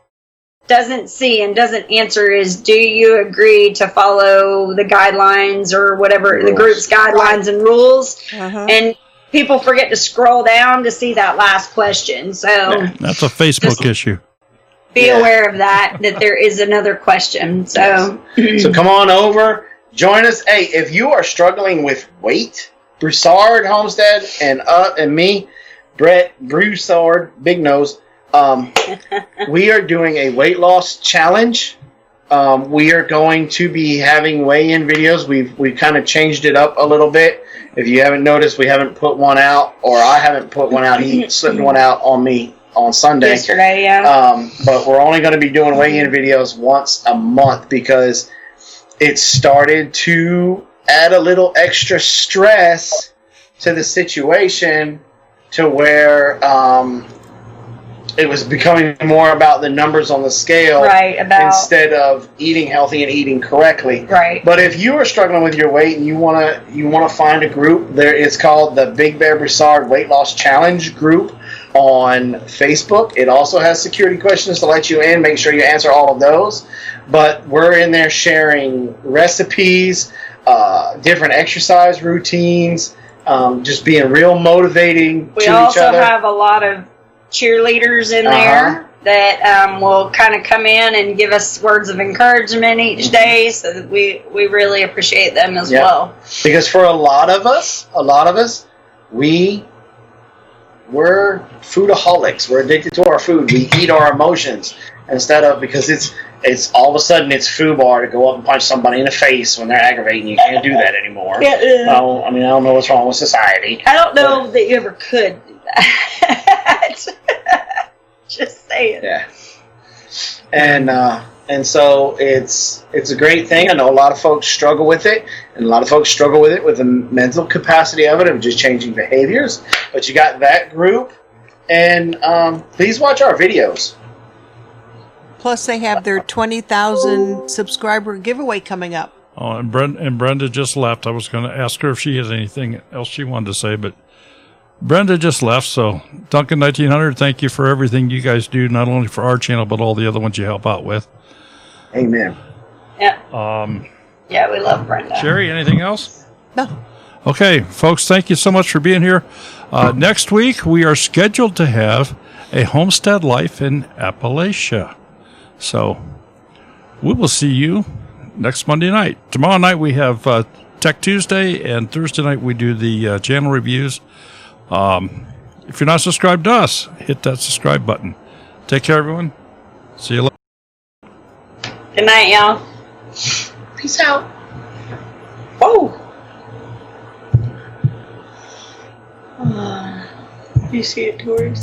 doesn't see and doesn't answer is, do you agree to follow the guidelines or whatever, the group's guidelines and rules? Uh-huh. And people forget to scroll down to see that last question. So that's a Facebook issue. Be aware of that there is another question. So, so come on over, join us. Hey, if you are struggling with weight, Broussard, Homestead, and me, Brett Broussard, Big Nose, we are doing a weight loss challenge. We are going to be having weigh-in videos. We've kind of changed it up a little bit. If you haven't noticed, we haven't put one out, or I haven't put one out. He slipped one out on me on Sunday. Yesterday, yeah. But we're only going to be doing weigh-in videos once a month because it started to add a little extra stress to the situation to where it was becoming more about the numbers on the scale instead of eating healthy and eating correctly. Right. But if you are struggling with your weight and you want to find a group, it's called the Big Bear Broussard Weight Loss Challenge group on Facebook. It also has security questions to let you in. Make sure you answer all of those. But we're in there sharing recipes, different exercise routines, just being real motivating to each other. We also have a lot of cheerleaders in there that will kind of come in and give us words of encouragement each day, so that we really appreciate them as well. Because for a lot of us, we're foodaholics. We're addicted to our food. We eat our emotions instead of, because it's all of a sudden it's FUBAR to go up and punch somebody in the face when they're aggravating. You can't do that anymore. I don't know what's wrong with society. I don't know that you ever could do that. Just saying. Yeah. And so it's a great thing. I know a lot of folks struggle with it, and a lot of folks struggle with it with the mental capacity of it, of just changing behaviors. But you got that group, and please watch our videos. Plus, they have their 20,000 subscriber giveaway coming up. Oh, and Brenda just left. I was going to ask her if she has anything else she wanted to say, but Brenda just left. So, Duncan 1900, thank you for everything you guys do, not only for our channel, but all the other ones you help out with. Amen. Yeah. Yeah, we love Brenda. Sherry, anything else? No. Okay, folks, thank you so much for being here. Next week, we are scheduled to have a homestead life in Appalachia. So, we will see you next Monday night. Tomorrow night, we have Tech Tuesday, and Thursday night, we do the channel reviews. If you're not subscribed to us, hit that subscribe button. Take care, everyone. See you later. Good night, y'all. Peace out. Whoa. You see it, Tori?